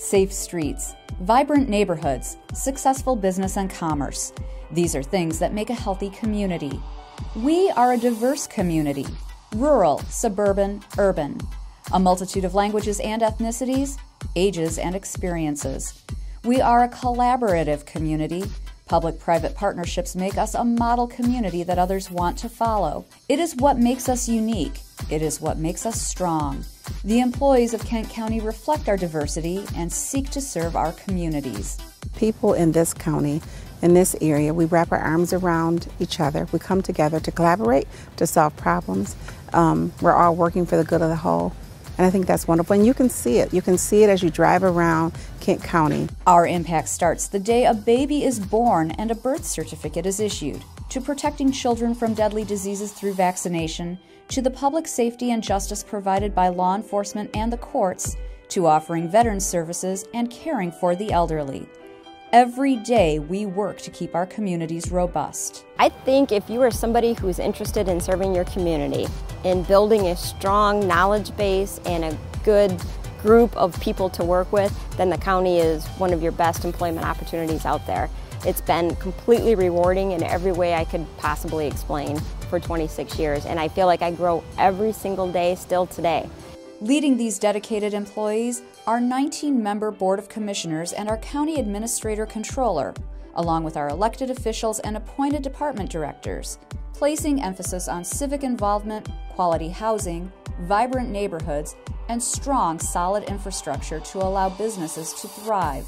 safe streets, vibrant neighborhoods, successful business and commerce. These are things that make a healthy community. We are a diverse community, rural, suburban, urban, a multitude of languages and ethnicities, ages and experiences. We are a collaborative community. Public-private partnerships make us a model community that others want to follow. It is what makes us unique. It is what makes us strong. The employees of Kent County reflect our diversity and seek to serve our communities. People in this county, in this area, we wrap our arms around each other. We come together to collaborate, to solve problems. We're all working for the good of the whole. And I think that's wonderful. And you can see it. You can see it as you drive around Kent County. Our impact starts the day a baby is born and a birth certificate is issued, to protecting children from deadly diseases through vaccination, to the public safety and justice provided by law enforcement and the courts, to offering veterans services and caring for the elderly. Every day we work to keep our communities robust. I think if you are somebody who's interested in serving your community, in building a strong knowledge base and a good group of people to work with, then the county is one of your best employment opportunities out there. It's been completely rewarding in every way I could possibly explain for 26 years, and I feel like I grow every single day still today. Leading these dedicated employees, our 19-member Board of Commissioners and our County Administrator Controller, along with our elected officials and appointed department directors, placing emphasis on civic involvement, quality housing, vibrant neighborhoods, and strong, solid infrastructure to allow businesses to thrive.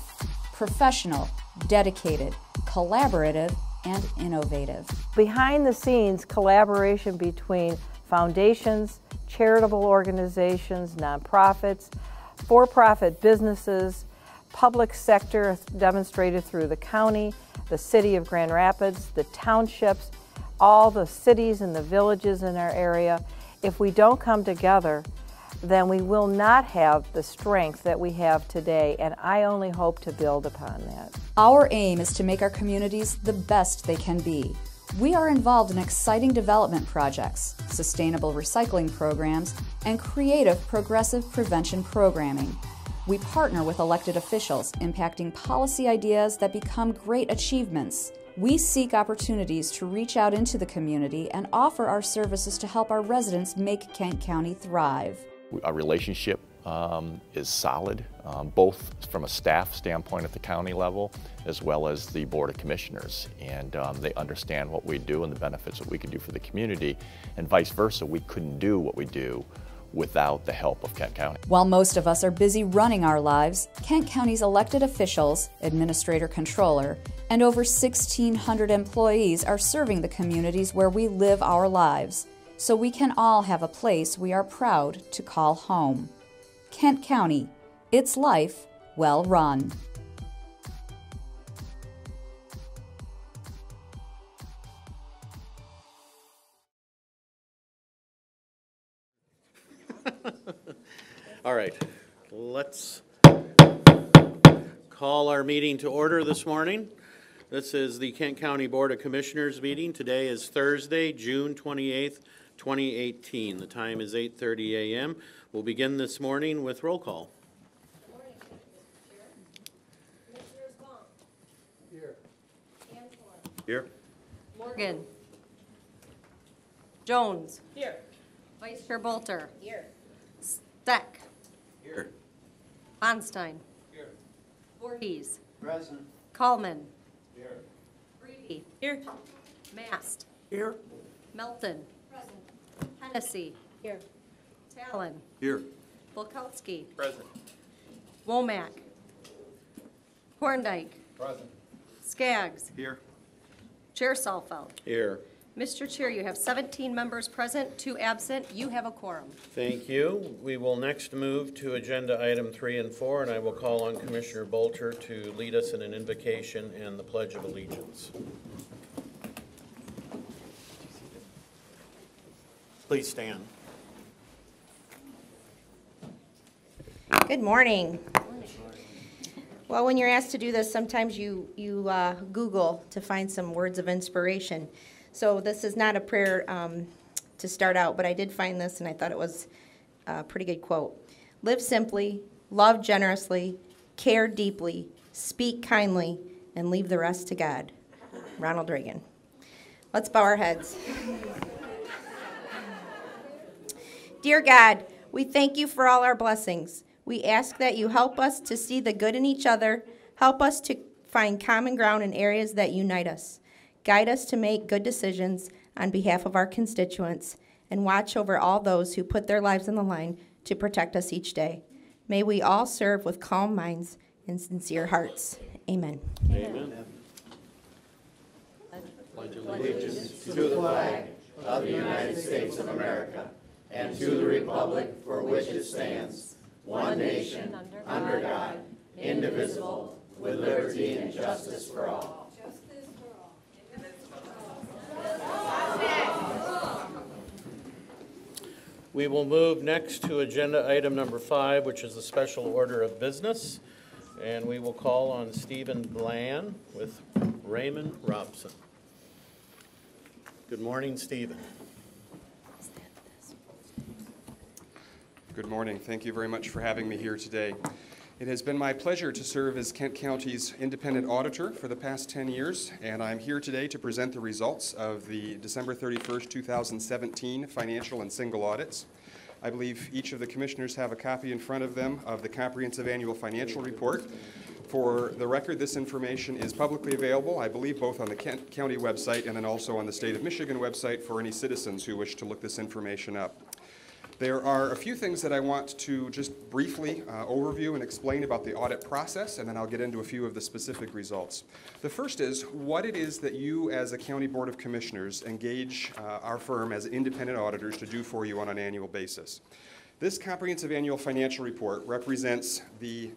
Professional, dedicated, collaborative, and innovative. Behind the scenes, collaboration between foundations, charitable organizations, nonprofits, for-profit businesses, public sector demonstrated through the county, the city of Grand Rapids, the townships, all the cities and the villages in our area. If we don't come together, then we will not have the strength that we have today, and I only hope to build upon that. Our aim is to make our communities the best they can be. We are involved in exciting development projects, sustainable recycling programs, and creative progressive prevention programming. We partner with elected officials, impacting policy ideas that become great achievements. We seek opportunities to reach out into the community and offer our services to help our residents make Kent County thrive. Our relationship is solid, both from a staff standpoint at the county level as well as the Board of Commissioners, and they understand what we do and the benefits that we can do for the community, and vice versa. We couldn't do what we do without the help of Kent County. While most of us are busy running our lives, Kent County's elected officials, administrator controller, and over 1,600 employees are serving the communities where we live our lives, so we can all have a place we are proud to call home. Kent County, its life well run. All right, let's call our meeting to order this morning. This is the Kent County Board of Commissioners meeting. Today is Thursday, June 28th, 2018. The time is 8:30 a.m. We'll begin this morning with roll call. Good morning, Commissioners Baum. Here. Antoine. Here. Morgan. Jones. Here. Vice Chair Bolter. Here. Steck. Here. Onstein. Here. Voorhees. Present. Coleman. Here. Breedy. Here. Mast. Here. Melton. Present. Hennessy. Here. Talon. Here. Volkowski. Present. Womack. Horndike. Present. Skaggs. Here. Chair Salfeld. Here. Mr. Chair, you have 17 members present, 2 absent. You have a quorum. Thank you. We will next move to agenda item 3 and 4, and I will call on Commissioner Bolter to lead us in an invocation and the Pledge of Allegiance. Please stand. Good morning. Well, when you're asked to do this, sometimes you Google to find some words of inspiration. So this is not a prayer to start out, but I did find this, and I thought it was a pretty good quote. Live simply, love generously, care deeply, speak kindly, and leave the rest to God. Ronald Reagan. Let's bow our heads. Dear God, we thank you for all our blessings. We ask that you help us to see the good in each other, help us to find common ground in areas that unite us. Guide us to make good decisions on behalf of our constituents, and watch over all those who put their lives on the line to protect us each day. May we all serve with calm minds and sincere hearts. Amen. Amen. Pledge allegiance to the flag of the United States of America and to the republic for which it stands, one nation, under God, indivisible, with liberty and justice for all. We will move next to agenda item number 5, which is a special order of business. And we will call on Stephen Bland with Raymond Robson. Good morning, Stephen. Good morning. Thank you very much for having me here today. It has been my pleasure to serve as Kent County's independent auditor for the past 10 years, and I'm here today to present the results of the December 31st, 2017 financial and single audits. I believe each of the commissioners have a copy in front of them of the comprehensive annual financial report. For the record, this information is publicly available, I believe, both on the Kent County website and then also on the State of Michigan website for any citizens who wish to look this information up. There are a few things that I want to just briefly overview and explain about the audit process, and then I'll get into a few of the specific results. The first is what it is that you as a County Board of Commissioners engage our firm as independent auditors to do for you on an annual basis. This comprehensive annual financial report represents the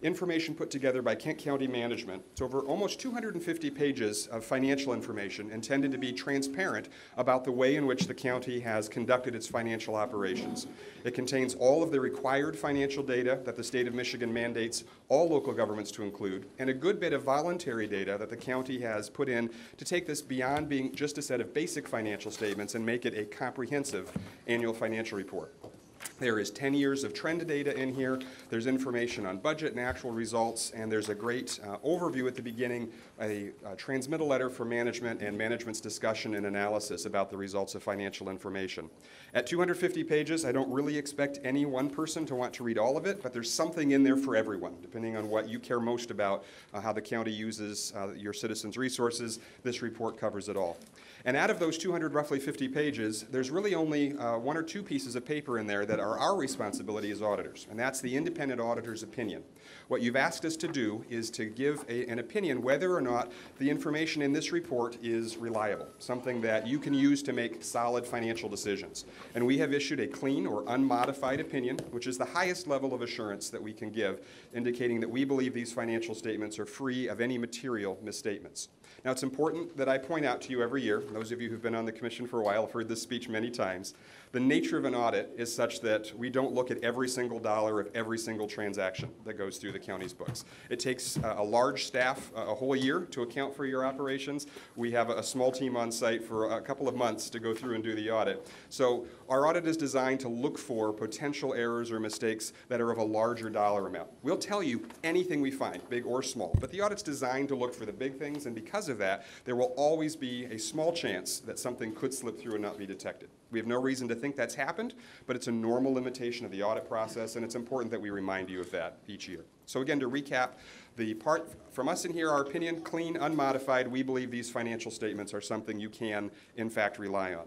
information put together by Kent County Management. It's over almost 250 pages of financial information intended to be transparent about the way in which the county has conducted its financial operations. It contains all of the required financial data that the state of Michigan mandates all local governments to include, and a good bit of voluntary data that the county has put in to take this beyond being just a set of basic financial statements and make it a comprehensive annual financial report. There is 10 years of trend data in here. There's information on budget and actual results, and there's a great overview at the beginning, a transmittal letter for management and management's discussion and analysis about the results of financial information. At 250 pages, I don't really expect any one person to want to read all of it, but there's something in there for everyone, depending on what you care most about, how the county uses your citizens' resources. This report covers it all. And out of those 250 pages, there's really only 1 or 2 pieces of paper in there that are our responsibility as auditors, and that's the independent auditor's opinion. What you've asked us to do is to give an opinion whether or not the information in this report is reliable, something that you can use to make solid financial decisions. And we have issued a clean or unmodified opinion, which is the highest level of assurance that we can give, indicating that we believe these financial statements are free of any material misstatements. Now, it's important that I point out to you every year, those of you who've been on the commission for a while have heard this speech many times, the nature of an audit is such that we don't look at every single dollar of every single transaction that goes through the county's books. It takes a large staff a whole year to account for your operations. We have a small team on site for a couple of months to go through and do the audit. So our audit is designed to look for potential errors or mistakes that are of a larger dollar amount. We'll tell you anything we find, big or small, but the audit's designed to look for the big things, and because of that, there will always be a small chance that something could slip through and not be detected. We have no reason to think that's happened, but it's a normal limitation of the audit process, and it's important that we remind you of that each year. So again, to recap, the part from us in here, our opinion, clean, unmodified. We believe these financial statements are something you can, in fact, rely on.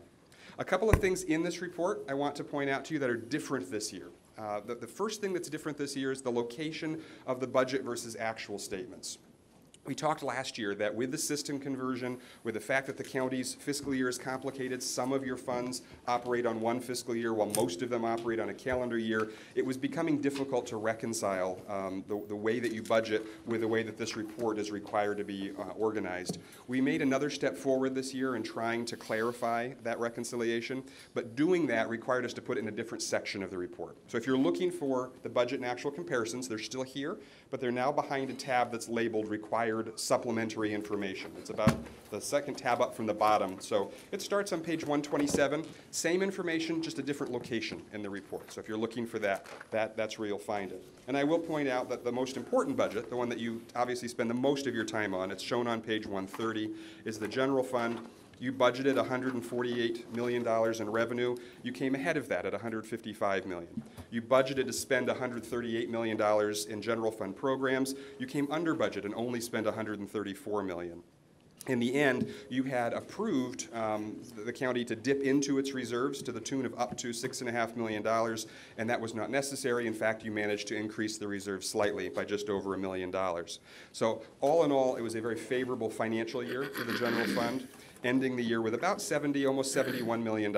A couple of things in this report I want to point out to you that are different this year. The first thing that's different this year is the location of the budget versus actual statements. We talked last year that with the system conversion, with the fact that the county's fiscal year is complicated, some of your funds operate on one fiscal year while most of them operate on a calendar year, it was becoming difficult to reconcile the way that you budget with the way that this report is required to be organized. We made another step forward this year in trying to clarify that reconciliation, but doing that required us to put it in a different section of the report. So if you're looking for the budget and actual comparisons, they're still here, but they're now behind a tab that's labeled Required required supplementary information. It's about the second tab up from the bottom. So it starts on page 127. Same information, just a different location in the report. So if you're looking for that's where you'll find it. And I will point out that the most important budget, the one that you obviously spend the most of your time on, it's shown on page 130, is the general fund. You budgeted $148 million in revenue. You came ahead of that at $155 million. You budgeted to spend $138 million in general fund programs. You came under budget and only spent $134 million. In the end, you had approved the county to dip into its reserves to the tune of up to $6.5 million, and that was not necessary. In fact, you managed to increase the reserve slightly by just over $1 million. So all in all, it was a very favorable financial year for the general fund, ending the year with about almost $71 million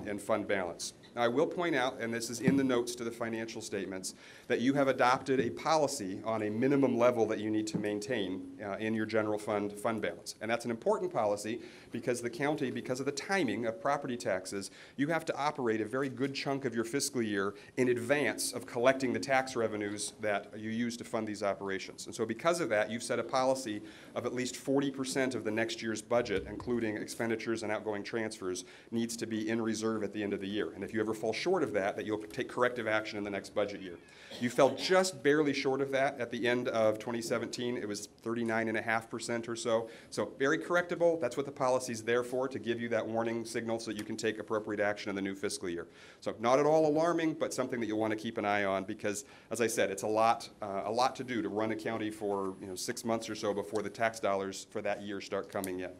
in fund balance. Now, I will point out, and this is in the notes to the financial statements, that you have adopted a policy on a minimum level that you need to maintain in your general fund balance. And that's an important policy because the county, because of the timing of property taxes, you have to operate a very good chunk of your fiscal year in advance of collecting the tax revenues that you use to fund these operations. And so because of that, you've set a policy of at least 40% of the next year's budget, including expenditures and outgoing transfers, needs to be in reserve at the end of the year. And if you ever fall short of that you'll take corrective action in the next budget year. You fell just barely short of that at the end of 2017. It was 39.5% or so. So very correctable. That's what the policy's there for, to give you that warning signal so that you can take appropriate action in the new fiscal year. So not at all alarming, but something that you'll want to keep an eye on because, as I said, it's a lot to do to run a county for 6 months or so before the tax dollars for that year start coming in.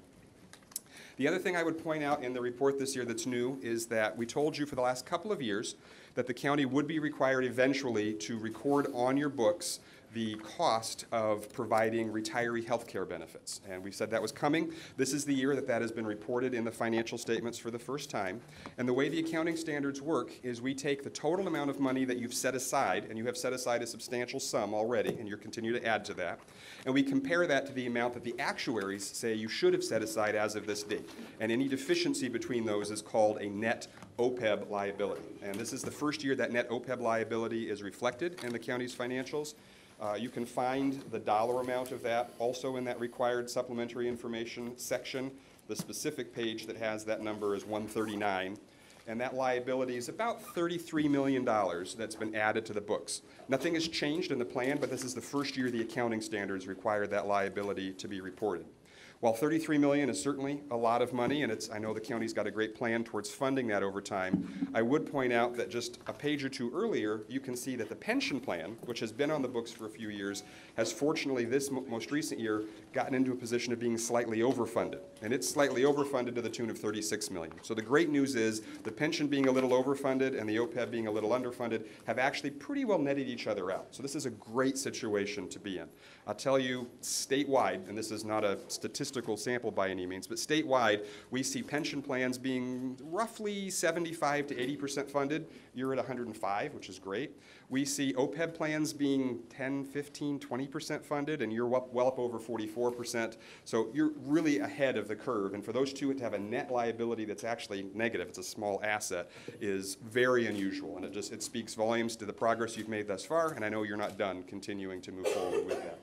The other thing I would point out in the report this year that's new is that we told you for the last couple of years that the county would be required eventually to record on your books the cost of providing retiree health care benefits. And we said that was coming. This is the year that has been reported in the financial statements for the first time. And the way the accounting standards work is we take the total amount of money that you've set aside, and you have set aside a substantial sum already, and you continue to add to that, and we compare that to the amount that the actuaries say you should have set aside as of this date. And any deficiency between those is called a net OPEB liability. And this is the first year that net OPEB liability is reflected in the county's financials. You can find the dollar amount of that also in that required supplementary information section. The specific page that has that number is 139. And that liability is about $33 million that's been added to the books. Nothing has changed in the plan, but this is the first year the accounting standards require that liability to be reported. While $33 million is certainly a lot of money, and I know the county's got a great plan towards funding that over time, I would point out that just a page or two earlier, you can see that the pension plan, which has been on the books for a few years, has fortunately this most recent year gotten into a position of being slightly overfunded. And it's slightly overfunded to the tune of $36 million. So the great news is the pension being a little overfunded and the OPEB being a little underfunded have actually pretty well netted each other out. So this is a great situation to be in. I'll tell you, statewide, and this is not a statistical sample by any means, but statewide, we see pension plans being roughly 75 to 80% funded. You're at 105, which is great. We see OPEB plans being 10, 15, 20% funded, and you're well up over 44%. So you're really ahead of the curve. And for those two to have a net liability that's actually negative, it's a small asset, is very unusual. And it speaks volumes to the progress you've made thus far, and I know you're not done continuing to move forward with that.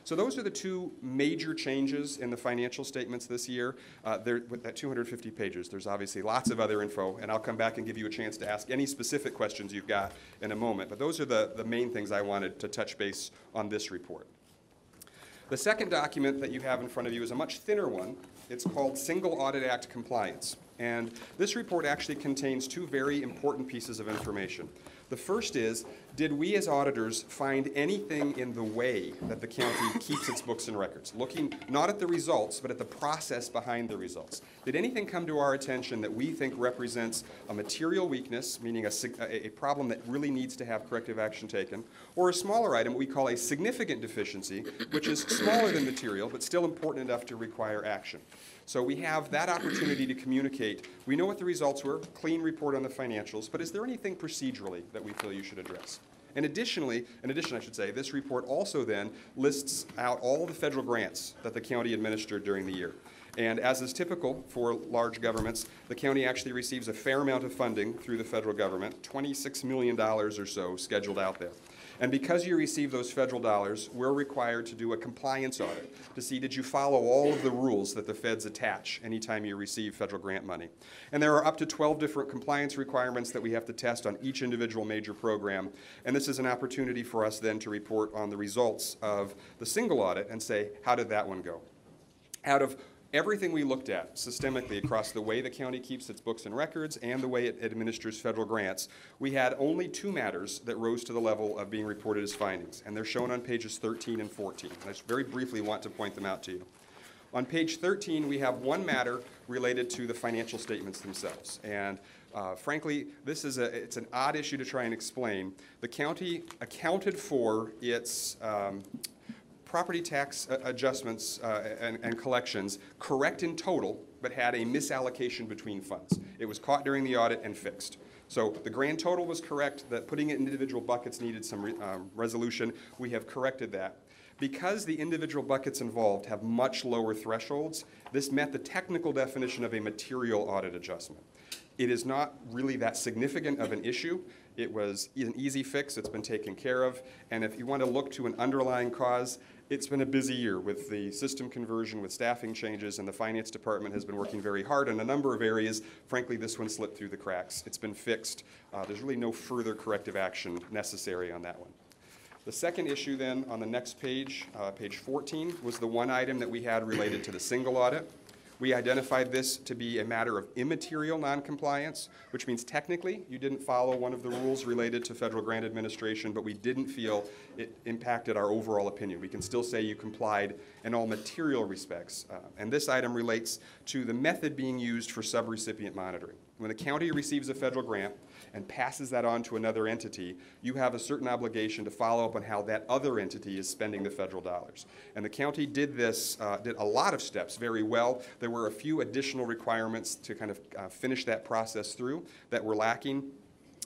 So those are the two major changes in the financial statements this year. With that 250 pages, there's obviously lots of other info, and I'll come back and give you a chance to ask any specific questions you've got in a moment. But those are the main things I wanted to touch base on this report. The second document that you have in front of you is a much thinner one. It's called Single Audit Act Compliance. And this report actually contains two very important pieces of information. The first is, did we as auditors find anything in the way that the county keeps its books and records? Looking not at the results, but at the process behind the results. Did anything come to our attention that we think represents a material weakness, meaning a problem that really needs to have corrective action taken, or a smaller item we call a significant deficiency, which is smaller than material, but still important enough to require action? So we have that opportunity to communicate. We know what the results were, clean report on the financials, but is there anything procedurally that we feel you should address? And in addition, I should say, this report also then lists out all the federal grants that the county administered during the year. And as is typical for large governments, the county actually receives a fair amount of funding through the federal government, $26 million or so scheduled out there. And because you receive those federal dollars, we're required to do a compliance audit to see did you follow all of the rules that the feds attach anytime you receive federal grant money. And there are up to 12 different compliance requirements that we have to test on each individual major program. And this is an opportunity for us then to report on the results of the single audit and say, how did that one go? Out of everything we looked at systemically across the way the county keeps its books and records and the way it administers federal grants, we had only 2 matters that rose to the level of being reported as findings, and they're shown on pages 13 and 14. I just very briefly want to point them out to you. On page 13, we have 1 matter related to the financial statements themselves, and frankly, it's an odd issue to try and explain. The county accounted for its property tax adjustments and collections correct in total, but had a misallocation between funds. It was caught during the audit and fixed. So the grand total was correct, that putting it in individual buckets needed some resolution. We have corrected that. Because the individual buckets involved have much lower thresholds, this met the technical definition of a material audit adjustment. It is not really that significant of an issue. It was an easy fix, it's been taken care of, and if you want to look to an underlying cause, it's been a busy year with the system conversion, with staffing changes, and the finance department has been working very hard in a number of areas. Frankly, this one slipped through the cracks. It's been fixed. There's really no further corrective action necessary on that one. The second issue then on the next page, page 14, was the one item that we had related to the single audit. We identified this to be a matter of immaterial noncompliance, which means technically you didn't follow one of the rules related to federal grant administration, but we didn't feel it impacted our overall opinion. We can still say you complied in all material respects. And this item relates to the method being used for subrecipient monitoring. When the county receives a federal grant and passes that on to another entity, you have a certain obligation to follow up on how that other entity is spending the federal dollars. And the county did this, did a lot of steps very well. There were a few additional requirements to kind of finish that process through that were lacking.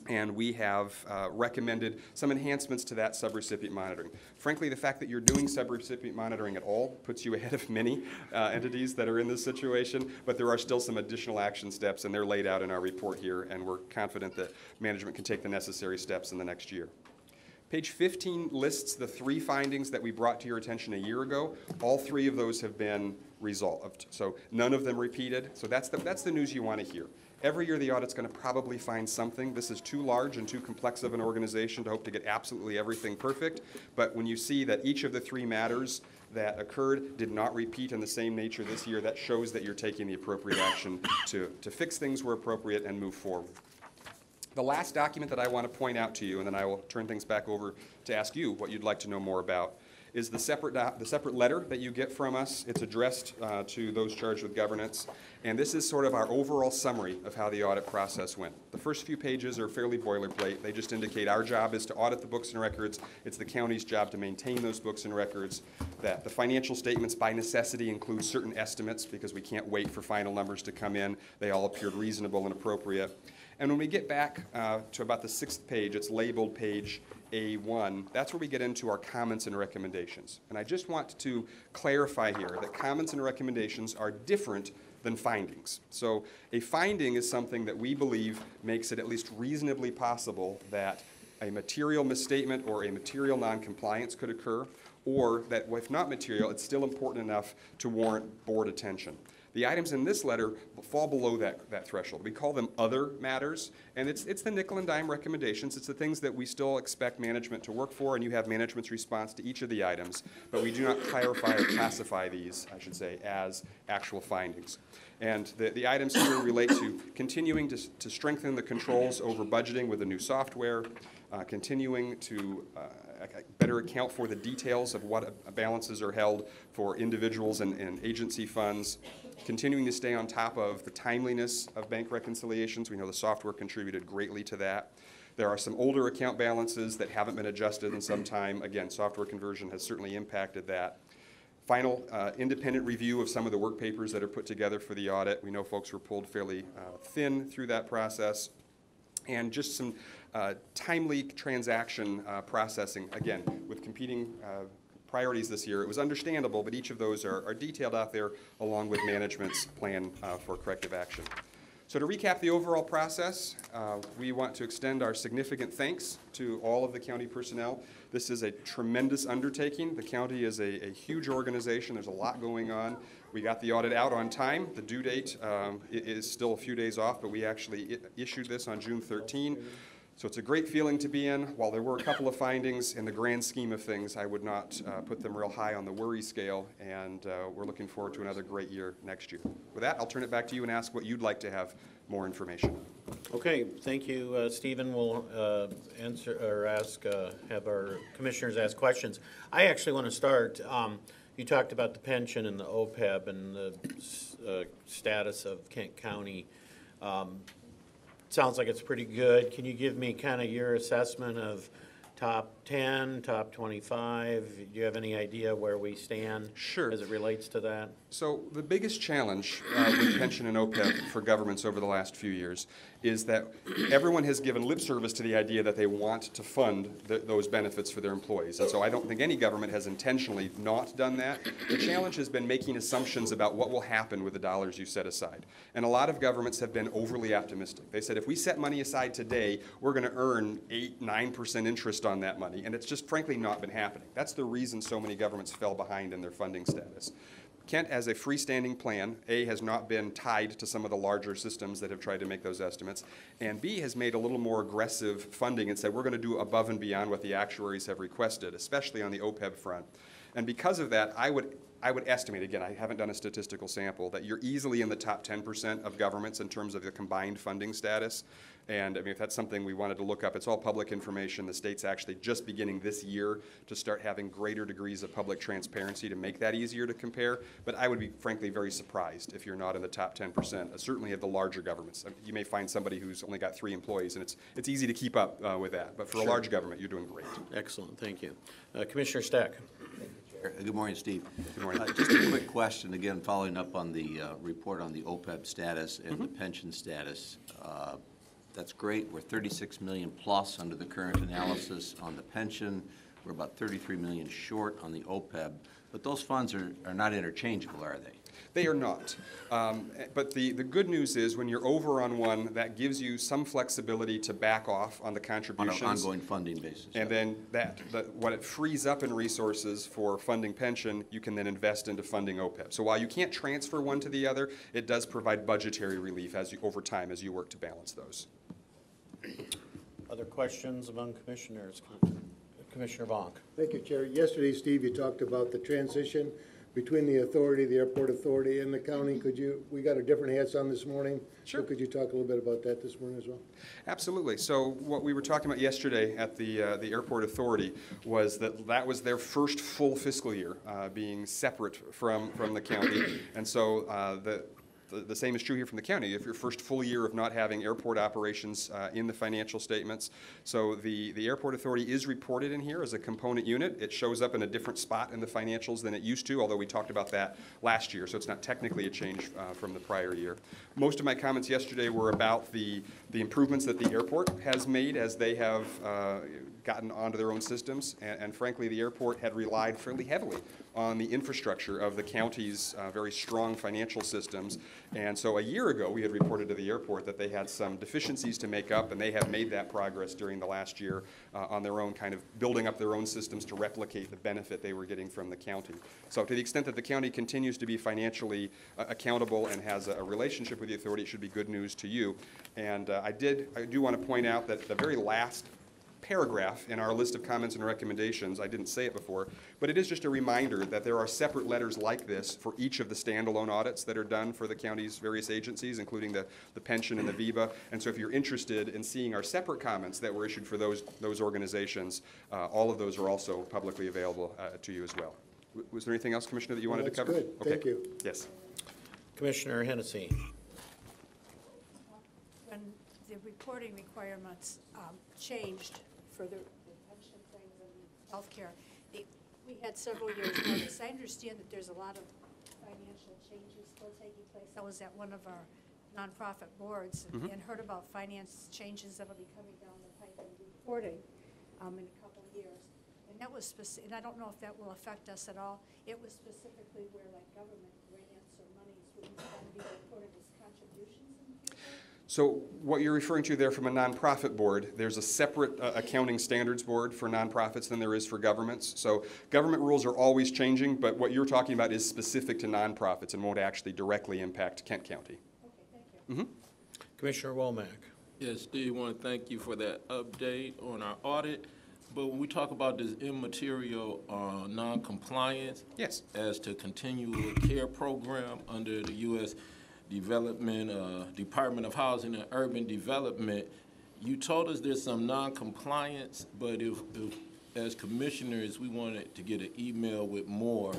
And we have recommended some enhancements to that subrecipient monitoring. Frankly, the fact that you're doing subrecipient monitoring at all puts you ahead of many entities that are in this situation, but there are still some additional action steps, and they're laid out in our report here, and we're confident that management can take the necessary steps in the next year. Page 15 lists the 3 findings that we brought to your attention a year ago. All 3 of those have been resolved, so none of them repeated. So that's the news you want to hear. Every year the audit's going to probably find something. This is too large and too complex of an organization to hope to get absolutely everything perfect. But when you see that each of the 3 matters that occurred did not repeat in the same nature this year, that shows that you're taking the appropriate action to fix things where appropriate and move forward. The last document that I want to point out to you, and then I will turn things back over to ask you what you'd like to know more about, is the separate letter that you get from us. It's addressed to those charged with governance. And this is sort of our overall summary of how the audit process went. The first few pages are fairly boilerplate. They just indicate our job is to audit the books and records. It's the county's job to maintain those books and records. That the financial statements by necessity include certain estimates because we can't wait for final numbers to come in. They all appeared reasonable and appropriate. And when we get back to about the 6th page, it's labeled page A1, that's where we get into our comments and recommendations. And I just want to clarify here that comments and recommendations are different than findings. So a finding is something that we believe makes it at least reasonably possible that a material misstatement or a material noncompliance could occur, or that if not material, it's still important enough to warrant board attention. The items in this letter fall below that threshold. We call them other matters, and it's the nickel and dime recommendations. It's the things that we still expect management to work for, and you have management's response to each of the items, but we do not clarify or classify these, I should say, as actual findings. And the items here relate to continuing to strengthen the controls over budgeting with the new software, continuing to better account for the details of what balances are held for individuals and agency funds, continuing to stay on top of the timeliness of bank reconciliations. We know the software contributed greatly to that. There are some older account balances that haven't been adjusted in some time. Again, software conversion has certainly impacted that. Final independent review of some of the work papers that are put together for the audit. We know folks were pulled fairly thin through that process. And just some timely transaction processing, again, with competing priorities this year. It was understandable, but each of those are detailed out there along with management's plan for corrective action. So to recap the overall process, we want to extend our significant thanks to all of the county personnel. This is a tremendous undertaking. The county is a huge organization. There's a lot going on. We got the audit out on time. The due date is still a few days off, but we actually issued this on June 13. So it's a great feeling to be in. While there were a couple of findings, in the grand scheme of things, I would not put them real high on the worry scale, and we're looking forward to another great year next year. With that, I'll turn it back to you and ask what you'd like to have more information. Okay, thank you, Stephen. We'll answer or ask, have our commissioners ask questions. I actually want to start. You talked about the pension and the OPEB and the status of Kent County. Sounds like it's pretty good. Can you give me kind of your assessment of top 10, top 25? Do you have any idea where we stand? Sure. As it relates to that? So the biggest challenge with pension and OPEB for governments over the last few years is that everyone has given lip service to the idea that they want to fund those benefits for their employees. And so I don't think any government has intentionally not done that. The challenge has been making assumptions about what will happen with the dollars you set aside. And a lot of governments have been overly optimistic. They said if we set money aside today, we're going to earn 8-9% interest on that money. And it's just frankly not been happening. That's the reason so many governments fell behind in their funding status. Kent, as a freestanding plan, A, has not been tied to some of the larger systems that have tried to make those estimates, and B, has made a little more aggressive funding and said we're going to do above and beyond what the actuaries have requested, especially on the OPEB front. And because of that, I would estimate, again, I haven't done a statistical sample, that you're easily in the top 10% of governments in terms of the combined funding status. And I mean, if that's something we wanted to look up, it's all public information. The state's actually just beginning this year to start having greater degrees of public transparency to make that easier to compare. But I would be, frankly, very surprised if you're not in the top 10%, certainly of the larger governments. You may find somebody who's only got 3 employees, and it's easy to keep up with that. But for a large government, you're doing great. Excellent, thank you. Commissioner Stack. Good morning, Steve. Good morning. Just a quick question, again, following up on the report on the OPEB status and the pension status. That's great. We're 36 million plus under the current analysis on the pension. We're about 33 million short on the OPEB. But those funds are not interchangeable, are they? They are not. But the good news is when you're over on one, that gives you some flexibility to back off on the contributions. On an ongoing funding basis. And then what it frees up in resources for funding pension, you can then invest into funding OPEB. So while you can't transfer one to the other, it does provide budgetary relief over time as you work to balance those. Other questions among commissioners? Commissioner Vonk. Thank you, Chair. Yesterday, Steve, you talked about the transition between the authority, the airport authority, and the county. We got our different hats on this morning. Sure. So could you talk a little bit about that this morning as well? Absolutely. So what we were talking about yesterday at the airport authority was that was their first full fiscal year being separate from the county. And so the same is true here from the county. If your first full year of not having airport operations in the financial statements. So the airport authority is reported in here as a component unit. It shows up in a different spot in the financials than it used to, although we talked about that last year, so it's not technically a change from the prior year. Most of my comments yesterday were about the improvements that the airport has made as they have gotten onto their own systems, and frankly, the airport had relied fairly heavily on the infrastructure of the county's very strong financial systems. And so a year ago, we had reported to the airport that they had some deficiencies to make up, and they have made that progress during the last year on their own, kind of building up their own systems to replicate the benefit they were getting from the county. So to the extent that the county continues to be financially accountable and has a relationship with the authority, it should be good news to you. And I do want to point out that the very last paragraph in our list of comments and recommendations, I didn't say it before, but it is just a reminder that there are separate letters like this for each of the standalone audits that are done for the county's various agencies, including the pension and the VEBA. And so if you're interested in seeing our separate comments that were issued for those organizations, all of those are also publicly available to you as well. Was there anything else, Commissioner, that you wanted to cover? Good. Okay. Thank you. Yes. Commissioner Hennessy. When the reporting requirements changed for the pension claims and health care, we had several years notice. I understand that there's a lot of financial changes still taking place. I was at one of our nonprofit boards and heard about finance changes that will be coming down the pipe and reporting in a couple of years. And that was specific, and I don't know if that will affect us at all. It was specifically where like government grants or monies would then be reported as contributions in the future. So what you're referring to there from a nonprofit board, there's a separate accounting standards board for nonprofits than there is for governments. So government rules are always changing, but what you're talking about is specific to nonprofits and won't actually directly impact Kent County. Okay, thank you. Commissioner Womack. Yes, Steve, I want to thank you for that update on our audit. But when we talk about this immaterial non-compliance, yes, as to continual care program under the U.S. Department of Housing and Urban Development, you told us there's some non-compliance, but if as commissioners we wanted to get an email with more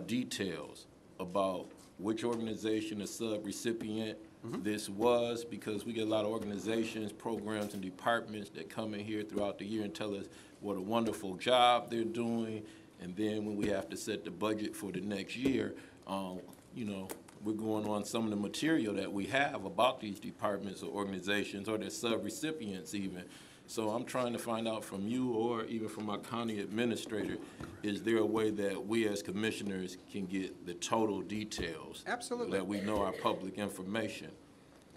details about which organization, the sub-recipient this was, because we get a lot of organizations, programs, and departments that come in here throughout the year and tell us what a wonderful job they're doing, and then when we have to set the budget for the next year, you know, we're going on some of the material that we have about these departments or organizations or their sub-recipients even. So I'm trying to find out from you or even from our county administrator, is there a way that we as commissioners can get the total details? Absolutely. So that we know our public information.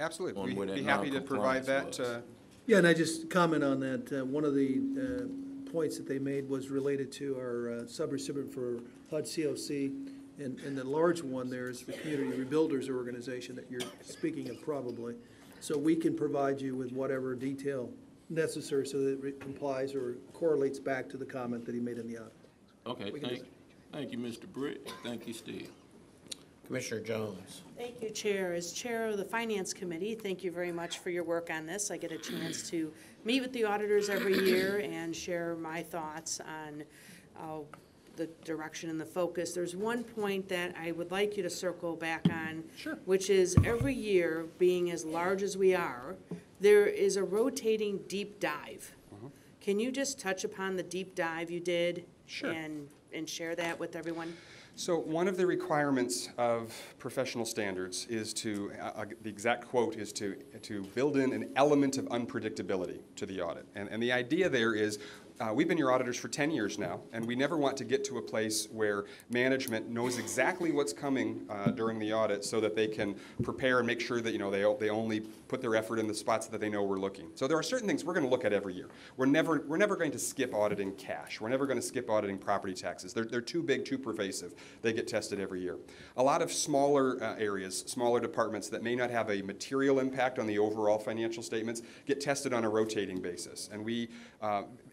Absolutely. We'd be happy to provide that. Yeah, and I just comment on that. One of the points that they made was related to our sub-recipient for HUD COC. And the large one there is the Community Rebuilders Organization that you're speaking of probably. So we can provide you with whatever detail necessary so that it complies or correlates back to the comment that he made in the audit. Okay, thank you, Mr. Britt. Thank you, Steve. Commissioner Jones. Thank you, Chair. As Chair of the Finance Committee, thank you very much for your work on this. I get a chance to meet with the auditors every year and share my thoughts on the direction and the focus. There's one point that I would like you to circle back on, sure, which is every year, being as large as we are, there is a rotating deep dive. Can you just touch upon the deep dive you did, sure, and share that with everyone? So one of the requirements of professional standards is to, the exact quote is to build in an element of unpredictability to the audit. And the idea there is, we've been your auditors for 10 years now, and we never want to get to a place where management knows exactly what's coming during the audit so that they can prepare and make sure that, you know, they only put their effort in the spots that they know we're looking. So there are certain things we're going to look at every year. We're never going to skip auditing cash. We're never going to skip auditing property taxes. They're too big, too pervasive. They get tested every year. A lot of smaller areas, smaller departments that may not have a material impact on the overall financial statements get tested on a rotating basis. And we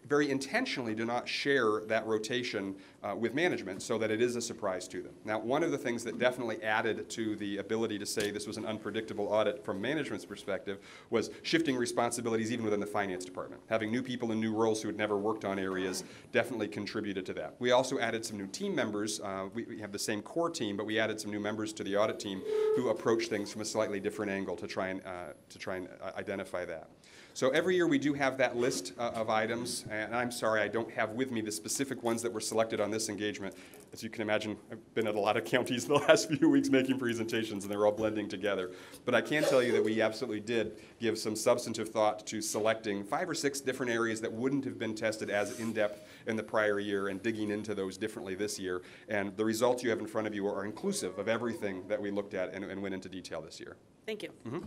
very intentionally do not share that rotation with management so that it is a surprise to them. Now, one of the things that definitely added to the ability to say this was an unpredictable audit from management's perspective was shifting responsibilities even within the finance department. Having new people in new roles who had never worked on areas definitely contributed to that. We also added some new team members. We have the same core team, but we added some new members to the audit team who approach things from a slightly different angle to try and identify that. So every year we do have that list of items, and I'm sorry I don't have with me the specific ones that were selected on this engagement. As you can imagine, I've been at a lot of counties in the last few weeks making presentations, and they're all blending together. But I can tell you that we absolutely did give some substantive thought to selecting 5 or 6 different areas that wouldn't have been tested as in-depth in the prior year and digging into those differently this year. And the results you have in front of you are inclusive of everything that we looked at and went into detail this year. Thank you. Mm-hmm.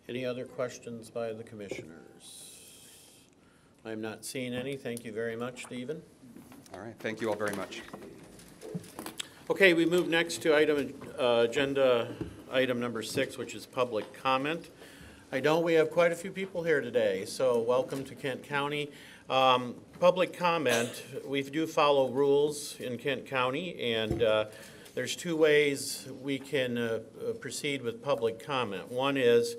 Any other questions by the commissioners? I'm not seeing any. Thank you very much, Stephen. All right. Thank you all very much. Okay, we move next to agenda item number 6, which is public comment. I know we have quite a few people here today, so welcome to Kent County. Public comment, we do follow rules in Kent County, and there's 2 ways we can proceed with public comment. One is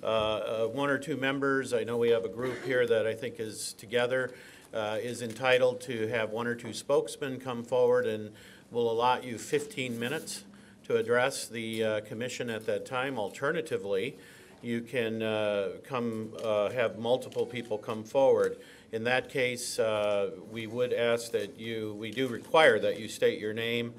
1 or 2 members, I know we have a group here that I think is together, is entitled to have 1 or 2 spokesmen come forward, and we'll allot you 15 minutes to address the commission at that time. Alternatively, you can have multiple people come forward. In that case, we would ask that we do require that you state your name,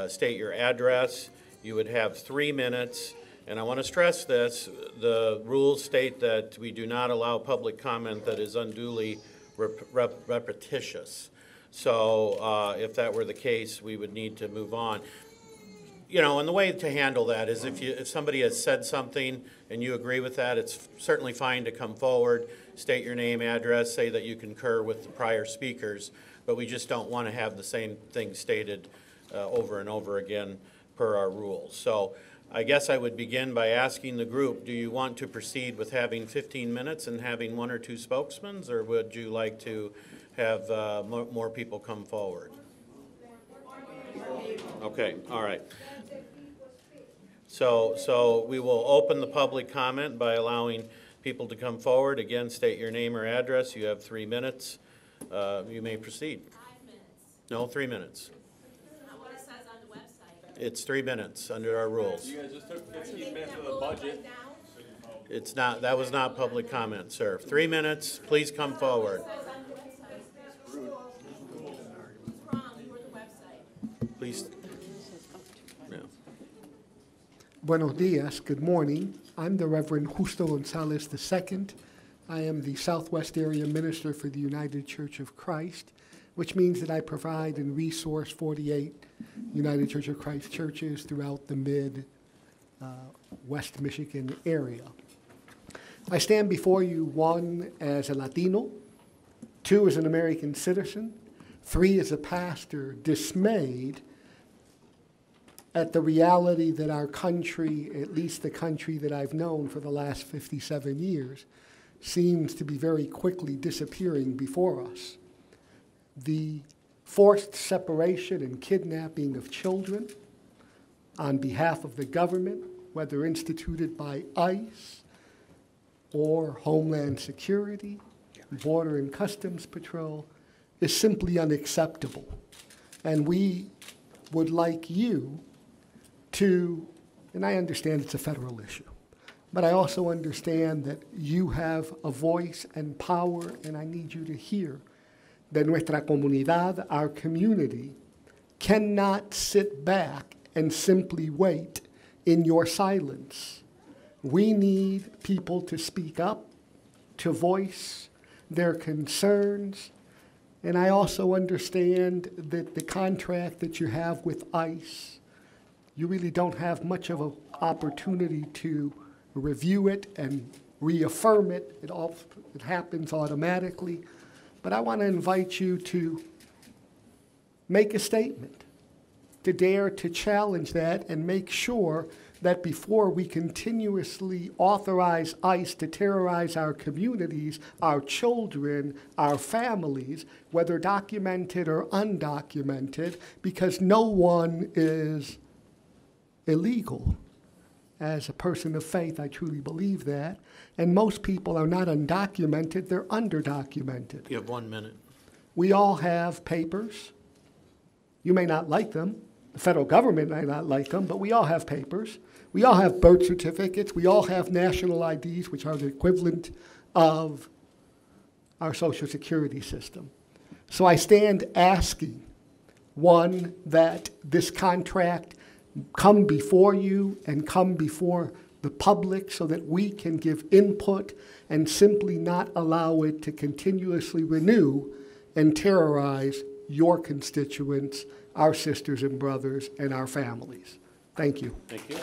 state your address. You would have 3 minutes. And I want to stress this, the rules state that we do not allow public comment that is unduly repetitious. So if that were the case, we would need to move on. you know, and the way to handle that is if somebody has said something and you agree with that, it's certainly fine to come forward, state your name, address, say that you concur with the prior speakers, but we just don't want to have the same thing stated over and over again per our rules. So I guess I would begin by asking the group, do you want to proceed with having 15 minutes and having 1 or 2 spokesmen, or would you like to have more people come forward? Okay, all right. So we will open the public comment by allowing people to come forward. Again, state your name or address. You have 3 minutes. You may proceed. 5 minutes. No, 3 minutes. Not what it says on the website. It's 3 minutes under our rules. You guys just took 15 minutes of the budget. It's not, that was not public comment, sir. 3 minutes, please come forward. Please. Yeah. Buenos dias, good morning. I'm the Reverend Justo Gonzalez II. I am the Southwest Area Minister for the United Church of Christ, which means that I provide and resource 48 United Church of Christ churches throughout the West Michigan area. I stand before you, 1, as a Latino, 2, as an American citizen, 3, as a pastor, dismayed at the reality that our country, at least the country that I've known for the last 57 years, seems to be very quickly disappearing before us. The forced separation and kidnapping of children on behalf of the government, whether instituted by ICE or Homeland Security, Border and Customs Patrol, is simply unacceptable. And we would like you to, and I understand it's a federal issue, but I also understand that you have a voice and power, and I need you to hear that nuestra comunidad, our community, cannot sit back and simply wait in your silence. We need people to speak up, to voice their concerns, and I also understand that the contract that you have with ICE, you really don't have much of an opportunity to review it and reaffirm it. It happens automatically. But I want to invite you to make a statement, to dare to challenge that and make sure that before we continuously authorize ICE to terrorize our communities, our children, our families, whether documented or undocumented, because no one is illegal. As a person of faith, I truly believe that. And most people are not undocumented, they're underdocumented. You have 1 minute. We all have papers. You may not like them. The federal government may not like them, but we all have papers. We all have birth certificates. We all have national IDs, which are the equivalent of our Social Security system. So I stand asking, 1, that this contract come before you and come before the public so that we can give input and simply not allow it to continuously renew and terrorize your constituents, our sisters and brothers, and our families. Thank you. Thank you.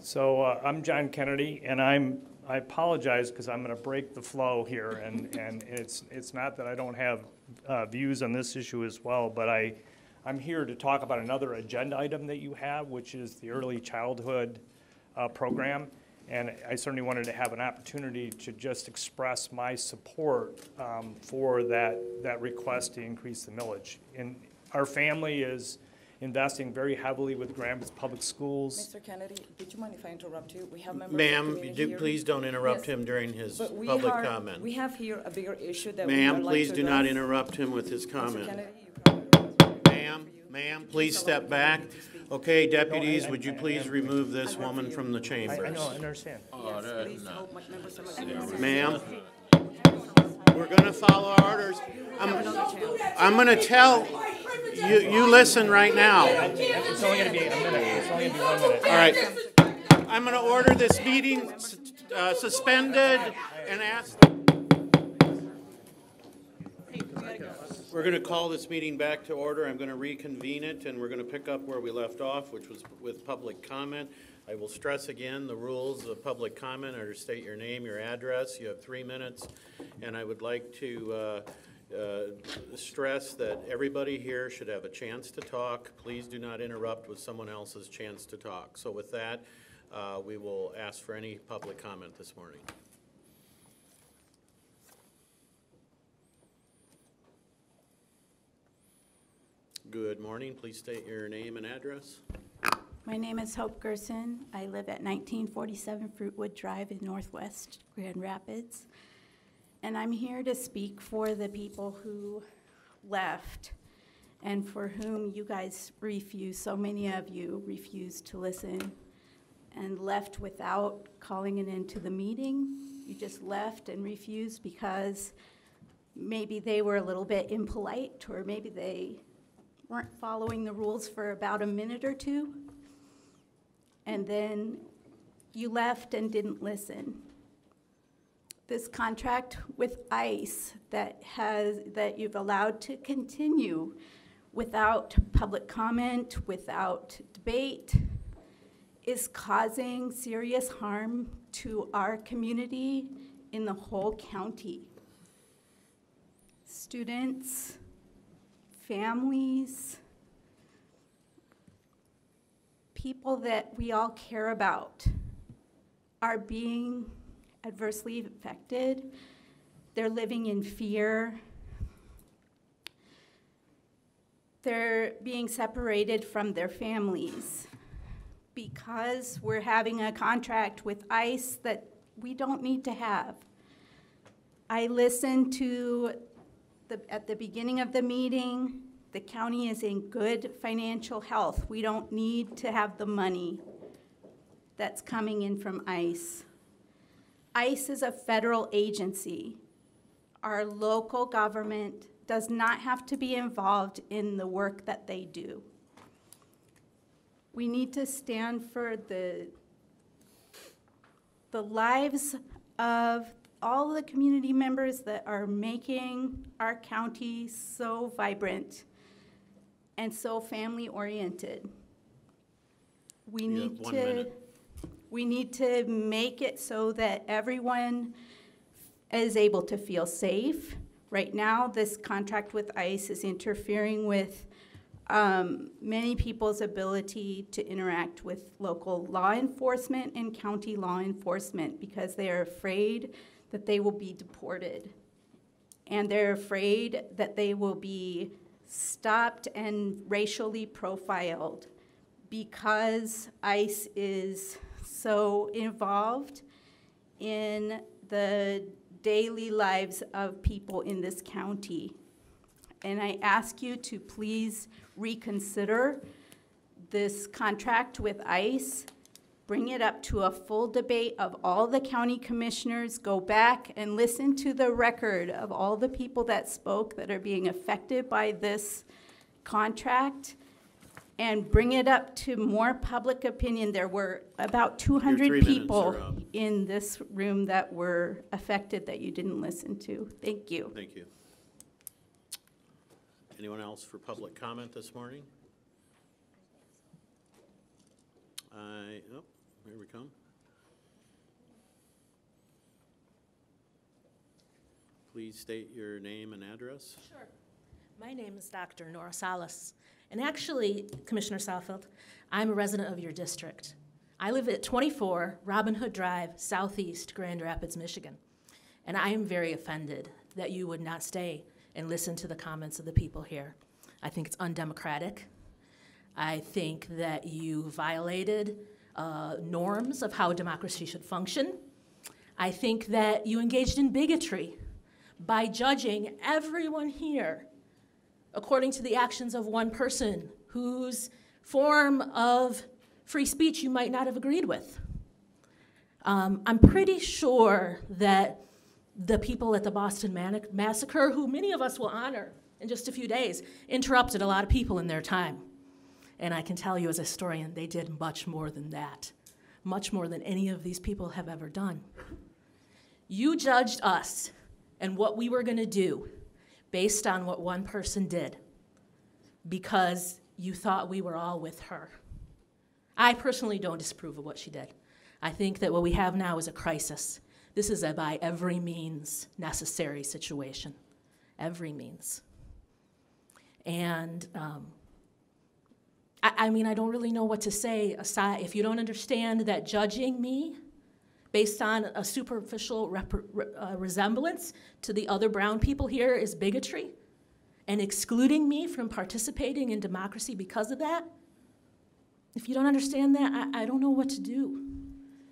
So I'm John Kennedy, and I apologize because I'm going to break the flow here, and it's not that I don't have views on this issue as well, but I'm here to talk about another agenda item that you have, which is the early childhood program, and I certainly wanted to have an opportunity to just express my support for that request to increase the millage. And our family is investing very heavily with Grand Rapids Public Schools. Mr. Kennedy, did you mind if I interrupt you? We have members Ma'am, please don't interrupt him during his public comment. We have here a bigger issue that Ma'am, please do not interrupt him with his comment. Ma'am, please step back. Okay, deputies, would you please remove this woman from the chambers? I know, I understand. Oh, that's not. Ma'am, we're going to follow orders. I'm going to tell you listen right now. It's only going to be a minute. It's only going to be 1 minute. All right. I'm going to order this meeting suspended and ask. We're going to call this meeting back to order. I'm going to reconvene it, and we're going to pick up where we left off, which was with public comment. I will stress again the rules of public comment are to state your name, your address. You have 3 minutes, and I would like to stress that everybody here should have a chance to talk. Please do not interrupt with someone else's chance to talk. So with that, we will ask for any public comment this morning. Good morning. Please state your name and address. My name is Hope Gerson. I live at 1947 Fruitwood Drive in Northwest Grand Rapids. And I'm here to speak for the people who left and for whom you guys refused, so many of you refused to listen and left without calling it into the meeting. You just left and refused because maybe they were a little bit impolite, or maybe they weren't following the rules for about a minute or two, and then you left and didn't listen. This contract with ICE that you've allowed to continue without public comment, without debate, is causing serious harm to our community in the whole county. Students, families, people that we all care about are being adversely affected. They're living in fear. They're being separated from their families because we're having a contract with ICE that we don't need to have. I listened to at the beginning of the meeting, the county is in good financial health. We don't need to have the money that's coming in from ICE. ICE is a federal agency. Our local government does not have to be involved in the work that they do. We need to stand for the lives of all the community members that are making our county so vibrant and so family-oriented. We need to make it so that everyone is able to feel safe. Right now, this contract with ICE is interfering with many people's ability to interact with local law enforcement and county law enforcement because they are afraid that they will be deported. And they're afraid that they will be stopped and racially profiled because ICE is so involved in the daily lives of people in this county. And I ask you to please reconsider this contract with ICE. Bring it up to a full debate of all the county commissioners. Go back and listen to the record of all the people that spoke that are being affected by this contract and bring it up to more public opinion. There were about 200 people in this room that were affected that you didn't listen to. Thank you. Thank you. Anyone else for public comment this morning? Here we come. Please state your name and address. Sure. My name is Dr. Nora Salas. And actually, Commissioner Southfield, I'm a resident of your district. I live at 24 Robin Hood Drive, Southeast Grand Rapids, Michigan. And I am very offended that you would not stay and listen to the comments of the people here. I think it's undemocratic. I think that you violated norms of how democracy should function. I think that you engaged in bigotry by judging everyone here according to the actions of one person whose form of free speech you might not have agreed with. I'm pretty sure that the people at the Boston Massacre, who many of us will honor in just a few days, interrupted a lot of people in their time. And I can tell you as a historian, they did much more than that. much more than any of these people have ever done. You judged us and what we were going to do based on what one person did because you thought we were all with her. I personally don't disapprove of what she did. I think that what we have now is a crisis. This is a by every means necessary situation. Every means. And I mean, I don't really know what to say aside. If you don't understand that judging me based on a superficial resemblance to the other brown people here is bigotry, and excluding me from participating in democracy because of that, if you don't understand that, I don't know what to do.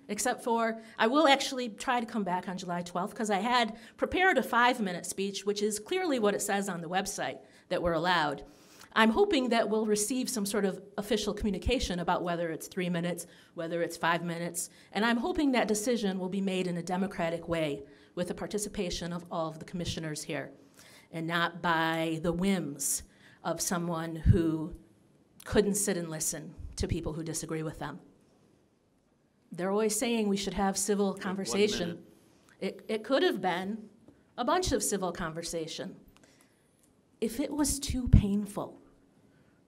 Except for, I will actually try to come back on July 12th because I had prepared a 5-minute speech, which is clearly what it says on the website that we're allowed. I'm hoping that we'll receive some sort of official communication about whether it's 3 minutes, whether it's 5 minutes, and I'm hoping that decision will be made in a democratic way with the participation of all of the commissioners here, and not by the whims of someone who couldn't sit and listen to people who disagree with them. They're always saying we should have civil conversation. It could have been a bunch of civil conversation. If it was too painful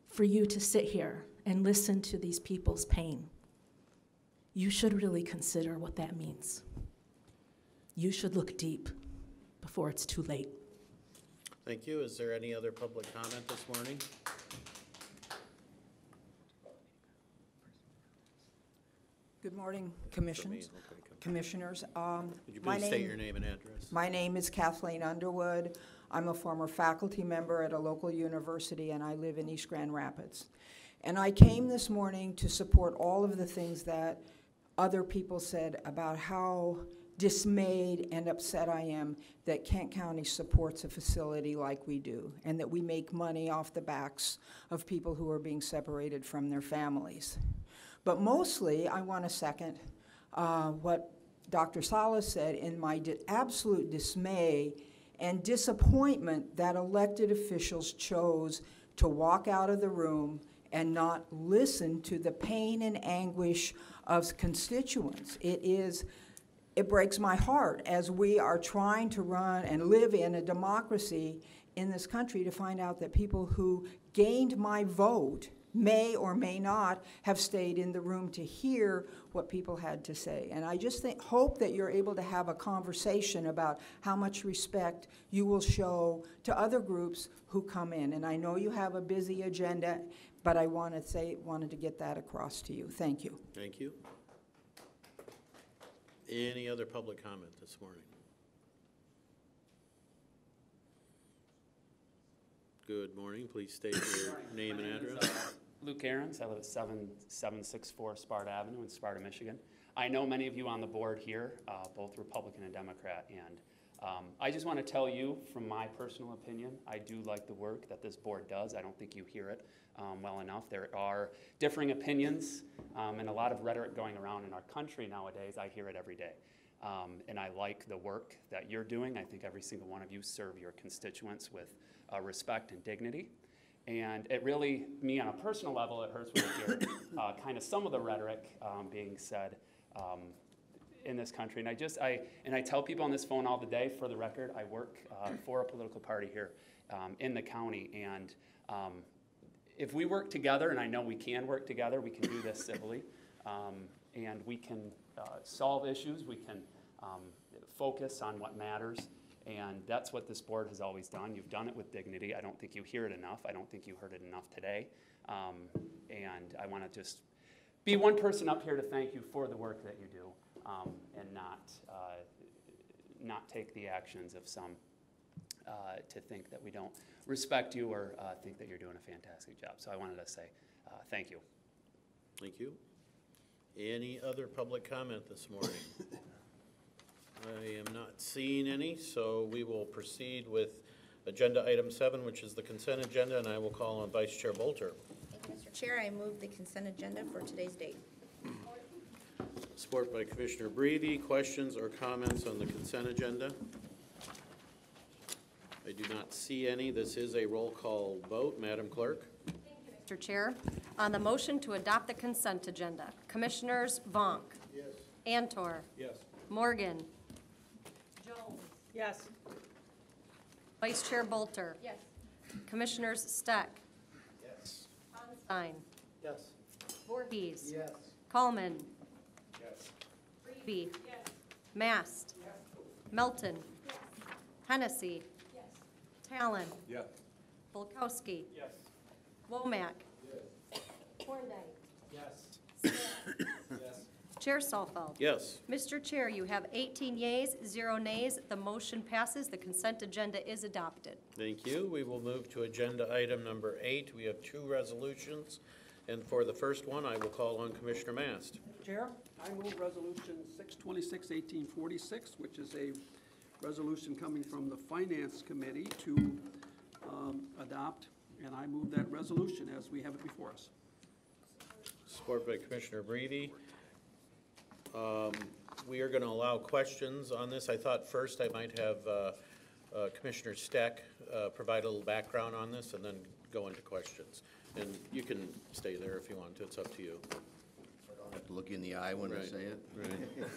for you to sit here and listen to these people's pain, you should really consider what that means. You should look deep before it's too late. Thank you. Is there any other public comment this morning? Good morning, commissioners. Would you please state your name and address? My name is Kathleen Underwood. I'm a former faculty member at a local university, and I live in East Grand Rapids. And I came this morning to support all of the things that other people said about how dismayed and upset I am that Kent County supports a facility like we do, and that we make money off the backs of people who are being separated from their families. But mostly, I want to second what Dr. Salas said in my absolute dismay and disappointment that elected officials chose to walk out of the room and not listen to the pain and anguish of constituents. It breaks my heart as we are trying to run and live in a democracy in this country to find out that people who gained my vote may or may not have stayed in the room to hear what people had to say. And I just hope that you're able to have a conversation about how much respect you will show to other groups who come in. And I know you have a busy agenda, but I wanted to get that across to you. Thank you. Thank you. Any other public comment this morning? Good morning. Please state your name and address. Luke Ahrens. I live at 7764 Sparta Avenue in Sparta, Michigan. I know many of you on the board here, both Republican and Democrat, and I just want to tell you, from my personal opinion, I do like the work that this board does. I don't think you hear it well enough. There are differing opinions and a lot of rhetoric going around in our country nowadays. I hear it every day. And I like the work that you're doing. I think every single one of you serve your constituents with respect and dignity. And it really, me on a personal level, it hurts when I hear kind of some of the rhetoric being said in this country. And I tell people on this phone all the day, for the record, I work for a political party here in the county. And if we work together, and I know we can work together, we can do this civilly, and we can solve issues, we can focus on what matters. And that's what this board has always done. You've done it with dignity. I don't think you hear it enough. I don't think you heard it enough today. And I want to just be one person up here to thank you for the work that you do, and not take the actions of some to think that we don't respect you or think that you're doing a fantastic job. So I wanted to say thank you. Thank you. Any other public comment this morning? I am not seeing any, so we will proceed with agenda item 7, which is the consent agenda, and I will call on Vice Chair Bolter. Thank you, Mr. Chair. I move the consent agenda for today's date. Support by Commissioner Breedy. Questions or comments on the consent agenda? I do not see any. This is a roll call vote. Madam Clerk. Thank you, Mr. Mr. Chair. On the motion to adopt the consent agenda, Commissioners Vonk. Yes. Antor. Yes. Morgan. Jones. Yes. Vice Chair Bolter. Yes. Commissioners Steck. Yes. Constein. Yes. Voorhees. Yes. Coleman. Yes. Reeve. Mast. Melton. Hennessy. Talon. Yes. Bulkowski. Yes. Womack. Yes. Thorndike. Yes. Yes. Chair Salfeld. Yes. Mr. Chair, you have 18 yeas, 0 nays. The motion passes. The consent agenda is adopted. Thank you. We will move to agenda item number 8. We have 2 resolutions, and for the first one, I will call on Commissioner Mast. Chair, I move Resolution 626-1846, which is a resolution coming from the Finance Committee to adopt, and I move that resolution as we have it before us. Support by Commissioner Brevy. We are going to allow questions on this. I thought first I might have Commissioner Steck provide a little background on this and then go into questions. And you can stay there if you want to. It's up to you. I don't have to look you in the eye when I say it. Right.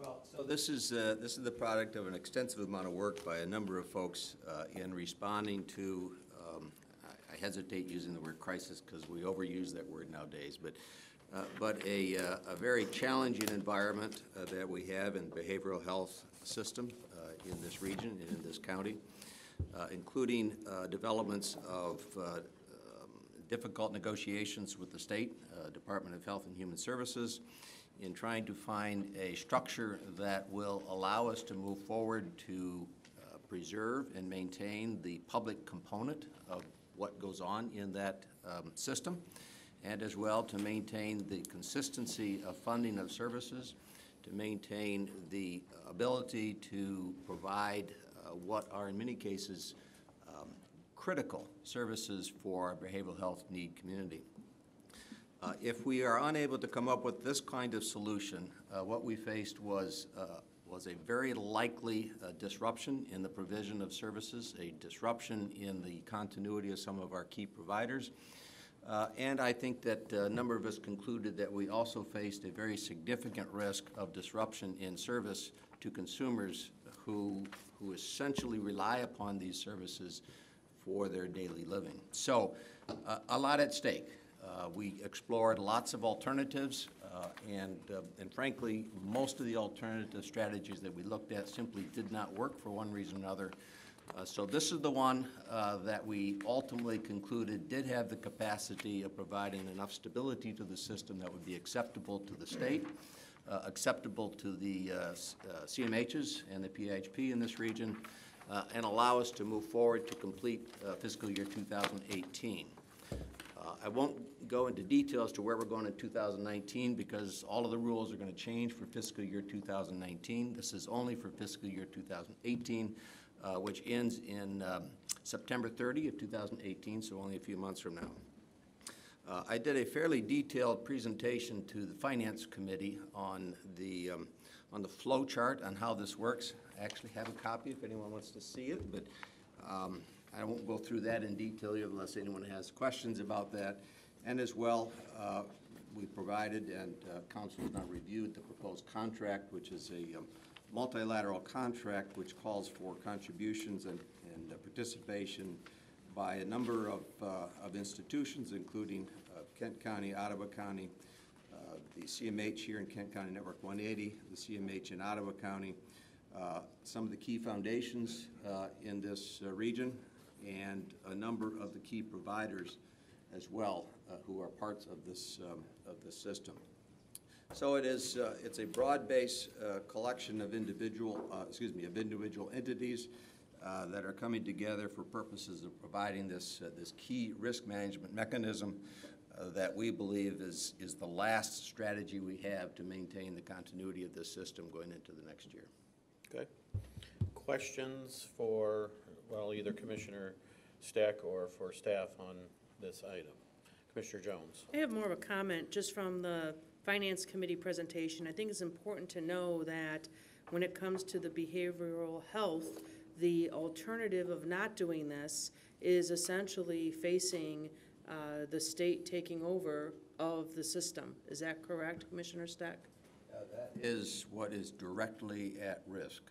Well, so this is the product of an extensive amount of work by a number of folks in responding to, I hesitate using the word crisis because we overuse that word nowadays, but a very challenging environment that we have in the behavioral health system in this region and in this county, including developments of difficult negotiations with the state Department of Health and Human Services in trying to find a structure that will allow us to move forward to preserve and maintain the public component of what goes on in that system, and as well to maintain the consistency of funding of services, to maintain the ability to provide what are in many cases critical services for our behavioral health need community. If we are unable to come up with this kind of solution, what we faced was a very likely disruption in the provision of services, a disruption in the continuity of some of our key providers, and I think that a number of us concluded that we also faced a very significant risk of disruption in service to consumers who essentially rely upon these services for their daily living. So a lot at stake. We explored lots of alternatives, and frankly, most of the alternative strategies that we looked at simply did not work for one reason or another. So this is the one that we ultimately concluded did have the capacity of providing enough stability to the system that would be acceptable to the state, acceptable to the CMHs and the PHP in this region, and allow us to move forward to complete fiscal year 2018. I won't go into detail as to where we're going in 2019 because all of the rules are going to change for fiscal year 2019. This is only for fiscal year 2018, which ends in September 30 of 2018, so only a few months from now. I did a fairly detailed presentation to the Finance Committee on the flow chart on how this works. I actually have a copy if anyone wants to see it, but I won't go through that in detail unless anyone has questions about that. And as well, we provided, and Council has not reviewed, the proposed contract, which is a multilateral contract which calls for contributions and participation by a number of institutions, including Kent County, Ottawa County, the CMH here in Kent County Network 180, the CMH in Ottawa County, some of the key foundations in this region, and a number of the key providers as well who are parts of this system. So it's a broad-based collection of individual entities that are coming together for purposes of providing this key risk management mechanism that we believe is the last strategy we have to maintain the continuity of this system going into the next year. Okay. Questions for, well, either Commissioner Steck or for staff on this item? Commissioner Jones. I have more of a comment just from the Finance Committee presentation. I think it's important to know that when it comes to the behavioral health, the alternative of not doing this is essentially facing the state taking over of the system. Is that correct, Commissioner Steck? That is what is directly at risk.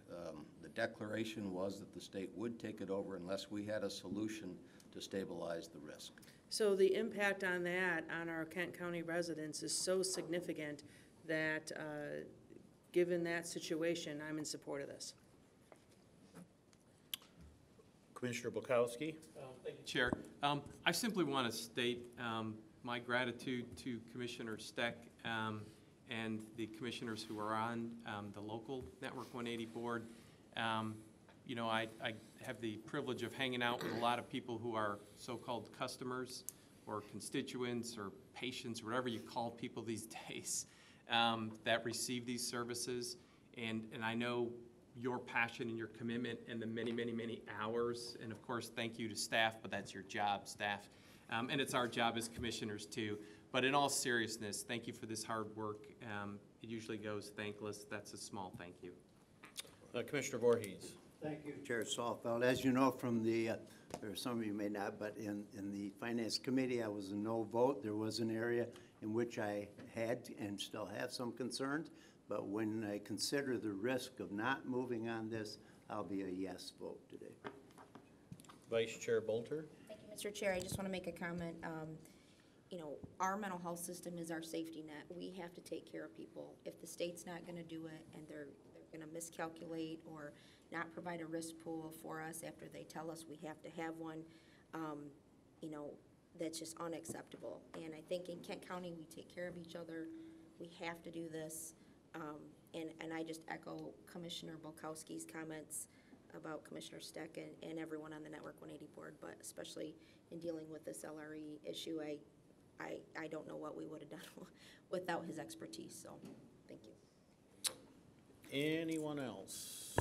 The declaration was that the state would take it over unless we had a solution to stabilize the risk. So the impact on that, on our Kent County residents, is so significant that, given that situation, I'm in support of this. Commissioner Bukowski. Thank you, Chair. I simply want to state my gratitude to Commissioner Steck and the commissioners who are on the local Network 180 board. You know, I have the privilege of hanging out with a lot of people who are so-called customers or constituents or patients, or whatever you call people these days, that receive these services. And I know your passion and your commitment and the many, many, many hours. And of course, thank you to staff, but that's your job, staff. And it's our job as commissioners too. But in all seriousness, thank you for this hard work. It usually goes thankless. That's a small thank you. Commissioner Voorhees. Thank you, Chair Salfeld. As you know from the, or some of you may not, but in the Finance Committee, I was a no vote. There was an area in which I had and still have some concerns, but when I consider the risk of not moving on this, I'll be a yes vote today. Vice Chair Bolter. Thank you, Mr. Chair. I just want to make a comment. You know, our mental health system is our safety net. We have to take care of people. If the state's not going to do it and they're going to miscalculate or not provide a risk pool for us after they tell us we have to have one, you know, that's just unacceptable. And I think in Kent County, we take care of each other. We have to do this. And I just echo Commissioner Bukowski's comments about Commissioner Steck and everyone on the Network 180 board, but especially in dealing with this LRE issue, I don't know what we would have done without his expertise, so thank you. Anyone else?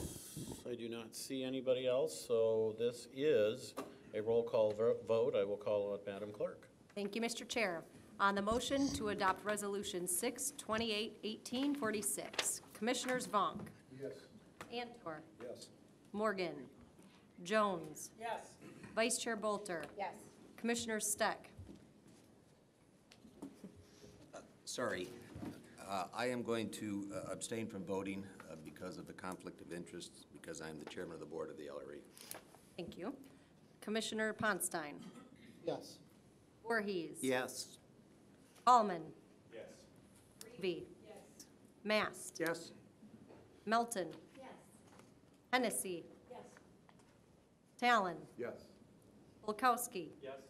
I do not see anybody else, so this is a roll call vote. I will call on Madam Clerk. Thank you, Mr. Chair. On the motion to adopt Resolution 6/28/1846, Commissioners Vonk. Yes. Antor. Yes. Morgan. Jones. Yes. Vice Chair Bolter. Yes. Commissioner Steck. Sorry, I am going to abstain from voting because of the conflict of interest, because I'm the chairman of the board of the LRE. Thank you. Commissioner Ponstein. Yes. Voorhees. Yes. Allman. Yes. Reevy. Yes. Mast. Yes. Melton. Yes. Hennessy. Yes. Talon. Yes. Bulkowski. Yes.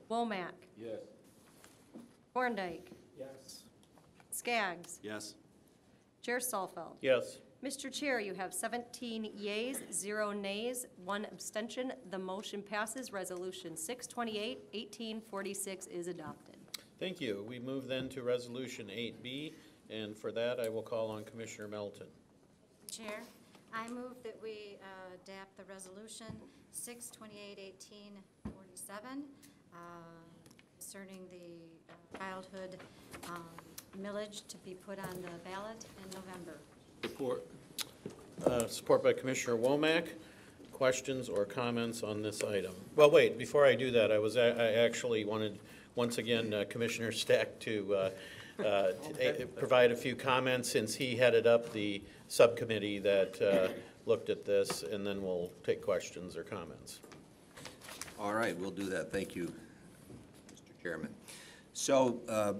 Womack. Yes. Thorndike. Yes. Skaggs. Yes. Chair Salfeld. Yes. Mr. Chair, you have 17 yeas, 0 nays, 1 abstention. The motion passes. Resolution 6/28/1846 is adopted. Thank you. We move then to Resolution 8B, and for that I will call on Commissioner Melton. Chair, I move that we adapt the resolution 6/28/1847 concerning the childhood millage to be put on the ballot in November. Support. Support by Commissioner Womack. Questions or comments on this item? Well, wait, before I do that, I actually wanted, once again, Commissioner Steck to provide a few comments, since he headed up the subcommittee that looked at this, and then we'll take questions or comments. All right, we'll do that. Thank you, Mr. Chairman. So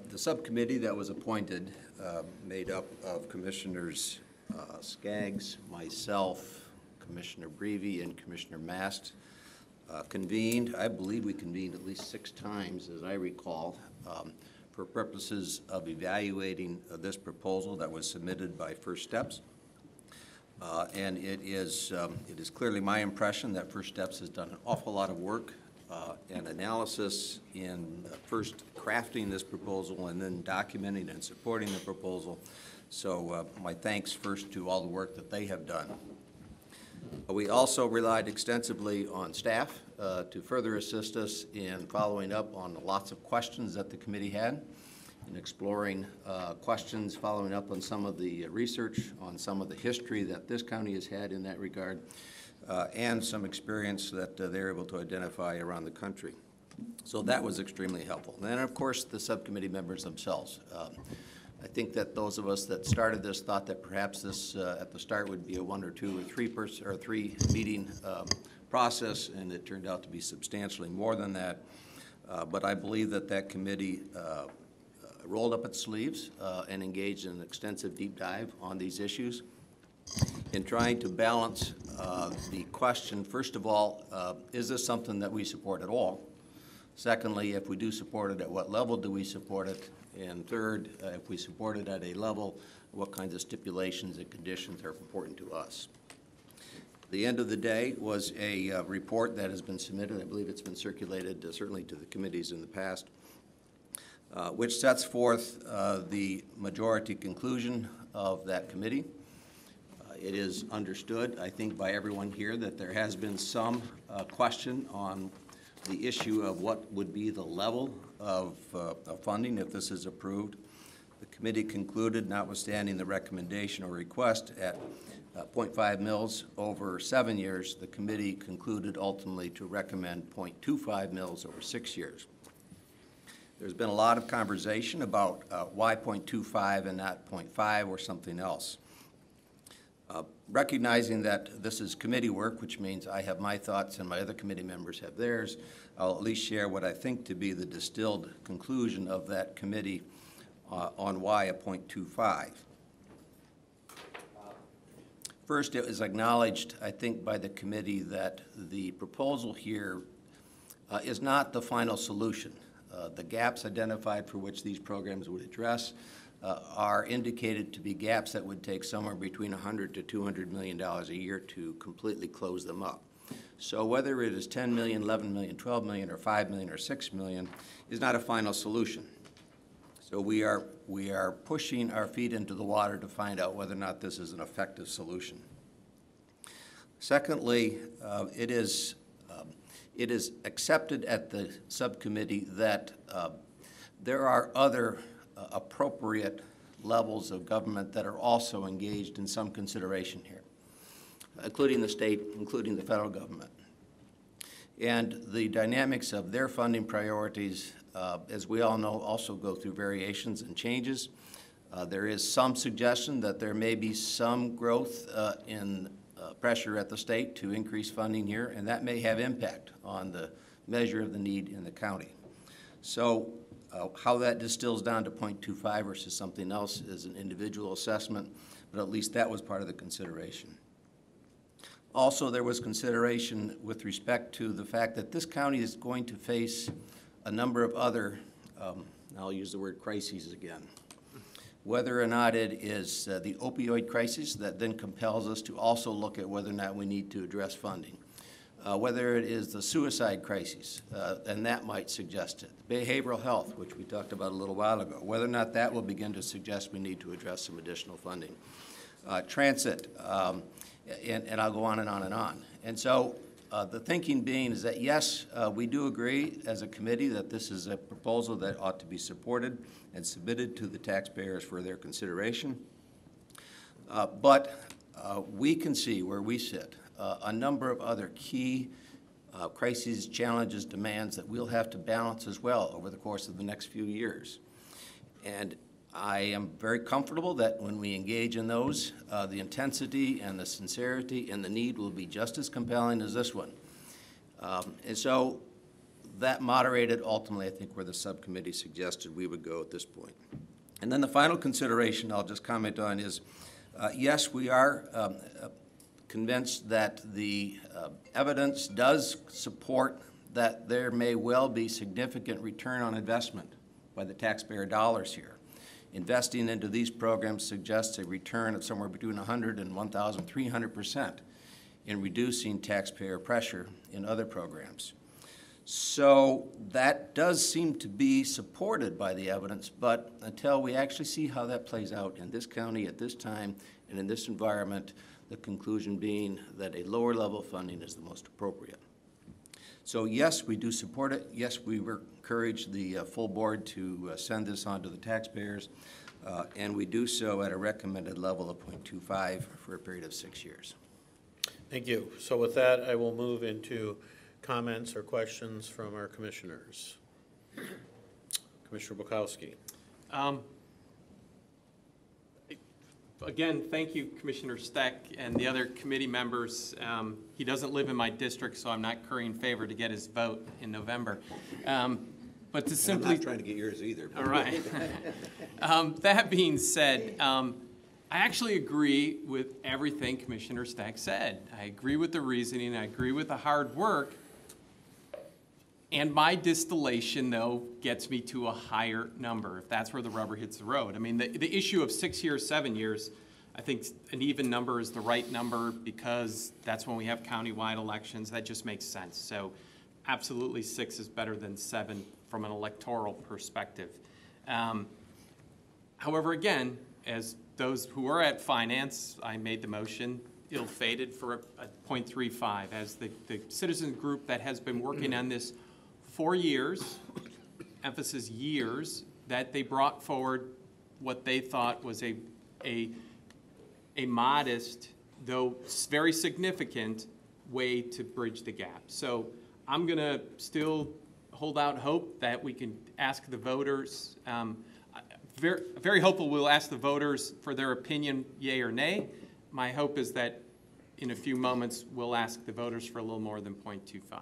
the subcommittee that was appointed, made up of Commissioners Skaggs, myself, Commissioner Breevy, and Commissioner Mast, convened. I believe we convened at least 6 times, as I recall, for purposes of evaluating this proposal that was submitted by First Steps. And it is clearly my impression that First Steps has done an awful lot of work and analysis in first crafting this proposal and then documenting and supporting the proposal. So my thanks first to all the work that they have done. We also relied extensively on staff to further assist us in following up on lots of questions that the committee had, in exploring questions, following up on some of the research, on some of the history that this county has had in that regard. and some experience that they're able to identify around the country. So that was extremely helpful. And then, of course, the subcommittee members themselves. I think that those of us that started this thought that perhaps this at the start would be a 1 or 2 or 3 meeting process, and it turned out to be substantially more than that. But I believe that that committee rolled up its sleeves and engaged in an extensive deep dive on these issues in trying to balance the question, first of all, is this something that we support at all? Secondly, if we do support it, at what level do we support it? And third, if we support it at a level, what kinds of stipulations and conditions are important to us? The end of the day was a report that has been submitted. I believe it's been circulated certainly to the committees in the past, which sets forth the majority conclusion of that committee. It is understood, I think, by everyone here that there has been some question on the issue of what would be the level of funding if this is approved. The committee concluded, notwithstanding the recommendation or request at 0.5 mils over 7 years, the committee concluded ultimately to recommend 0.25 mils over 6 years. There's been a lot of conversation about why 0.25 and not 0.5 or something else. Recognizing that this is committee work, which means I have my thoughts and my other committee members have theirs, I'll at least share what I think to be the distilled conclusion of that committee on why a 0.25. First, it was acknowledged, I think, by the committee that the proposal here is not the final solution. The gaps identified for which these programs would address are indicated to be gaps that would take somewhere between $100 to $200 million a year to completely close them up. So whether it is 10 million, 11 million, 12 million, or 5 million, or 6 million is not a final solution. So we are pushing our feet into the water to find out whether or not this is an effective solution. Secondly, it is accepted at the subcommittee that there are other appropriate levels of government that are also engaged in some consideration here, including the state, including the federal government. And the dynamics of their funding priorities, as we all know, also go through variations and changes. There is some suggestion that there may be some growth in pressure at the state to increase funding here, and that may have impact on the measure of the need in the county. So how that distills down to 0.25 versus something else is an individual assessment, but at least that was part of the consideration. Also, there was consideration with respect to the fact that this county is going to face a number of other, I'll use the word crises again, whether or not it is the opioid crisis that then compels us to also look at whether or not we need to address funding. Whether it is the suicide crisis, and that might suggest it. Behavioral health, which we talked about a little while ago, whether or not that will begin to suggest we need to address some additional funding. Transit, and I'll go on and on and on. And so the thinking being is that, yes, we do agree as a committee that this is a proposal that ought to be supported and submitted to the taxpayers for their consideration. But we can see where we sit a number of other key crises, challenges, demands that we'll have to balance as well over the course of the next few years. And I am very comfortable that when we engage in those, the intensity and the sincerity and the need will be just as compelling as this one. And so that moderated ultimately, I think, where the subcommittee suggested we would go at this point. And then the final consideration I'll just comment on is, yes, we are convinced that the evidence does support that there may well be significant return on investment by the taxpayer dollars here. Investing into these programs suggests a return of somewhere between 100 and 1,300% in reducing taxpayer pressure in other programs. So that does seem to be supported by the evidence, but until we actually see how that plays out in this county at this time and in this environment, the conclusion being that a lower level of funding is the most appropriate. So yes, we do support it. Yes, we encourage the full board to send this on to the taxpayers, and we do so at a recommended level of 0.25 for a period of 6 years. Thank you. So with that, I will move into comments or questions from our commissioners. Commissioner Bukowski. Again, thank you, Commissioner Steck and the other committee members. He doesn't live in my district, so I'm not currying favor to get his vote in November. But to simply... I'm not trying to get yours either. All right. That being said, I actually agree with everything Commissioner Steck said. I agree with the reasoning. I agree with the hard work. And my distillation, though, gets me to a higher number, if that's where the rubber hits the road. I mean, the issue of 6 years, 7 years, I think an even number is the right number because that's when we have countywide elections. That just makes sense. So absolutely 6 is better than 7 from an electoral perspective. However, again, as those who are at finance, I made the motion, ill-fated for a 0.35 as the citizen group that has been working on this for years, emphasis years, that they brought forward what they thought was a modest, though very significant, way to bridge the gap. So I'm going to still hold out hope that we can ask the voters, very hopeful we'll ask the voters for their opinion, yay or nay. My hope is that in a few moments we'll ask the voters for a little more than 0.25.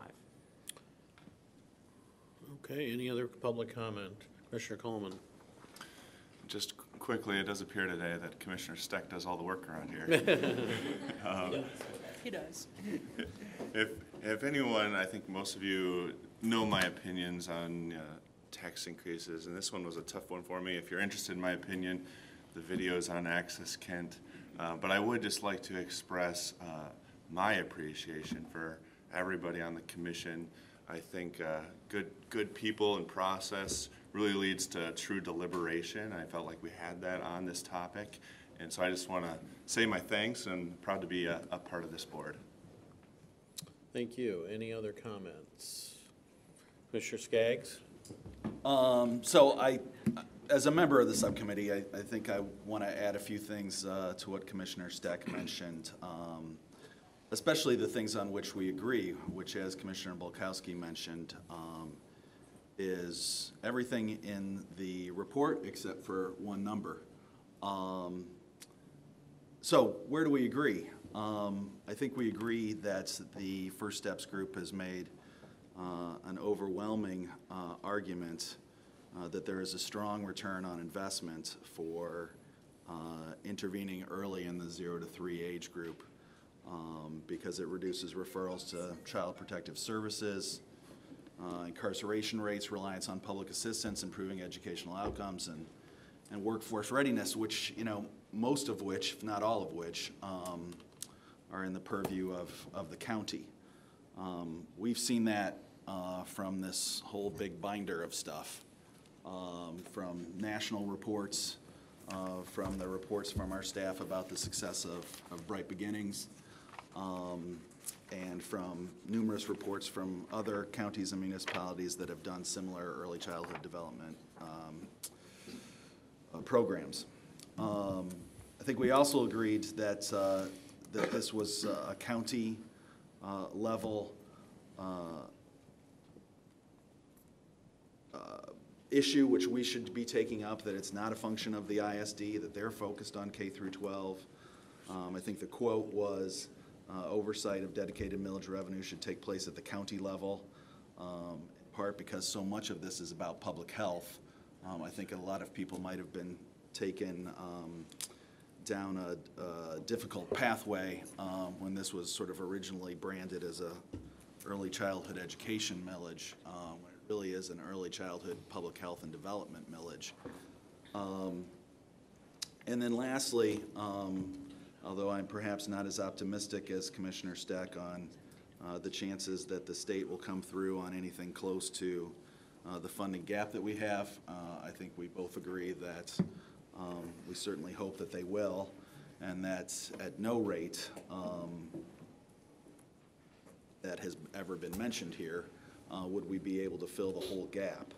Okay, any other public comment? Commissioner Coleman. Just quickly, it does appear today that Commissioner Steck does all the work around here. He does. If anyone, I think most of you know my opinions on tax increases, and this one was a tough one for me. If you're interested in my opinion, the video's on Access Kent. But I would just like to express my appreciation for everybody on the commission. I think good people and process really leads to true deliberation. I felt like we had that on this topic. And so I just want to say my thanks and proud to be a part of this board. Thank you. Any other comments? Commissioner Skaggs? So as a member of the subcommittee, I think I want to add a few things to what Commissioner Steck mentioned, especially the things on which we agree, which, as Commissioner Bulkowski mentioned, is everything in the report except for one number. So where do we agree? I think we agree that the First Steps group has made an overwhelming argument that there is a strong return on investment for intervening early in the 0 to 3 age group because it reduces referrals to Child Protective Services, incarceration rates, reliance on public assistance, improving educational outcomes, and workforce readiness, which, you know, most of which, if not all of which, are in the purview of the county. We've seen that from this whole big binder of stuff, from national reports, from the reports from our staff about the success of Bright Beginnings, and from numerous reports from other counties and municipalities that have done similar early childhood development programs. I think we also agreed that that this was a county level issue which we should be taking up, that it's not a function of the ISD, that they're focused on K through 12. I think the quote was, oversight of dedicated millage revenue should take place at the county level, in part because so much of this is about public health. I think a lot of people might have been taken down a difficult pathway when this was sort of originally branded as a early childhood education millage, when it really is an early childhood public health and development millage. And then lastly, although I'm perhaps not as optimistic as Commissioner Steck on the chances that the state will come through on anything close to the funding gap that we have, I think we both agree that we certainly hope that they will, and that at no rate that has ever been mentioned here would we be able to fill the whole gap.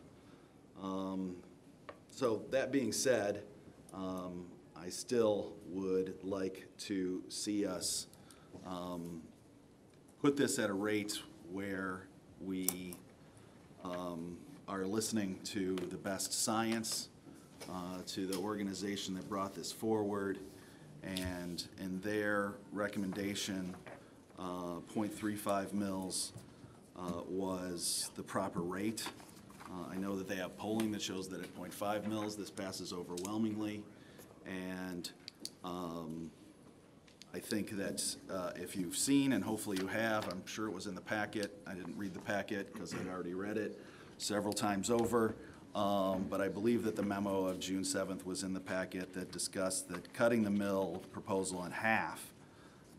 So that being said, I still would like to see us put this at a rate where we are listening to the best science, to the organization that brought this forward, and in their recommendation, 0.35 mils was the proper rate. I know that they have polling that shows that at 0.5 mils, this passes overwhelmingly, and I think that if you've seen, and hopefully you have, I'm sure it was in the packet. I didn't read the packet because I'd already read it several times over. But I believe that the memo of June 7th was in the packet that discussed that cutting the mill proposal in half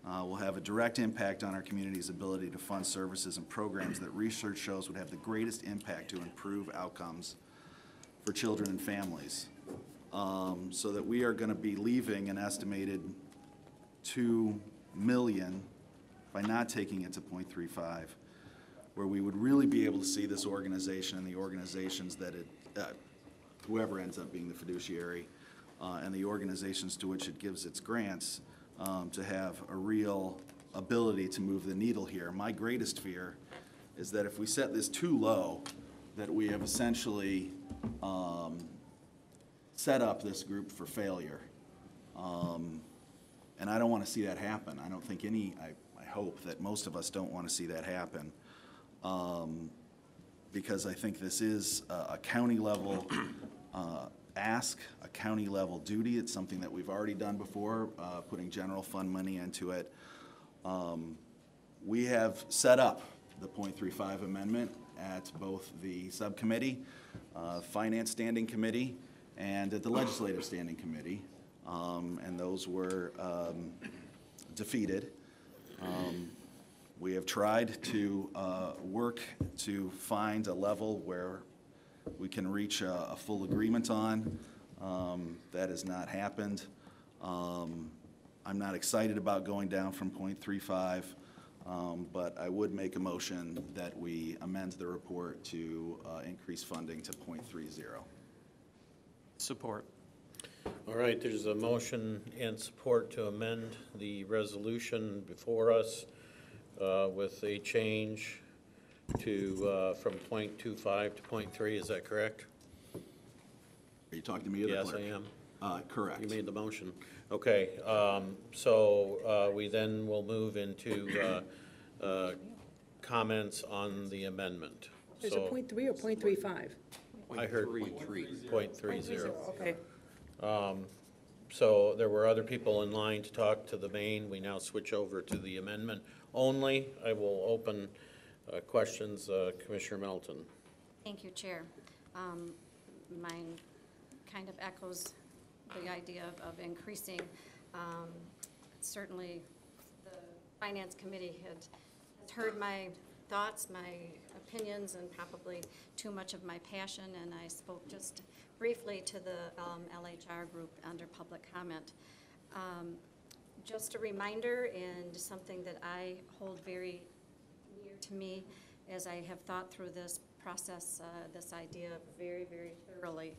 will have a direct impact on our community's ability to fund services and programs that research shows would have the greatest impact to improve outcomes for children and families. So that we are going to be leaving an estimated 2 million by not taking it to 0.35, where we would really be able to see this organization and the organizations that whoever ends up being the fiduciary and the organizations to which it gives its grants to have a real ability to move the needle here. My greatest fear is that if we set this too low, that we have essentially set up this group for failure. And I don't want to see that happen. I don't think I hope that most of us don't want to see that happen. Because I think this is a county level ask, a county level duty. It's something that we've already done before, putting general fund money into it. We have set up the 0.35 amendment at both the subcommittee, Finance Standing Committee, and at the Legislative Standing Committee. And those were defeated. We have tried to work to find a level where we can reach a full agreement on. That has not happened. I'm not excited about going down from 0.35, but I would make a motion that we amend the report to increase funding to 0.30. Support. All right, there's a motion and support to amend the resolution before us with a change to, from 0.25 to 0.3, is that correct? Are you talking to me or the clerk? Yes, I am. Correct. You made the motion. Okay, so we then will move into comments on the amendment. Is it 0.3 or 0.35? I heard 0.30. Okay. So there were other people in line to talk to the main. We now switch over to the amendment only. I will open questions. Commissioner Melton. Thank you, Chair. Mine kind of echoes the idea of increasing. Certainly, the Finance Committee has heard my thoughts, my opinions, and probably too much of my passion, and I spoke just briefly to the LHR group under public comment. Just a reminder and something that I hold very near to me as I have thought through this process, this idea very, very thoroughly.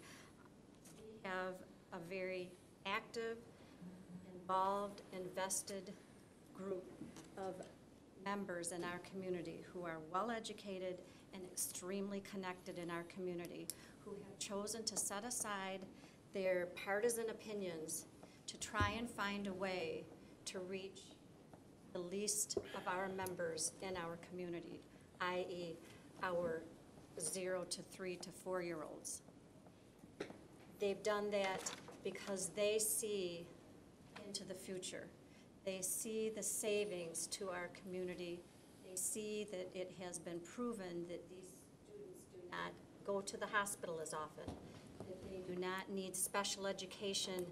We have a very active, involved, invested group of members in our community who are well-educated and extremely connected in our community, who have chosen to set aside their partisan opinions to try and find a way to reach the least of our members in our community, i.e. our 0 to 3 to 4-year-olds. They've done that because they see into the future. They see the savings to our community. They see that it has been proven that these students do not go to the hospital as often, that they do not need special education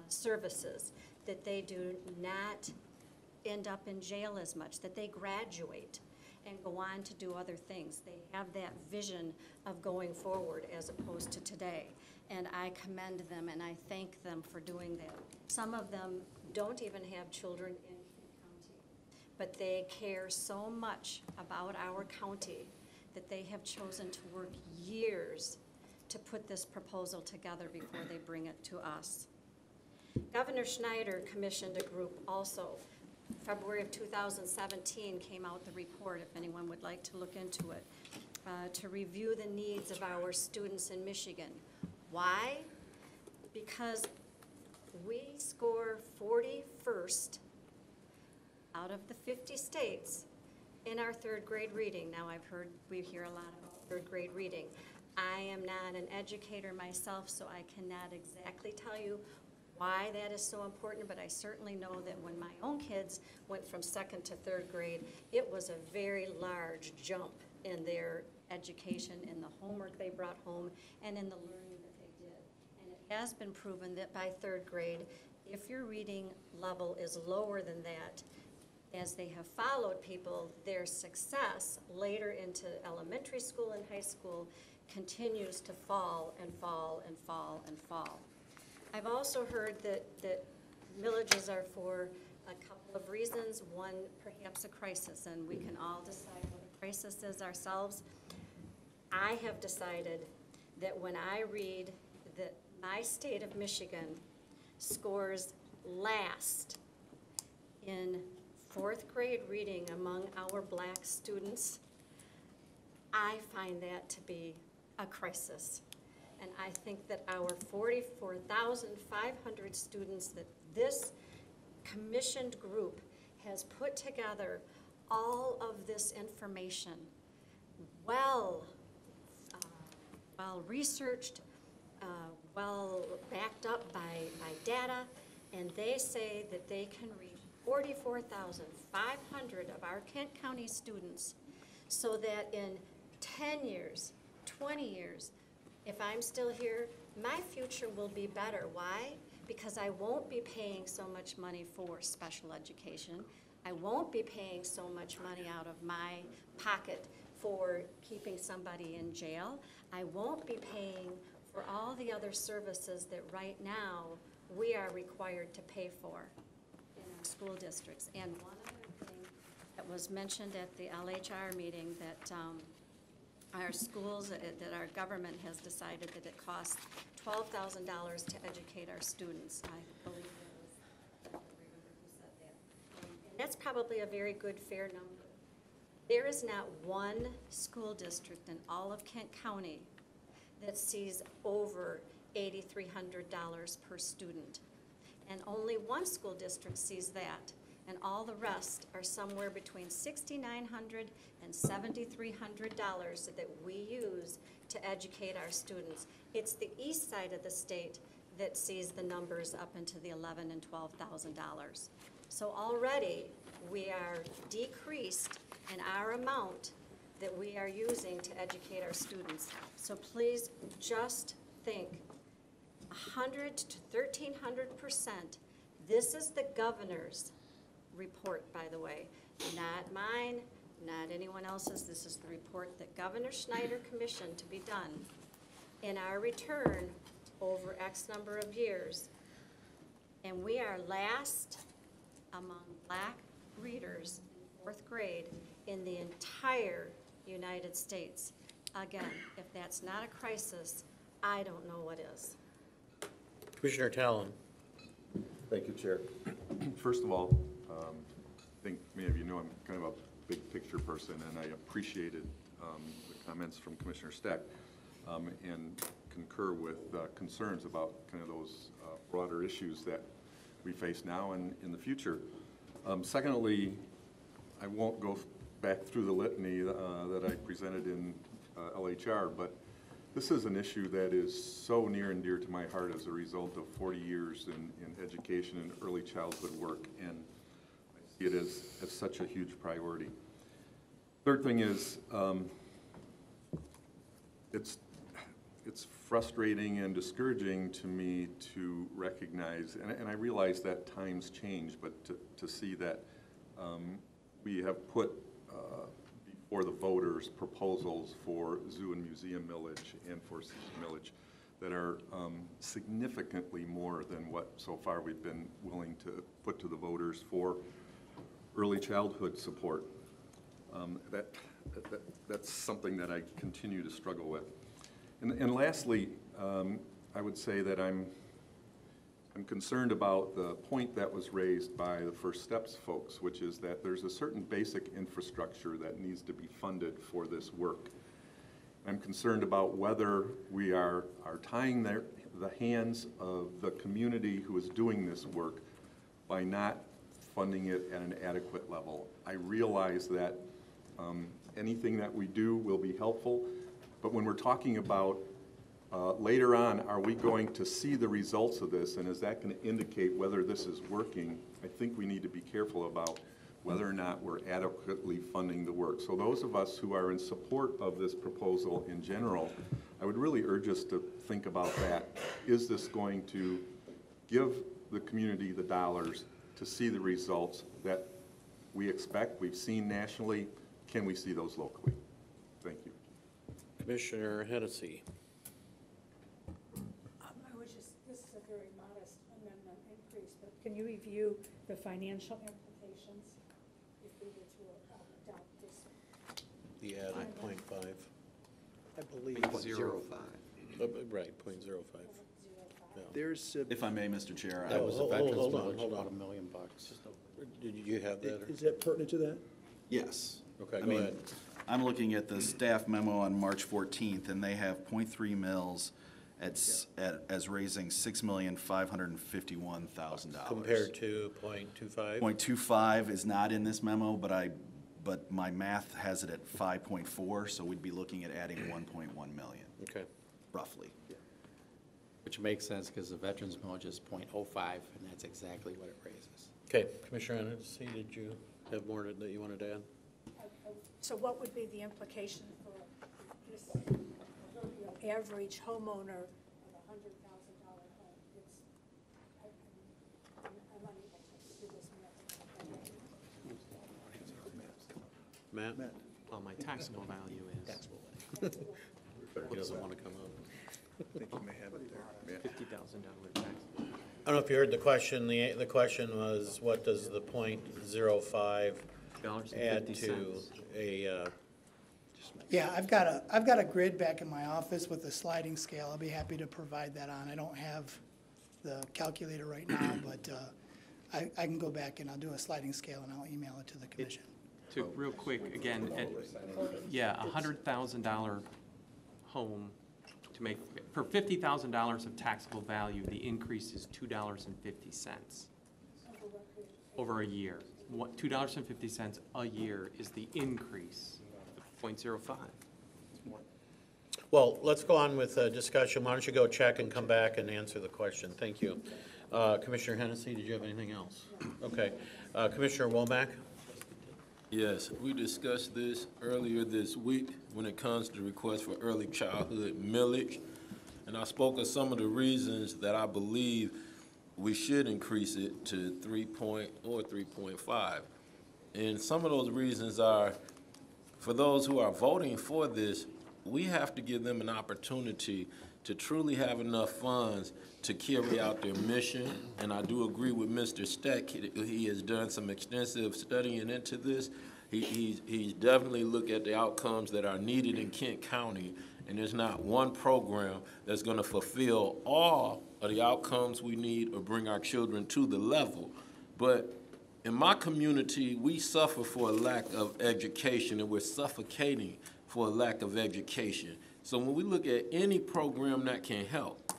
services, that they do not end up in jail as much, that they graduate and go on to do other things. They have that vision of going forward as opposed to today. And I commend them and I thank them for doing that. Some of them don't even have children in county, but they care so much about our county that they have chosen to work years to put this proposal together before they bring it to us. Governor Schneider commissioned a group also February of 2017 came out the report, if anyone would like to look into it, to review the needs of our students in Michigan. Why? Because we score 41st out of the 50 states in our third grade reading. Now, we hear a lot about third grade reading. I am not an educator myself, so I cannot exactly tell you why that is so important, but I certainly know that when my own kids went from second to third grade, it was a very large jump in their education, in the homework they brought home, and in the learning that they did. And it has been proven that by third grade, if your reading level is lower than that, as they have followed people, their success later into elementary school and high school continues to fall and fall and fall and fall. I've also heard that millages are for a couple of reasons. One, perhaps a crisis, and we can all decide what a crisis is ourselves. I have decided that when I read that my state of Michigan scores last in fourth grade reading among our black students, I find that to be a crisis. And I think that our 44,500 students, that this commissioned group has put together all of this information, well researched, well backed up by data, and they say that they can reach 44,500 of our Kent County students, so that in 10 years, 20 years, if I'm still here, my future will be better. Why? Because I won't be paying so much money for special education. I won't be paying so much money out of my pocket for keeping somebody in jail. I won't be paying for all the other services that right now we are required to pay for in our school districts. And one other thing that was mentioned at the LHR meeting, that our schools, that our government has decided that it costs $12,000 to educate our students. I believe that was, I don't remember who said that. And that's probably a very good, fair number. There is not one school district in all of Kent County that sees over $8,300 per student. And only one school district sees that. And all the rest are somewhere between $6,900 and $7,300 that we use to educate our students. It's the east side of the state that sees the numbers up into the $11,000 and $12,000. So already we are decreased in our amount that we are using to educate our students. So please just think, 100 to 1,300%. This is the governor's report, by the way, not mine, not anyone else's. This is the report that Governor Schneider commissioned to be done. In our return over X number of years, and we are last among black readers in fourth grade in the entire United States. Again, if that's not a crisis, I don't know what is. Commissioner Talon. Thank you, Chair. First of all, I think many of you know I'm kind of a big picture person, and I appreciated the comments from Commissioner Steck and concur with concerns about kind of those broader issues that we face now and in the future. Secondly, I won't go back through the litany that I presented in LHR, but this is an issue that is so near and dear to my heart as a result of 40 years in education and early childhood work, and I see it as such a huge priority. Third thing is, it's frustrating and discouraging to me to recognize, and I realize that times change, but to see that we have put before the voters proposals for zoo and museum millage and for city millage that are significantly more than what so far we've been willing to put to the voters for early childhood support. That's something that I continue to struggle with. And lastly, I would say that I'm I'm concerned about the point that was raised by the First Steps folks, which is that there's a certain basic infrastructure that needs to be funded for this work. I'm concerned about whether we are tying the hands of the community who is doing this work by not funding it at an adequate level. I realize that anything that we do will be helpful, but when we're talking about later on, are we going to see the results of this, and is that going to indicate whether this is working? I think we need to be careful about whether or not we're adequately funding the work. So those of us who are in support of this proposal in general, I would really urge us to think about that. Is this going to give the community the dollars to see the results that we expect, we've seen nationally? Can we see those locally? Thank you. Commissioner Hennessy. This is a very modest amendment increase, but can you review the financial implications if we were to adopt this? The added 0.5. I believe. 0.05. Right, 0.05. There's. If I may, Mr. Chair. That was a veterans millage. Hold on. $1 million. Did you have that? Is that pertinent to that? Yes. Okay, I go mean, ahead. I'm looking at the staff memo on March 14th, and they have 0.3 mils as raising $6,551,000. Compared to 0.25? 0.25 is not in this memo, but my math has it at 5.4, so we'd be looking at adding 1.1 million. Okay. Roughly. Which makes sense because the veterans millage is 0.05, and that's exactly what it raises. Okay, Commissioner Hennessy, did you have more that you wanted to add? So what would be the implication for this average homeowner of a $100,000 home? I'm unable to do this math. Matt? Well, my taxable value is. He doesn't want to come up. $50,000 tax. I don't know if you heard the question. The question was, what does the 0.05 add to a, Yeah, I've got a grid back in my office with a sliding scale. I'll be happy to provide that on. I don't have the calculator right now, but I can go back and I'll do a sliding scale and I'll email it to the commission. Real quick, again, a $100,000 home to make, for $50,000 of taxable value, the increase is $2.50 over a year. $2.50 a year is the increase, 0.05. well, let's go on with discussion. Why don't you go check and come back and answer the question? Thank you. Commissioner Hennessy, did you have anything else? Okay. Commissioner Womack? Yes, we discussed this earlier this week when it comes to requests for early childhood millage. And I spoke of some of the reasons that I believe we should increase it to 3 or 3.5. And some of those reasons are, for those who are voting for this, we have to give them an opportunity to truly have enough funds to carry out their mission. And I do agree with Mr. Steck. He has done some extensive studying into this. He's definitely looked at the outcomes that are needed in Kent County, and there's not one program that's going to fulfill all of the outcomes we need or bring our children to the level. But in my community, we suffer for a lack of education, and we're suffocating for a lack of education. So when we look at any program that can help,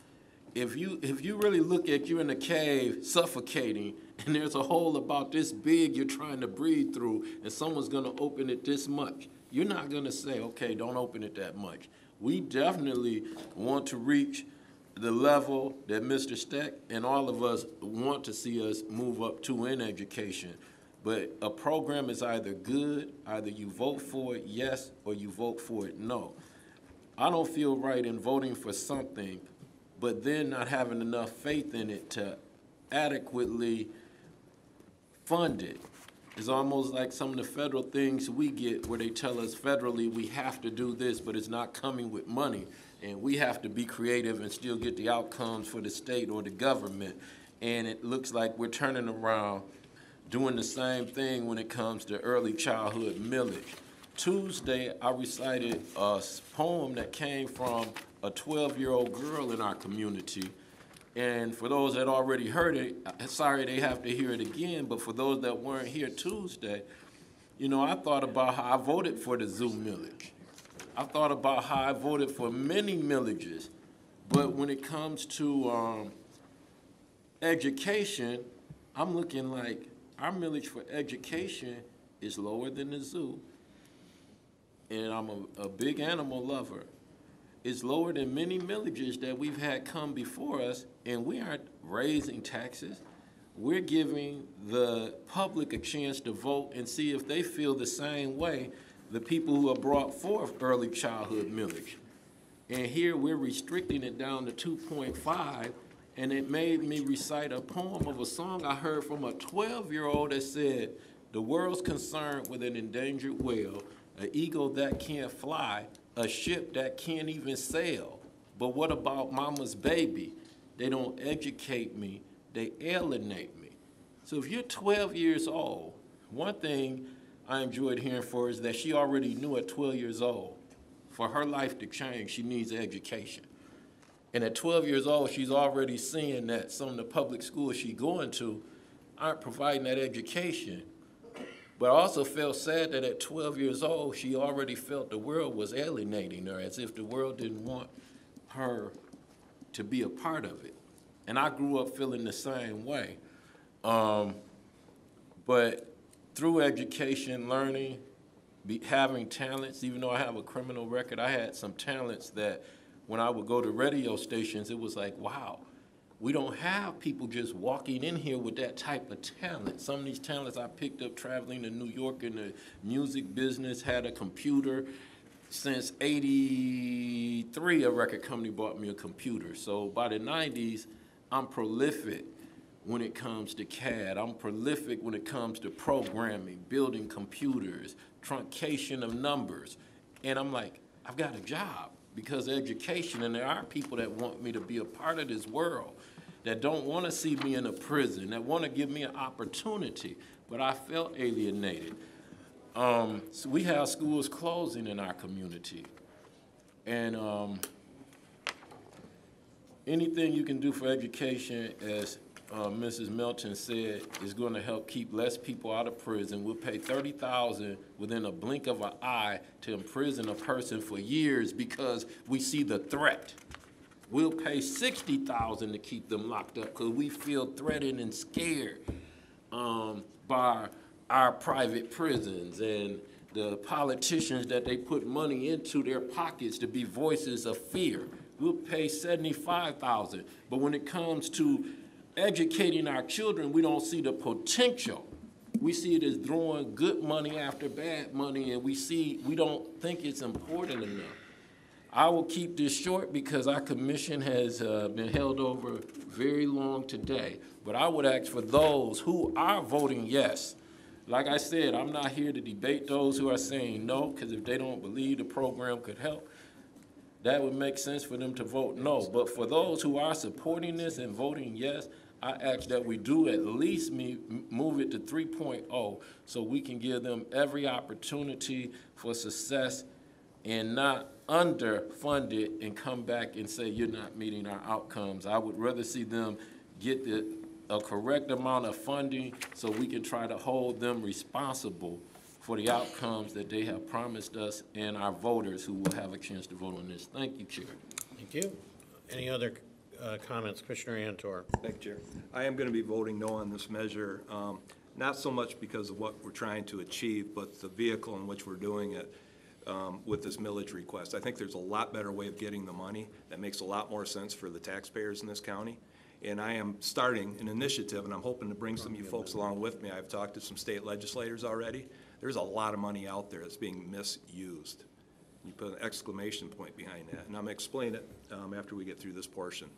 if you really look at you in a cave suffocating, and there's a hole about this big you're trying to breathe through, and someone's going to open it this much, you're not going to say, okay, don't open it that much. We definitely want to reach the level that Mr. Steck and all of us want to see us move up to in education. But a program is either good, either you vote for it yes, or you vote for it no. I don't feel right in voting for something, but then not having enough faith in it to adequately fund it. It's almost like some of the federal things we get where they tell us federally we have to do this, but it's not coming with money. And we have to be creative and still get the outcomes for the state or the government. And it looks like we're turning around doing the same thing when it comes to early childhood millage. Tuesday, I recited a poem that came from a 12-year-old girl in our community. And for those that already heard it, sorry they have to hear it again, but for those that weren't here Tuesday, you know, I thought about how I voted for the zoo millage. I thought about how I voted for many millages, but when it comes to education, I'm looking like our millage for education is lower than the zoo, and I'm a big animal lover. It's lower than many millages that we've had come before us, and we aren't raising taxes. We're giving the public a chance to vote and see if they feel the same way, the people who have brought forth early childhood millage. And here we're restricting it down to 2.5, and it made me recite a poem of a song I heard from a 12-year-old that said, "The world's concerned with an endangered whale, an eagle that can't fly, a ship that can't even sail. But what about mama's baby? They don't educate me, they alienate me." So if you're 12 years old, one thing I enjoyed hearing for is that she already knew at 12 years old, for her life to change, she needs education. And at 12 years old, she's already seeing that some of the public schools she's going to aren't providing that education. But I also felt sad that at 12 years old, she already felt the world was alienating her, as if the world didn't want her to be a part of it. And I grew up feeling the same way. But through education, learning, having talents, even though I have a criminal record, I had some talents that when I would go to radio stations, it was like, wow, we don't have people just walking in here with that type of talent. Some of these talents I picked up traveling to New York in the music business, had a computer. Since '83, a record company bought me a computer. So by the '90s, I'm prolific when it comes to CAD. I'm prolific when it comes to programming, building computers, truncation of numbers. And I'm like, I've got a job because of education, and there are people that want me to be a part of this world, that don't want to see me in a prison, that want to give me an opportunity, but I felt alienated. So we have schools closing in our community. And anything you can do for education, as Mrs. Melton said, is going to help keep less people out of prison. We'll pay $30,000 within a blink of an eye to imprison a person for years because we see the threat. We'll pay $60,000 to keep them locked up because we feel threatened and scared by our private prisons and the politicians that they put money into their pockets to be voices of fear. We'll pay $75,000. But when it comes to educating our children, we don't see the potential. We see it as throwing good money after bad money, and we don't think it's important enough. I will keep this short because our commission has been held over very long today. But I would ask for those who are voting yes. Like I said, I'm not here to debate those who are saying no, because if they don't believe the program could help, that would make sense for them to vote no. But for those who are supporting this and voting yes, I ask that we do at least move it to 3.0 so we can give them every opportunity for success and not underfund it and come back and say you're not meeting our outcomes. I would rather see them get a correct amount of funding so we can try to hold them responsible for the outcomes that they have promised us and our voters who will have a chance to vote on this. Thank you, Chair. Thank you. Any other comments? Commissioner Antor. Thank you, Chair. I am going to be voting no on this measure, not so much because of what we're trying to achieve, but the vehicle in which we're doing it with this millage request. I think there's a lot better way of getting the money that makes a lot more sense for the taxpayers in this county. And I am starting an initiative, and I'm hoping to bring some of you folks along with me. I've talked to some state legislators already. There's a lot of money out there that's being misused. You put an exclamation point behind that, and I'm going to explain it after we get through this portion.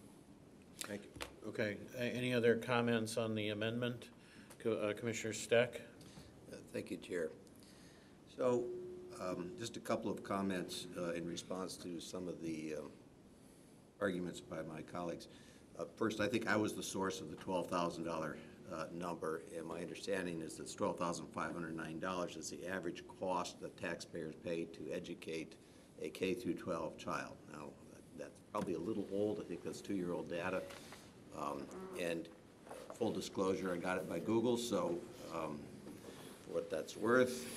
Thank you. Okay. Any other comments on the amendment? Commissioner Steck? Thank you, Chair. So just a couple of comments in response to some of the arguments by my colleagues. First, I think I was the source of the $12,000 number, and my understanding is that $12,509 is the average cost that taxpayers pay to educate a K through 12 child. Now, that's probably a little old. I think that's 2-year-old data. And full disclosure, I got it by Google, so for what that's worth.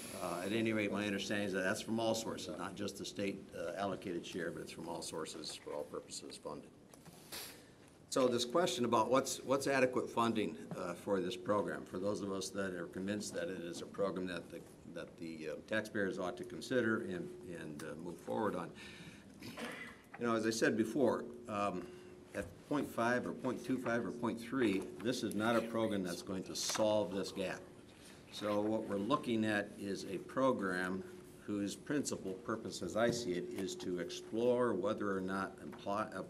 At any rate, my understanding is that that's from all sources, not just the state allocated share, but it's from all sources, for all purposes funded. So this question about what's adequate funding for this program, for those of us that are convinced that it is a program that the taxpayers ought to consider and move forward on. You know, as I said before, at 0.5 or 0.25 or 0.3, this is not a program that's going to solve this gap. So what we're looking at is a program whose principal purpose, as I see it, is to explore whether or not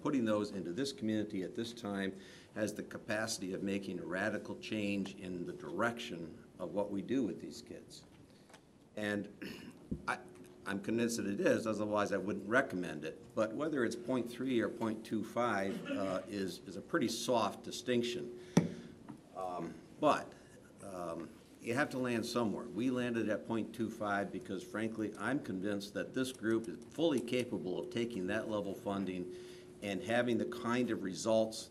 putting those into this community at this time has the capacity of making a radical change in the direction of what we do with these kids. And I'm convinced that it is, otherwise I wouldn't recommend it. But whether it's 0.3 or 0.25 is a pretty soft distinction. But you have to land somewhere. We landed at 0.25 because, frankly, I'm convinced that this group is fully capable of taking that level funding and having the kind of results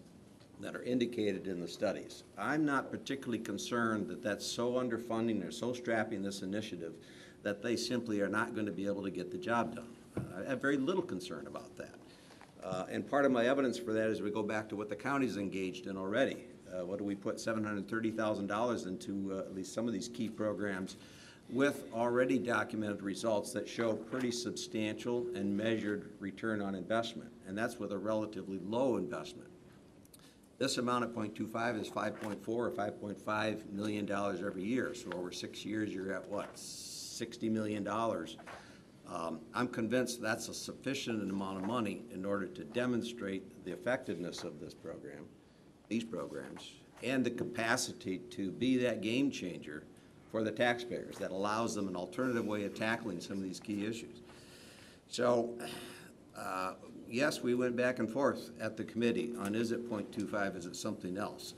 that are indicated in the studies. I'm not particularly concerned that that's so underfunding or so strapping this initiative that they simply are not going to be able to get the job done. I have very little concern about that. And part of my evidence for that is we go back to what the county's engaged in already. What do we put $730,000 into at least some of these key programs with already documented results that show pretty substantial and measured return on investment, and that's with a relatively low investment. This amount at 0.25 is $5.4 or $5.5 million every year, so over 6 years you're at what, $60 million. I'm convinced that's a sufficient amount of money in order to demonstrate the effectiveness of this program, these programs, and the capacity to be that game changer for the taxpayers that allows them an alternative way of tackling some of these key issues. So, yes, we went back and forth at the committee on is it 0.25, is it something else?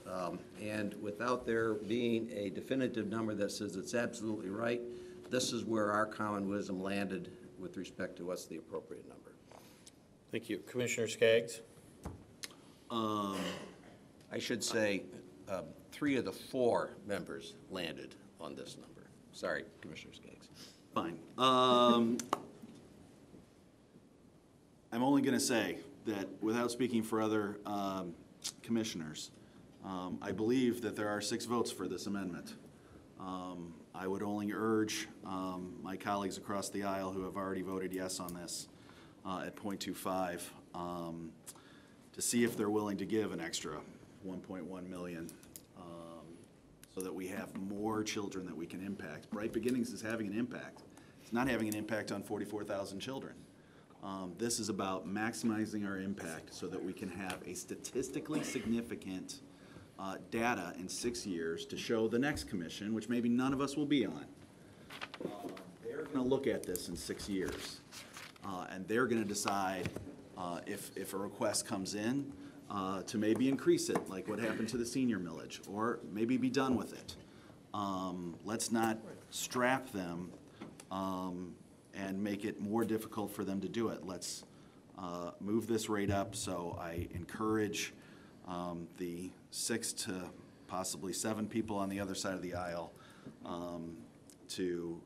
And without there being a definitive number that says it's absolutely right, this is where our common wisdom landed with respect to what's the appropriate number. Thank you. Commissioner Skaggs? I should say 3 of the 4 members landed on this number. Sorry, Commissioner Skaggs. Fine. I'm only going to say that without speaking for other commissioners, I believe that there are 6 votes for this amendment. I would only urge my colleagues across the aisle who have already voted yes on this at 0.25 to see if they're willing to give an extra 1.1 million so that we have more children that we can impact. Bright Beginnings is having an impact. It's not having an impact on 44,000 children. This is about maximizing our impact so that we can have a statistically significant data in 6 years to show the next commission, which maybe none of us will be on. They're going to look at this in 6 years, and they're going to decide if a request comes in to maybe increase it, like what happened to the senior millage, or maybe be done with it. Let's not strap them and make it more difficult for them to do it. Let's move this rate up, so I encourage the 6 to possibly 7 people on the other side of the aisle to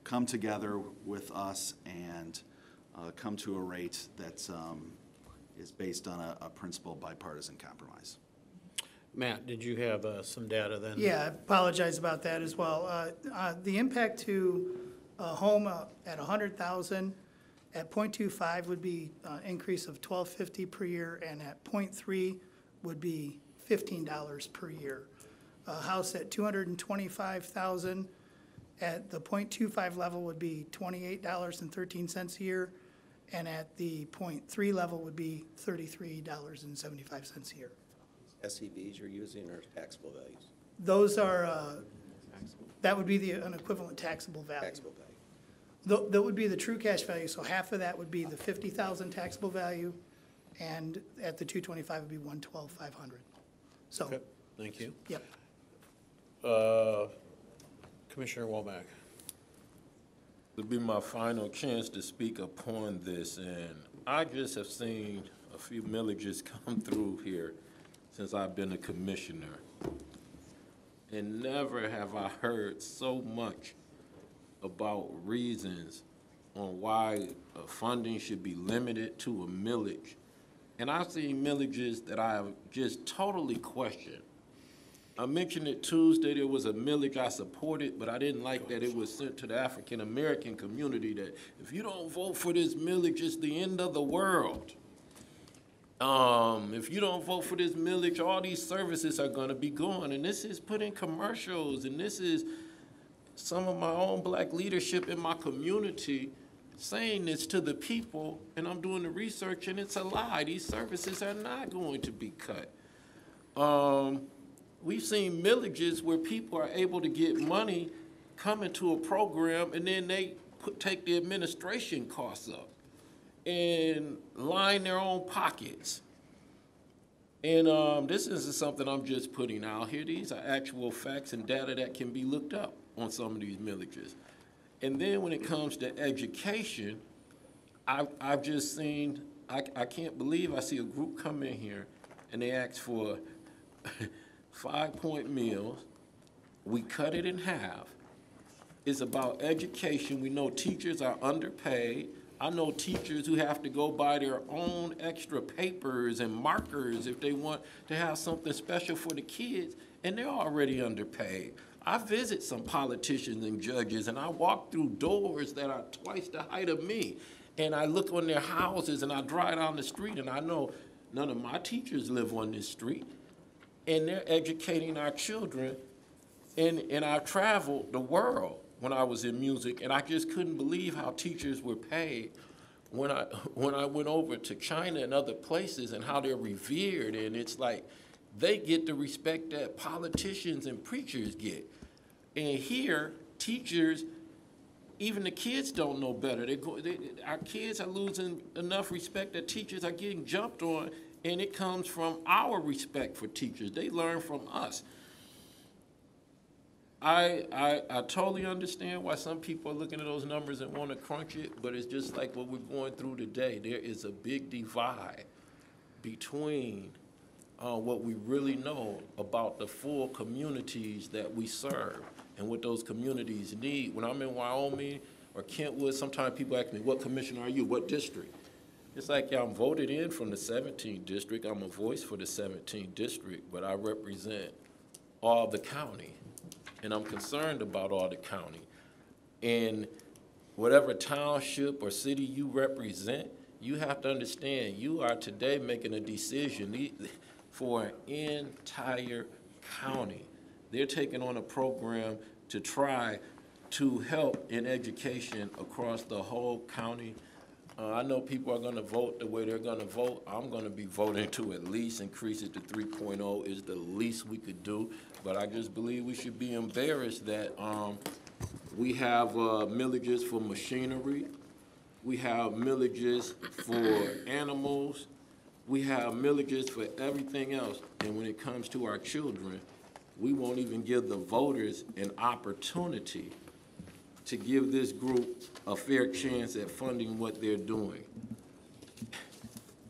come together with us and come to a rate that is based on a principled bipartisan compromise. Matt, did you have some data then? Yeah, I apologize about that as well. The impact to a home at 100,000 at 0.25 would be an increase of $12.50 per year, and at 0.3 would be $15 per year. A house at 225,000 at the 0.25 level would be $28.13 a year, and at the 0.3 level would be $33.75 a year. SEVs you're using or taxable values? Those are, that would be an equivalent taxable value. Taxable value. That would be the true cash value, so half of that would be the 50,000 taxable value, and at the 225 would be 112,500. So. Okay, thank you. Yep. Commissioner Womack. It'll be my final chance to speak upon this, and I just have seen a few millages come through here since I've been a commissioner. And never have I heard so much about reasons on why funding should be limited to a millage. And I've seen millages that I have just totally questioned. I mentioned it Tuesday, there was a millage I supported, but I didn't like that it was sent to the African-American community that if you don't vote for this millage, it's the end of the world. If you don't vote for this millage, all these services are gonna be gone. And this is put in commercials, and this is some of my own black leadership in my community saying this to the people, and I'm doing the research, and it's a lie. These services are not going to be cut. We've seen millages where people are able to get money coming to a program, and then they take the administration costs up and line their own pockets. And this isn't something I'm just putting out here. These are actual facts and data that can be looked up on some of these millages. And then when it comes to education, I've just seen, I can't believe I see a group come in here and they ask for 5-point meals. We cut it in half. It's about education. We know teachers are underpaid. I know teachers who have to go buy their own extra papers and markers if they want to have something special for the kids, and they're already underpaid. I visit some politicians and judges, and I walk through doors that are twice the height of me, and I look on their houses, and I drive down the street, and I know none of my teachers live on this street, and they're educating our children. And I've traveled the world when I was in music, and I just couldn't believe how teachers were paid when I went over to China and other places, and how they're revered, and it's like they get the respect that politicians and preachers get. And here, teachers, even the kids don't know better. Our kids are losing enough respect that teachers are getting jumped on, and it comes from our respect for teachers. They learn from us. I totally understand why some people are looking at those numbers and want to crunch it, but it's just like what we're going through today. There is a big divide between what we really know about the full communities that we serve and what those communities need. When I'm in Wyoming or Kentwood, sometimes people ask me, what commissioner are you, what district? It's like, yeah, I'm voted in from the 17th district. I'm a voice for the 17th district, but I represent all the county. And I'm concerned about all the county. And whatever township or city you represent, you have to understand you are today making a decision for an entire county. They're taking on a program to try to help in education across the whole county. I know people are going to vote the way they're going to vote. I'm going to be voting to at least increase it to 3.0 is the least we could do. But I just believe we should be embarrassed that we have millages for machinery. We have millages for animals. We have millages for everything else. And when it comes to our children, we won't even give the voters an opportunity to give this group a fair chance at funding what they're doing.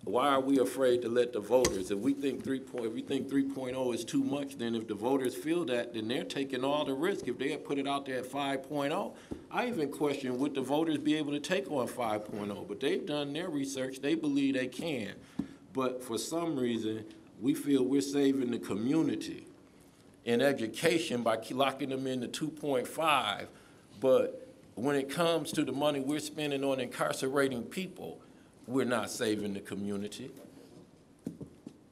Why are we afraid to let the voters, if we think 3.0 is too much, then if the voters feel that, then they're taking all the risk. If they had put it out there at 5.0, I even question, would the voters be able to take on 5.0? But they've done their research, they believe they can. But for some reason, we feel we're saving the community in education by locking them into 2.5. But when it comes to the money we're spending on incarcerating people, we're not saving the community.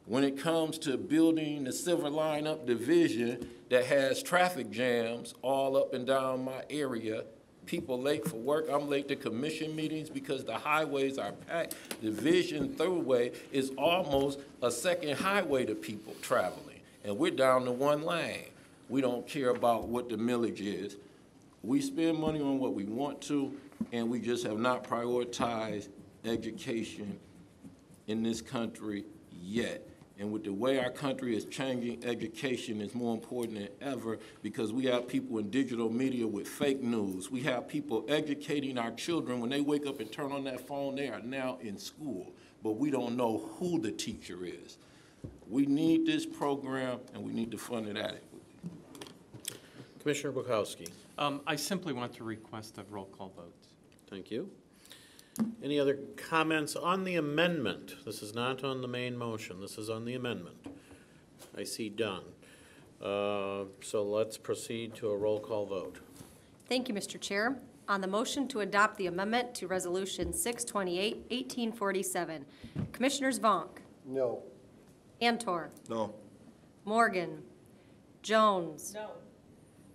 When it comes to building the Silver Line Up division that has traffic jams all up and down my area, people late for work, I'm late to commission meetings because the highways are packed. The Vision Thruway is almost a second highway to people traveling, and we're down to one lane. We don't care about what the millage is. We spend money on what we want to, and we just have not prioritized education in this country yet. And with the way our country is changing, education is more important than ever because we have people in digital media with fake news. We have people educating our children. When they wake up and turn on that phone, they are now in school, but we don't know who the teacher is. We need this program, and we need to fund it adequately. Commissioner Bukowski. I simply want to request a roll call vote. Thank you. Any other comments on the amendment? This is not on the main motion. This is on the amendment. I see done. So let's proceed to a roll call vote. Thank you, Mr. Chair. On the motion to adopt the amendment to Resolution 628, 1847, Commissioners Vonk, No. Antor, No. Morgan, Jones, No.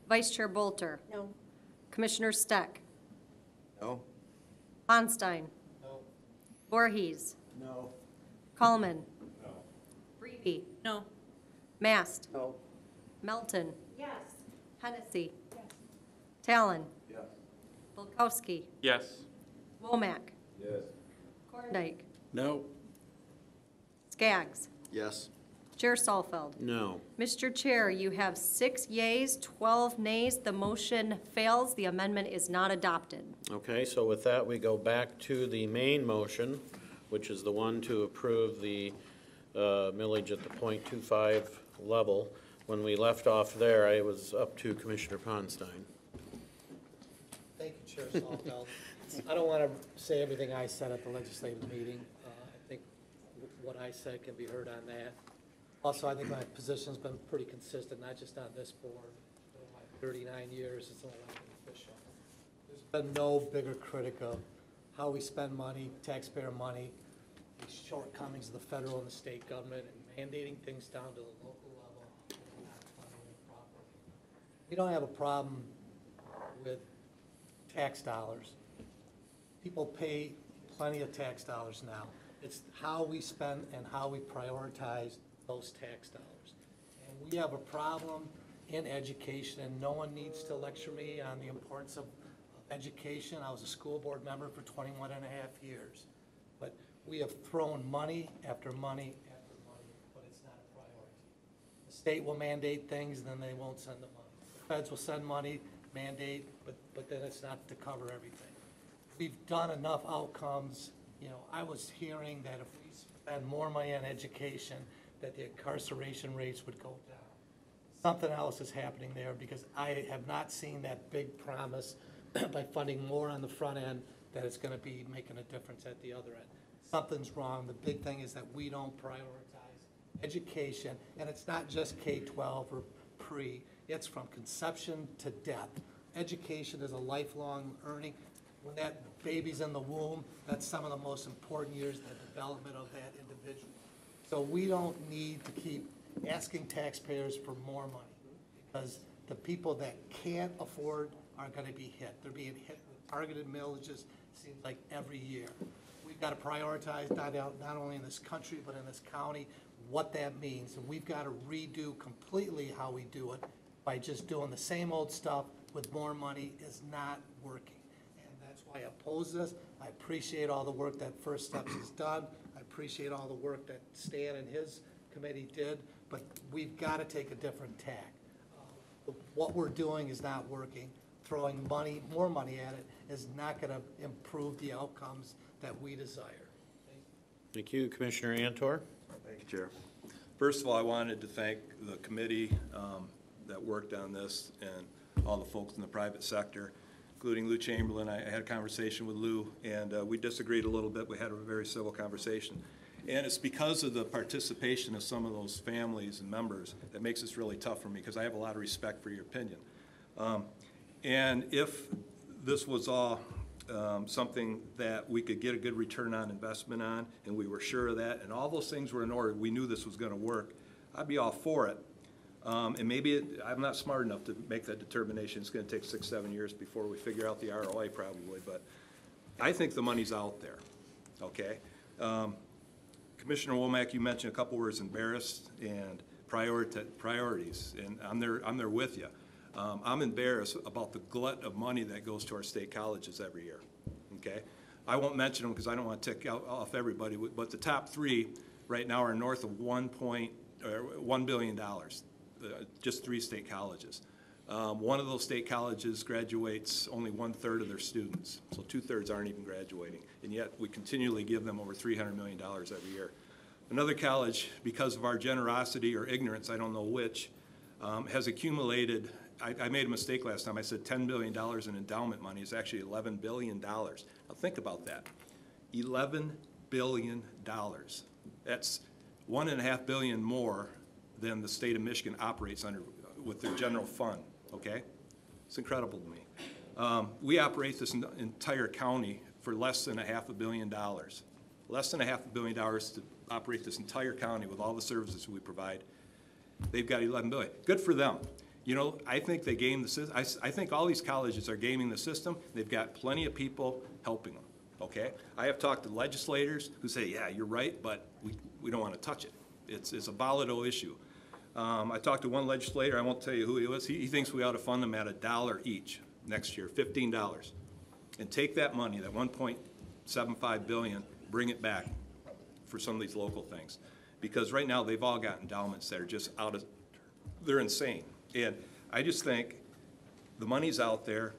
Vice Chair Bolter, No. Commissioner Steck, No? Onstein, No. Voorhees, No. Coleman, Breeby, No. Mast, No. Melton, Yes. Hennessy, Yes. Talon, Yes. Bulkowski, Yes. Womack, Yes. Korndike, No. Skaggs. Yes. Chair Salfeld. No. Mr. Chair, you have 6 yeas, 12 nays. The motion fails. The amendment is not adopted. Okay, so with that, we go back to the main motion, which is the one to approve the millage at the .25 level. When we left off there, I was up to Commissioner Ponstein. Thank you, Chair Salfeld. I don't want to say everything I said at the legislative meeting. I think what I said can be heard on that. Also, I think my position's been pretty consistent, not just on this board, but in my 39 years as an elected official. There's been no bigger critic of how we spend money, taxpayer money, the shortcomings of the federal and the state government, and mandating things down to the local level, and not funding it properly. We don't have a problem with tax dollars. People pay plenty of tax dollars now. It's how we spend and how we prioritize those tax dollars. And we have a problem in education, and no one needs to lecture me on the importance of education. I was a school board member for 21 and a half years. But we have thrown money after money after money, but it's not a priority. The state will mandate things, and then they won't send the money. The feds will send money, mandate, but then it's not to cover everything. We've done enough outcomes. You know, I was hearing that if we spend more money on education, that the incarceration rates would go down. Something else is happening there, because I have not seen that big promise by funding more on the front end that it's gonna be making a difference at the other end. Something's wrong. The big thing is that we don't prioritize education, and it's not just K-12 or pre, it's from conception to death. Education is a lifelong earning. When that baby's in the womb, that's some of the most important years in the development of that individual. So we don't need to keep asking taxpayers for more money, because the people that can't afford are gonna be hit. They're being hit with targeted millages, seems like every year. We've gotta prioritize, not only in this country, but in this county, what that means. And we've gotta redo completely how we do it. By just doing the same old stuff with more money is not working. And that's why I oppose this. I appreciate all the work that First Steps has done. I appreciate all the work that Stan and his committee did, but we've got to take a different tack. What we're doing is not working. Throwing money, more money at it is not going to improve the outcomes that we desire. Thank you, Commissioner Antor. Thank you, Chair. First of all, I wanted to thank the committee that worked on this and all the folks in the private sector, including Lou Chamberlain. I had a conversation with Lou, and we disagreed a little bit. We had a very civil conversation. And it's because of the participation of some of those families and members that makes this really tough for me, because I have a lot of respect for your opinion. And if this was all something that we could get a good return on investment on, and we were sure of that, and all those things were in order, we knew this was going to work, I'd be all for it. And maybe I'm not smart enough to make that determination. It's going to take 6, 7 years before we figure out the ROI probably, but I think the money's out there, okay? Commissioner Womack, you mentioned a couple words, embarrassed and priorities, and I'm there with you. I'm embarrassed about the glut of money that goes to our state colleges every year, okay? I won't mention them because I don't want to tick off everybody, but the top 3 right now are north of $1 billion. Just 3 state colleges. One of those state colleges graduates only 1/3 of their students, so 2/3 aren't even graduating, and yet we continually give them over $300 million every year. Another college, because of our generosity or ignorance, I don't know which, has accumulated, I made a mistake last time. I said $10 billion in endowment money. It's actually $11 billion. Now think about that. $11 billion. That's $1.5 billion more than the state of Michigan operates under with their general fund, okay? It's incredible to me. We operate this entire county for less than $500 million. Less than $500 million to operate this entire county with all the services we provide. They've got $11 billion. Good for them. You know, I think they game the system. I think all these colleges are gaming the system. They've got plenty of people helping them, okay? I have talked to legislators who say, yeah, you're right, but we don't want to touch it. It's a volatile issue. I talked to one legislator, I won't tell you who he was. He thinks we ought to fund them at $1 each next year, $15. And take that money, that $1.75 billion, bring it back for some of these local things. Because right now, they've all got endowments that are just they're insane. And I just think the money's out there,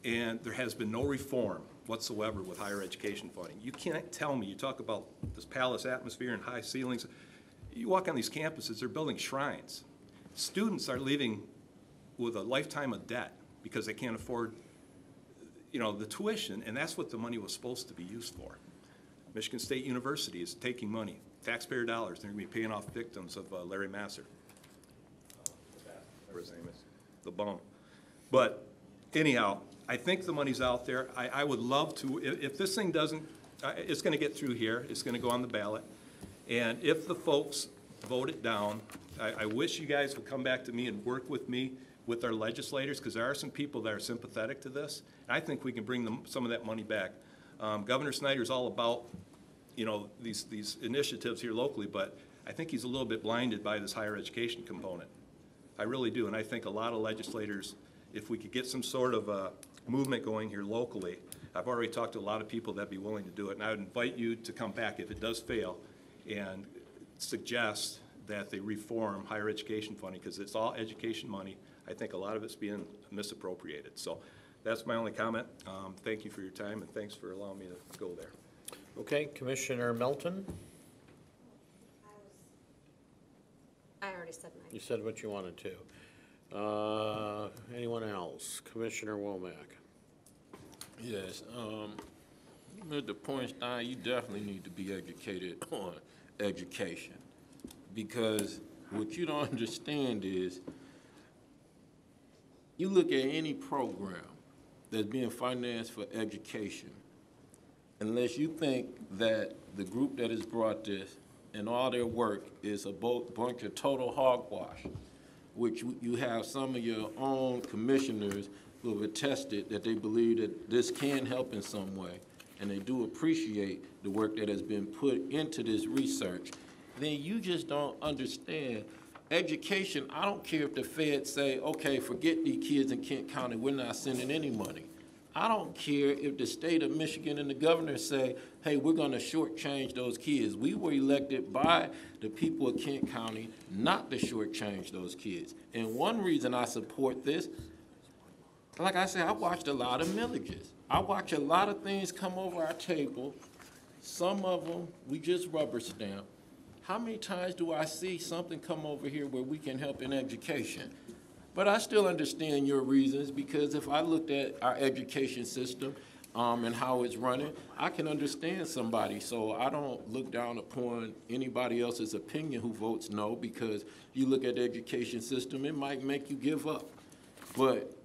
and there has been no reform whatsoever with higher education funding. You can't tell me, you talk about this palace atmosphere and high ceilings. You walk on these campuses, they're building shrines. Students are leaving with a lifetime of debt because they can't afford, you know, the tuition, and that's what the money was supposed to be used for. Michigan State University is taking money, taxpayer dollars. They're going to be paying off victims of Larry Masser. Whatever his name is, the bum. But anyhow, I think the money's out there. I would love to, if this thing doesn't, it's going to get through here. It's going to go on the ballot. And if the folks vote it down, I wish you guys would come back to me and work with me with our legislators, because there are some people that are sympathetic to this. And I think we can bring some of that money back. Governor Snyder's all about, you know, these initiatives here locally, but I think he's a little bit blinded by this higher education component. I really do, and I think a lot of legislators, if we could get some sort of a movement going here locally, I've already talked to a lot of people that'd be willing to do it, and I would invite you to come back if it does fail and suggest that they reform higher education funding, because it's all education money. I think a lot of it's being misappropriated. So that's my only comment. Thank you for your time, and thanks for allowing me to go there. Okay, Commissioner Melton? I already said mine. You said what you wanted to. Anyone else? Commissioner Womack? Yes, Mr. Poinstein, you definitely need to be educated on education, because what you don't understand is you look at any program that's being financed for education, unless you think that the group that has brought this and all their work is a bunch of total hogwash, which you have some of your own commissioners who have attested that they believe that this can help in some way, and they do appreciate the work that has been put into this research, then you just don't understand education. I don't care if the feds say, okay, forget these kids in Kent County, we're not sending any money. I don't care if the state of Michigan and the governor say, hey, we're going to shortchange those kids. We were elected by the people of Kent County not to shortchange those kids. And one reason I support this, like I said, I watched a lot of millages. I watch a lot of things come over our table. Some of them we just rubber stamp. How many times do I see something come over here where we can help in education? But I still understand your reasons, because if I looked at our education system and how it's running, I can understand somebody. So I don't look down upon anybody else's opinion who votes no, because you look at the education system, it might make you give up. But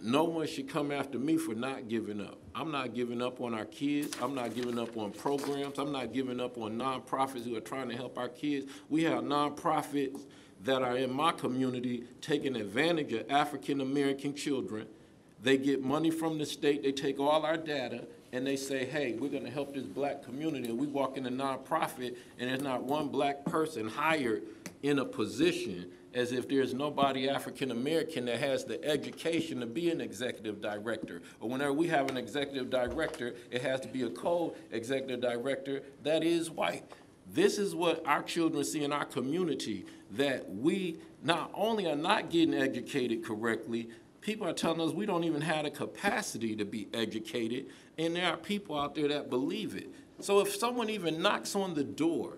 no one should come after me for not giving up. I'm not giving up on our kids. I'm not giving up on programs. I'm not giving up on nonprofits who are trying to help our kids. We have nonprofits that are in my community taking advantage of African-American children. They get money from the state, they take all our data, and they say, hey, we're gonna help this black community. And we walk in a nonprofit, and there's not one black person hired in a position, as if there's nobody African-American that has the education to be an executive director. Or whenever we have an executive director, it has to be a co-executive director that is white. This is what our children see in our community, that we not only are not getting educated correctly, people are telling us we don't even have the capacity to be educated, and there are people out there that believe it. So if someone even knocks on the door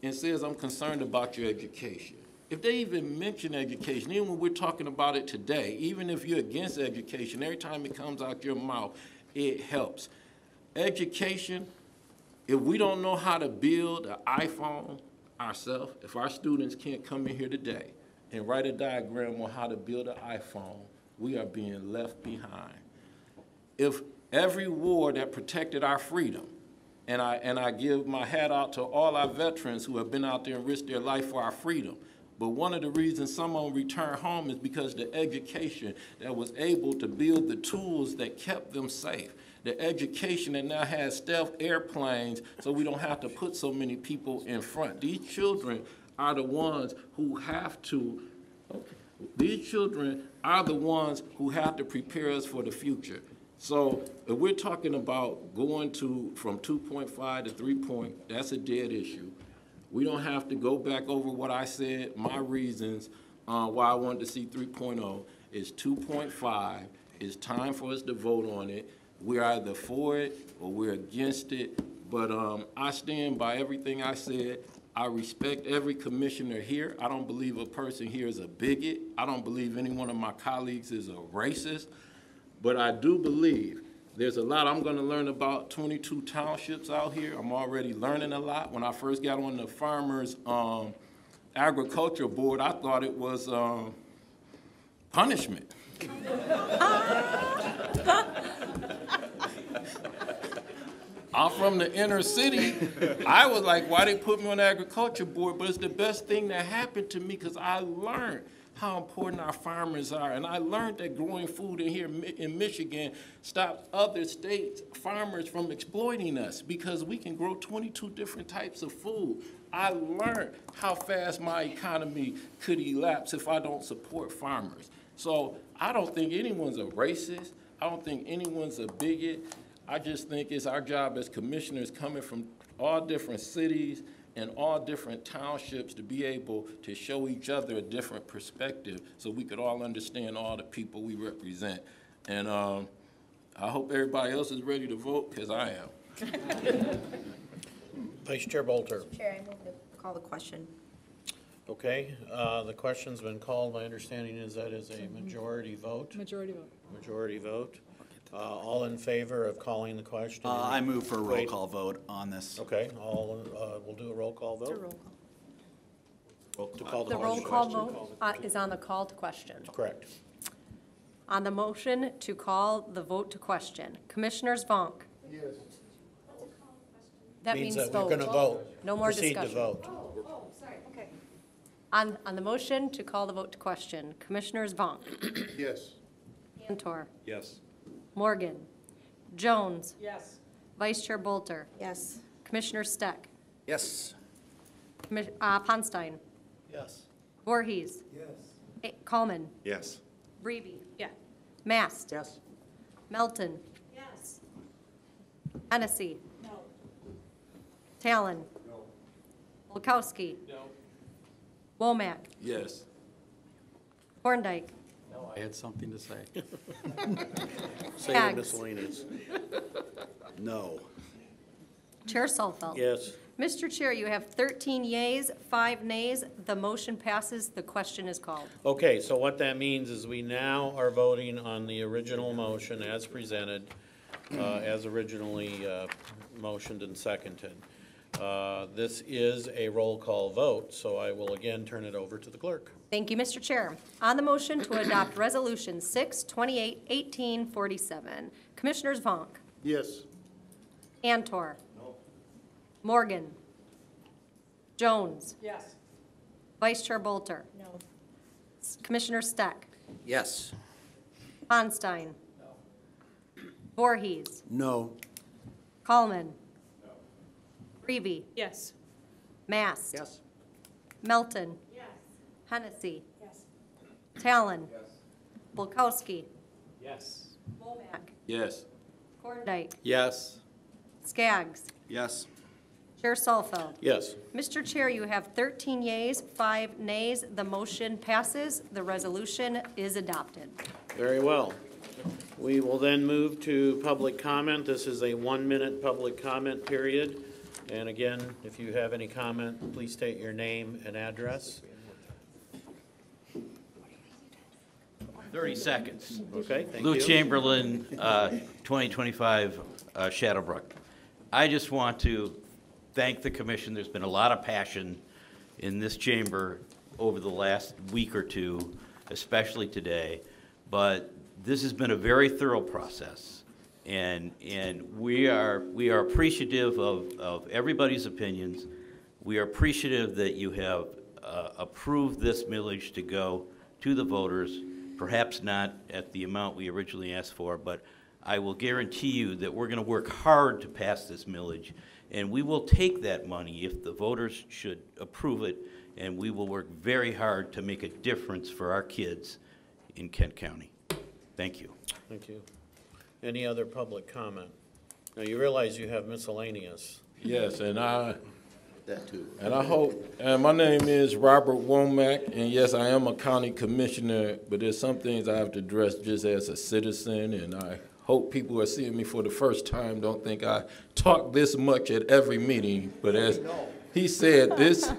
and says, I'm concerned about your education. If they even mention education, even when we're talking about it today, even if you're against education, every time it comes out your mouth, it helps. Education, if we don't know how to build an iPhone ourselves, if our students can't come in here today and write a diagram on how to build an iPhone, we are being left behind. If every war that protected our freedom, and I give my hat out to all our veterans who have been out there and risked their life for our freedom, but one of the reasons some of them return home is because the education that was able to build the tools that kept them safe. The education that now has stealth airplanes so we don't have to put so many people in front. These children are the ones who have to, these children are the ones who have to prepare us for the future. So if we're talking about going from 2.5 to 3 point, that's a dead issue. We don't have to go back over what I said, my reasons why I wanted to see 3.0. It's 2.5. It's time for us to vote on it. We're either for it or we're against it. But I stand by everything I said. I respect every commissioner here. I don't believe a person here is a bigot. I don't believe any one of my colleagues is a racist. But I do believe there's a lot I'm going to learn about 22 townships out here. I'm already learning a lot. When I first got on the Farmers Agriculture Board, I thought it was punishment. I'm from the inner city. I was like, why they put me on the Agriculture Board? But it's the best thing that happened to me because I learned how important our farmers are. And I learned that growing food in here in Michigan stops other states, farmers from exploiting us because we can grow 22 different types of food. I learned how fast my economy could elapse if I don't support farmers. So I don't think anyone's a racist. I don't think anyone's a bigot. I just think it's our job as commissioners coming from all different cities and all different townships to be able to show each other a different perspective so we could all understand all the people we represent. And I hope everybody else is ready to vote, because I am. Vice Chair Bolter. Chair, I move to call the question. Okay, the question's been called. My understanding is that is a majority vote. Majority vote. Majority vote. All in favor of calling the question? I move for a roll call vote on this. Okay, we'll do a roll call vote. It's a roll call. To call the The roll question. call vote is on the call to question. Correct. On the motion to call the vote to question, Commissioners Vonk. Yes. That means that vote. we're going to vote. No more discussion. Proceed to vote. Oh, sorry, okay. On the motion to call the vote to question, Commissioners Vonk. Yes. Cantor. Yes. Morgan. Jones. Yes. Vice Chair Bolter. Yes. Commissioner Steck. Yes. Ponstein. Yes. Voorhees. Yes. Coleman. Yes. Reevy. Yeah. Mast. Yes. Melton. Yes. Hennessy. No. Talon. No. Olkowski. No. Womack. Yes. Thorndike. No, I had something to say. Say the Skaggs. miscellaneous. No. Chair Salfeld. Yes. Mr. Chair, you have 13 yeas, 5 nays. The motion passes. The question is called. Okay, so what that means is we now are voting on the original motion as presented, as originally motioned and seconded. This is a roll call vote, so I will again turn it over to the clerk. Thank you, Mr. Chair. On the motion to adopt Resolution 6/28/1847, Commissioners Vonk, Yes. Cantor. Morgan. Jones. Yes. Vice Chair Bolter. No. Commissioner Steck. Yes. Ponstein. Voorhees. No. Coleman. Reevy. Yes. Mast. Yes. Melton. Yes. Hennessy. Yes. Talon. Bulkowski. Yes. Womack. Yes. Thorndike. Yes. Skaggs. Yes. Chair Salfeld. Yes. Mr. Chair, you have 13 yeas, 5 nays. The motion passes. The resolution is adopted. Very well. We will then move to public comment. This is a 1-minute public comment period. And again, if you have any comment, please state your name and address. 30 seconds. Okay, thank Lou you. Chamberlain, 2025 Shadowbrook. I just want to thank the commission. There's been a lot of passion in this chamber over the last week or two, especially today. But this has been a very thorough process. And we are appreciative of everybody's opinions. We are appreciative that you have approved this millage to go to the voters, perhaps not at the amount we originally asked for, but I will guarantee you that we're going to work hard to pass this millage, and we will take that money if the voters should approve it, and we will work very hard to make a difference for our kids in Kent County. Thank you. Thank you. Any other public comment? Now, you realize you have miscellaneous. Yes, and I That too. And I hope, and my name is Robert Womack, and yes, I am a county commissioner, but there's some things I have to address just as a citizen, and I hope people who are seeing me for the first time don't think I talk this much at every meeting, but as he said, this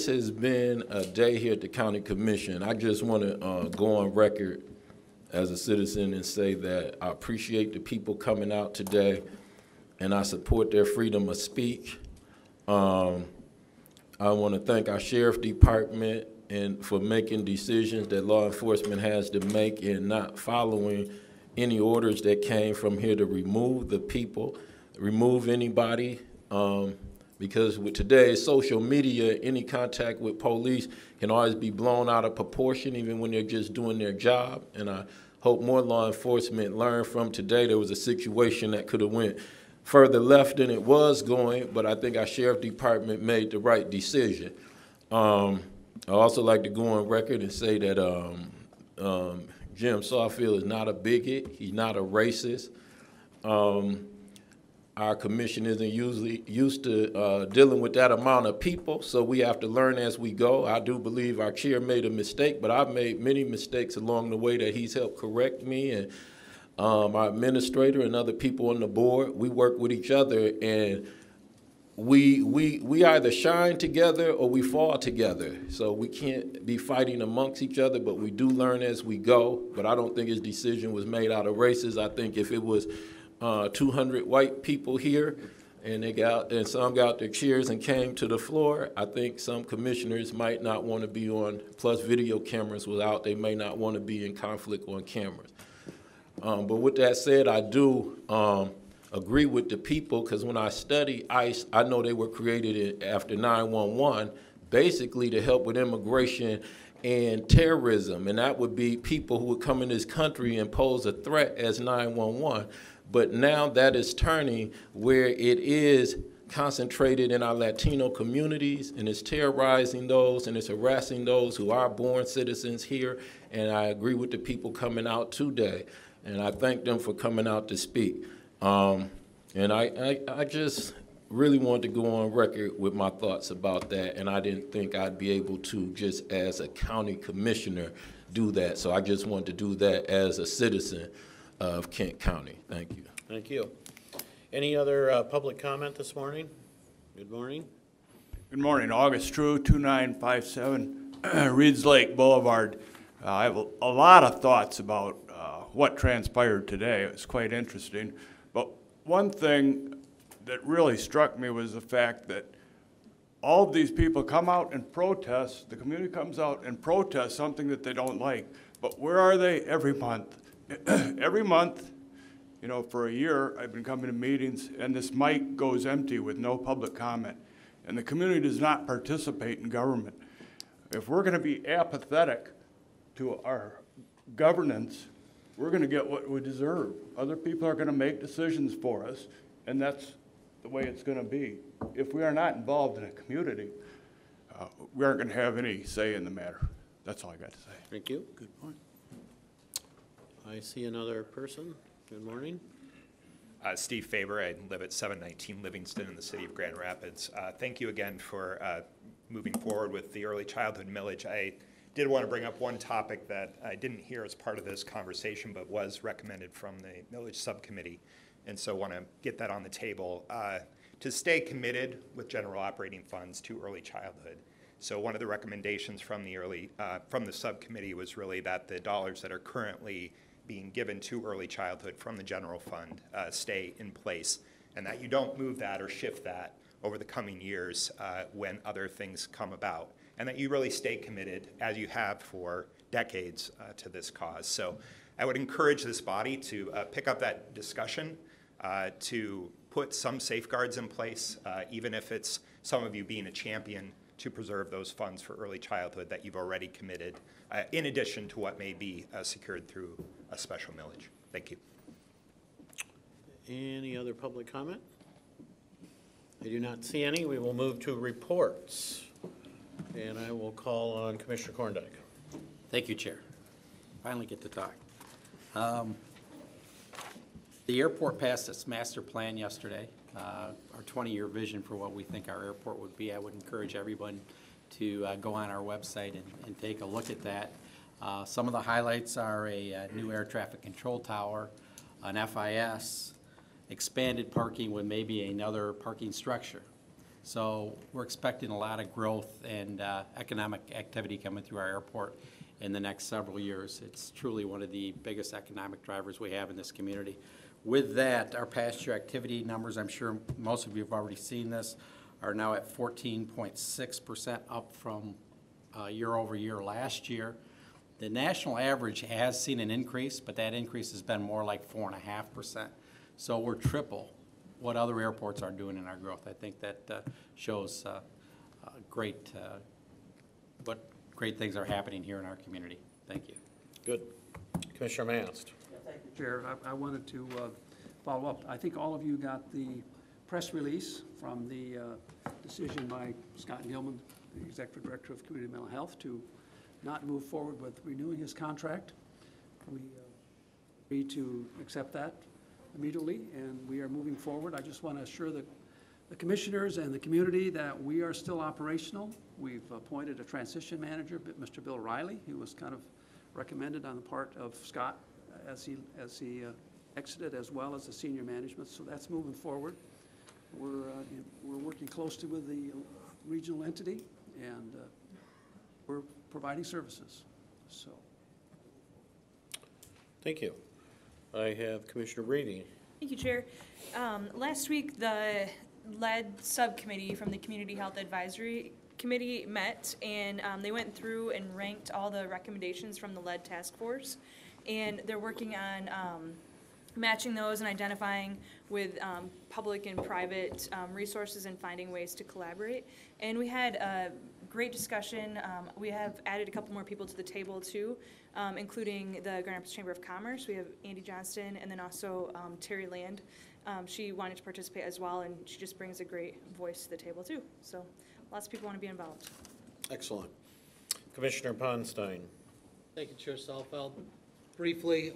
has been a day here at the county commission. I just want to go on record as a citizen and say that I appreciate the people coming out today, and I support their freedom of speech. I want to thank our sheriff department and for making decisions that law enforcement has to make and not following any orders that came from here to remove the people, remove anybody. Because with today's social media, any contact with police can always be blown out of proportion, even when they're just doing their job. And I hope more law enforcement learn from today. There was a situation that could have went further left than it was going, but I think our sheriff department made the right decision. I also like to go on record and say that Jim Sawfield is not a bigot. He's not a racist. Our commission isn't usually used to dealing with that amount of people, so we have to learn as we go. I do believe our chair made a mistake, but I've made many mistakes along the way that he's helped correct me, and our administrator and other people on the board, we work with each other, and we either shine together or we fall together. So we can't be fighting amongst each other, but we do learn as we go. But I don't think his decision was made out of races. I think if it was 200 white people here and some got their chairs and came to the floor, I think some commissioners might not want to be on, plus video cameras was out, they may not want to be in conflict on cameras. But with that said, I do agree with the people, because when I study ICE, I know they were created after 9/11, basically to help with immigration and terrorism, and that would be people who would come in this country and pose a threat as 911. But now that is turning where it is concentrated in our Latino communities, and it's terrorizing those and it's harassing those who are born citizens here, and I agree with the people coming out today. And I thank them for coming out to speak. And I just really wanted to go on record with my thoughts about that, and I didn't think I'd be able to, just as a county commissioner, do that. So I just wanted to do that as a citizen of Kent County. Thank you. Thank you. Any other public comment this morning? Good morning. Good morning. August True, 2957 Reeds Lake Boulevard. I have a lot of thoughts about what transpired today. It was quite interesting. But one thing that really struck me was the fact that all of these people come out and protest, the community comes out and protests something that they don't like. But where are they? Every month. Every month, you know, for a year, I've been coming to meetings, and this mic goes empty with no public comment. And the community does not participate in government. If we're going to be apathetic to our governance, we're going to get what we deserve. Other people are going to make decisions for us, and that's the way it's going to be. If we are not involved in a community, we aren't going to have any say in the matter. That's all I got to say. Thank you. Good point. I see another person. Good morning. Steve Faber. I live at 719 Livingston in the city of Grand Rapids. Thank you again for moving forward with the early childhood millage. I did want to bring up one topic that I didn't hear as part of this conversation, but was recommended from the millage subcommittee, and so want to get that on the table. to stay committed with general operating funds to early childhood. So one of the recommendations from the subcommittee was really that the dollars that are currently being given to early childhood from the general fund stay in place, and that you don't move that or shift that over the coming years when other things come about, and that you really stay committed, as you have for decades, to this cause. So I would encourage this body to pick up that discussion, to put some safeguards in place, even if it's some of you being a champion to preserve those funds for early childhood that you've already committed, in addition to what may be secured through a special millage. Thank you. Any other public comment? I do not see any. We will move to reports. And I will call on Commissioner Korndike. Thank you, Chair. Finally get to talk. The airport passed its master plan yesterday, our 20-year vision for what we think our airport would be. I would encourage everyone to go on our website and take a look at that. Some of the highlights are a new air traffic control tower, an FIS, expanded parking with maybe another parking structure. So we're expecting a lot of growth and economic activity coming through our airport in the next several years. It's truly one of the biggest economic drivers we have in this community. With that, our past year activity numbers, I'm sure most of you have already seen this, are now at 14.6%, up from year over year last year. The national average has seen an increase, but that increase has been more like 4.5%. So we're triple what other airports are doing in our growth. I think that shows what great things are happening here in our community. Thank you. Good. Commissioner Mast. Thank you, Chair. I wanted to follow up. I think all of you got the press release from the decision by Scott Gilman, the Executive Director of Community Mental Health, to not move forward with renewing his contract. We agreed to accept that immediately, and we are moving forward. I just want to assure the commissioners and the community that we are still operational. We've appointed a transition manager, Mr. Bill Riley, who was kind of recommended on the part of Scott as he exited, as well as the senior management. So that's moving forward. We're working closely with the regional entity, and we're providing services. So. Thank you. I have Commissioner Brady. Thank you, Chair. Last week, the lead subcommittee from the Community Health Advisory Committee met, and they went through and ranked all the recommendations from the lead task force, and they're working on matching those and identifying with public and private resources and finding ways to collaborate. And we had a great discussion. We have added a couple more people to the table too, including the Grand Rapids Chamber of Commerce. We have Andy Johnston, and then also Terry Land. She wanted to participate as well, and she just brings a great voice to the table too. So lots of people want to be involved. Excellent. Commissioner Ponstein. Thank you, Chair Salfeld. Briefly,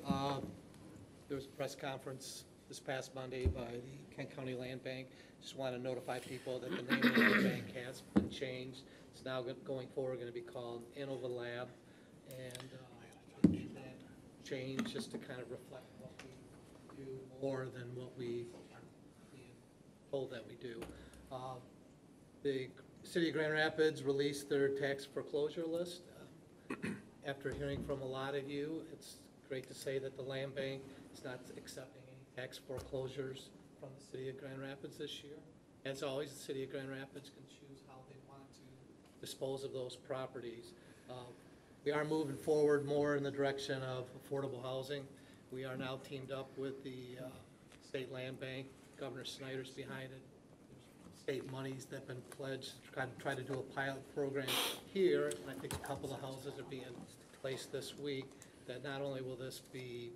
there was a press conference this past Monday by the Kent County Land Bank. Just want to notify people that the name of the land bank has been changed. It's now going forward going to be called Innova Lab, and that change just to kind of reflect what we do more than what we are being told that we do. The City of Grand Rapids released their tax foreclosure list. After hearing from a lot of you, it's great to say that the land bank is not accepting any tax foreclosures from the City of Grand Rapids this year. As always, the City of Grand Rapids can choose how they want to dispose of those properties. We are moving forward more in the direction of affordable housing. We are now teamed up with the State Land Bank. Governor Snyder's behind it. There's state monies that have been pledged to try to do a pilot program here, and I think a couple of houses are being placed this week, that not only will this be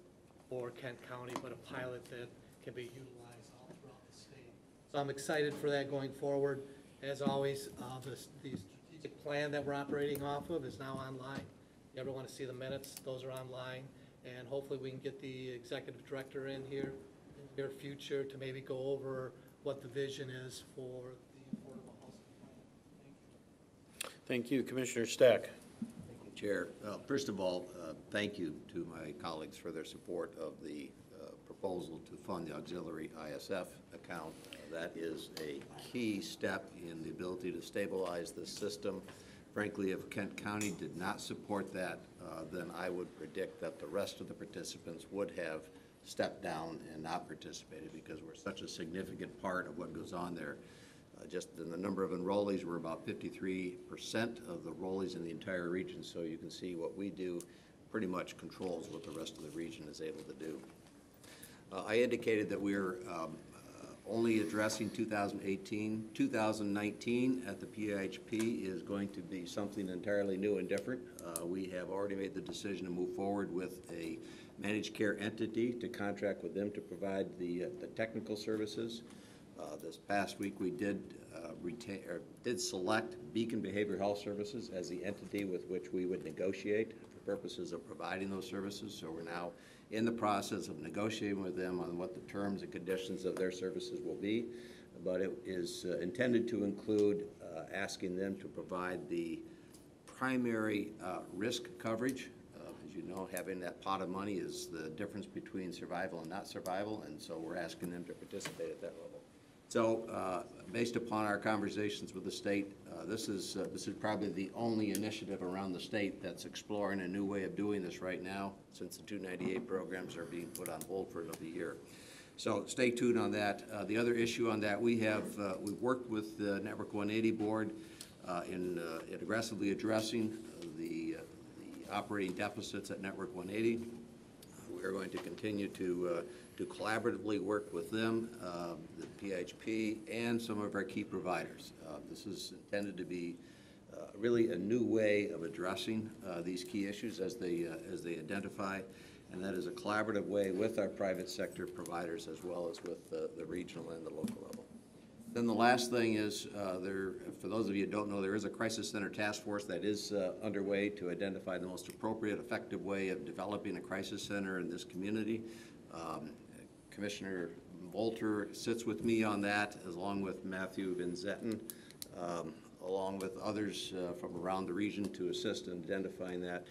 for Kent County, but a pilot that can be utilized all throughout the state. So I'm excited for that going forward. As always, the strategic plan that we're operating off of is now online. If you ever want to see the minutes, those are online. And hopefully we can get the executive director in here in the near future to maybe go over what the vision is for the affordable housing plan. Thank you. Commissioner Stack. Thank you, Chair. First of all, thank you to my colleagues for their support of the proposal to fund the auxiliary ISF account. That is a key step in the ability to stabilize the system. Frankly, if Kent County did not support that, then I would predict that the rest of the participants would have stepped down and not participated, because we're such a significant part of what goes on there. Just in the number of enrollees, we're about 53% of the enrollees in the entire region, so you can see what we do pretty much controls what the rest of the region is able to do. I indicated that we're only addressing 2018. 2019 at the PIHP is going to be something entirely new and different. We have already made the decision to move forward with a managed care entity to contract with them to provide the technical services. This past week, we did select Beacon Behavioral Health Services as the entity with which we would negotiate for purposes of providing those services. So we're now in the process of negotiating with them on what the terms and conditions of their services will be. But it is intended to include asking them to provide the primary risk coverage. As you know, having that pot of money is the difference between survival and not survival, and so we're asking them to participate at that level. So, based upon our conversations with the state, this is probably the only initiative around the state that's exploring a new way of doing this right now, since the 298 programs are being put on hold for another year. So stay tuned on that. The other issue on that, we've worked with the Network 180 board in aggressively addressing the operating deficits at Network 180. We're going to continue to collaboratively work with them, the PHP, and some of our key providers. This is intended to be really a new way of addressing these key issues as they identify, and that is a collaborative way with our private sector providers as well as with the regional and the local level. Then the last thing is, for those of you who don't know, there is a crisis center task force that is underway to identify the most appropriate, effective way of developing a crisis center in this community. Commissioner Volter sits with me on that, along with Matthew Van Zetten, along with others from around the region to assist in identifying that.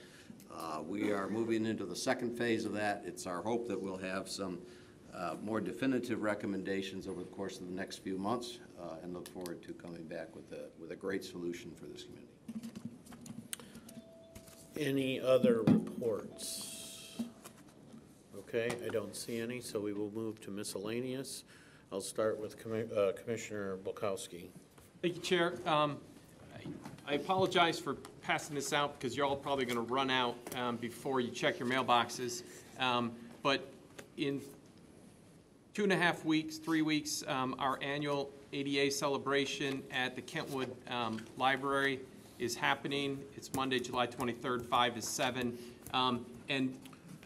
We are moving into the second phase of that. It's our hope that we'll have some more definitive recommendations over the course of the next few months, and look forward to coming back with a great solution for this community. Any other reports? Okay, I don't see any, so we will move to miscellaneous. I'll start with Commissioner Bulkowski. Thank you, Chair. I apologize for passing this out because you're all probably going to run out before you check your mailboxes. But in 2.5 weeks, 3 weeks, our annual ADA celebration at the Kentwood Library is happening. It's Monday, July 23rd, 5 to 7. And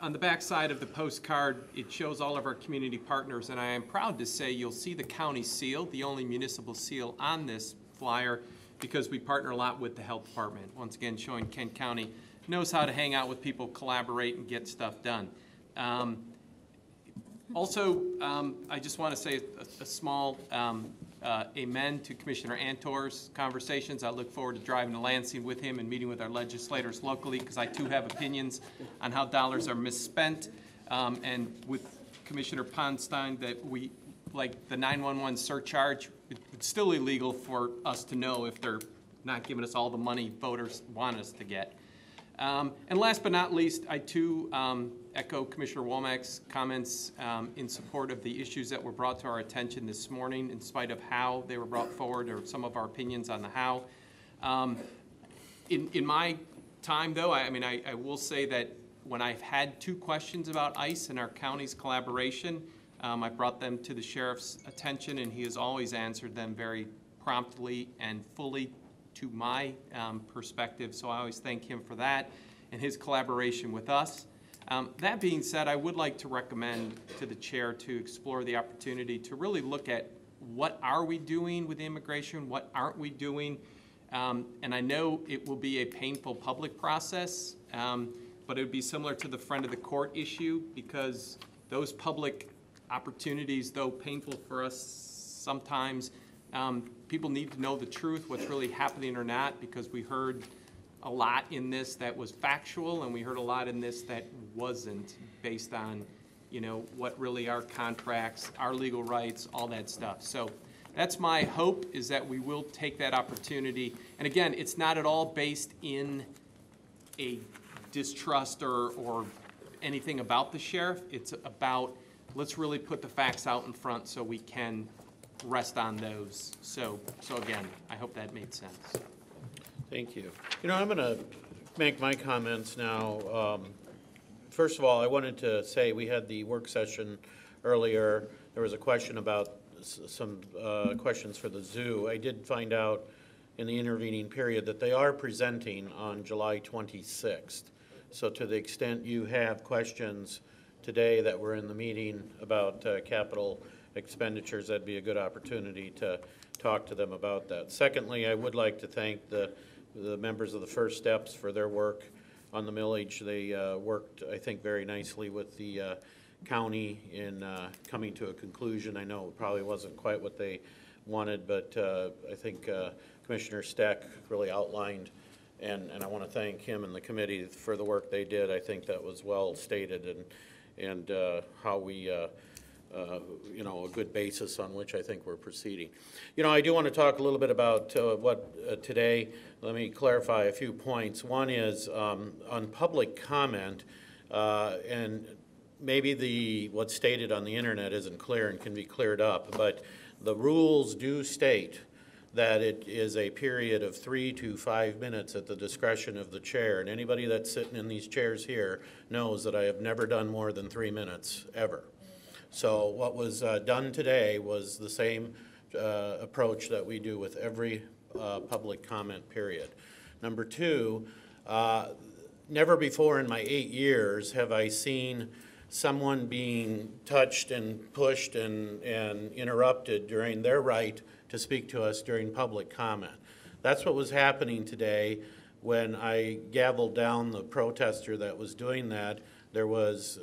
on the back side of the postcard, it shows all of our community partners, and I am proud to say you'll see the county seal, the only municipal seal on this flyer, because we partner a lot with the health department. Once again, showing Kent County knows how to hang out with people, collaborate, and get stuff done. Also, I just want to say a small amen to Commissioner Antor's conversations. I look forward to driving to Lansing with him and meeting with our legislators locally, because I too have opinions on how dollars are misspent. And with Commissioner Ponstein, that we, like the 911 surcharge, it's still illegal for us to know if they're not giving us all the money voters want us to get. And last but not least, I too echo Commissioner Womack's comments in support of the issues that were brought to our attention this morning, in spite of how they were brought forward, or some of our opinions on the how. In my time, though, I will say that when I've had 2 questions about ICE and our county's collaboration, I brought them to the sheriff's attention, and he has always answered them very promptly and fully to my perspective, so I always thank him for that and his collaboration with us. That being said, I would like to recommend to the chair to explore the opportunity to really look at what are we doing with immigration, what aren't we doing, and I know it will be a painful public process, but it would be similar to the friend of the court issue, because those public opportunities, though painful for us sometimes, people need to know the truth, what's really happening or not, because we heard a lot in this that was factual, and we heard a lot in this that wasn't, based on you know, what really are contracts, our legal rights, all that stuff. So that's my hope, is that we will take that opportunity. And again, it's not at all based in a distrust or anything about the sheriff. It's about, let's really put the facts out in front so we can rest on those. So again, I hope that made sense. Thank you. You know, I'm going to make my comments now. First of all, I wanted to say we had the work session earlier. There was a question about some questions for the zoo. I did find out in the intervening period that they are presenting on July 26th. So to the extent you have questions today that were in the meeting about capital expenditures, that'd be a good opportunity to talk to them about that. Secondly, I would like to thank the members of the First Steps for their work on the millage. They worked, I think, very nicely with the county in coming to a conclusion. I know it probably wasn't quite what they wanted, but I think Commissioner Steck really outlined, and I want to thank him and the committee for the work they did. I think that was well stated, and how we you know, a good basis on which I think we're proceeding. You know, I do want to talk a little bit about what today. Let me clarify a few points. One is on public comment, and maybe what's stated on the internet isn't clear and can be cleared up, but the rules do state that it is a period of 3 to 5 minutes at the discretion of the chair. And anybody that's sitting in these chairs here knows that I have never done more than 3 minutes, ever. So what was done today was the same approach that we do with every public comment period. Number two, never before in my 8 years have I seen someone being touched and pushed and interrupted during their right to speak to us during public comment. That's what was happening today when I gavelled down the protester that was doing that. There was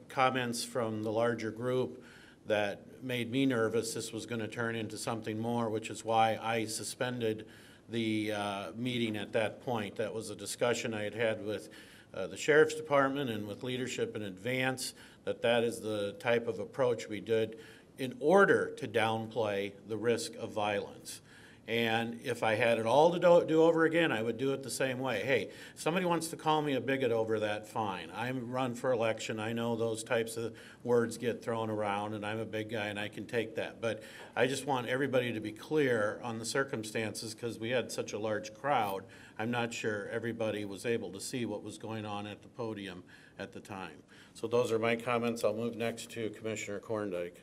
comments from the larger group that made me nervous this was going to turn into something more, which is why I suspended the meeting at that point. That was a discussion I had with the Sheriff's Department and with leadership in advance, that is the type of approach we did in order to downplay the risk of violence. And if I had it all to do over again, I would do it the same way. Hey, if somebody wants to call me a bigot over that, fine. I'm run for election. I know those types of words get thrown around, and I'm a big guy, and I can take that. But I just want everybody to be clear on the circumstances, because we had such a large crowd. I'm not sure everybody was able to see what was going on at the podium at the time. So those are my comments. I'll move next to Commissioner Korndike.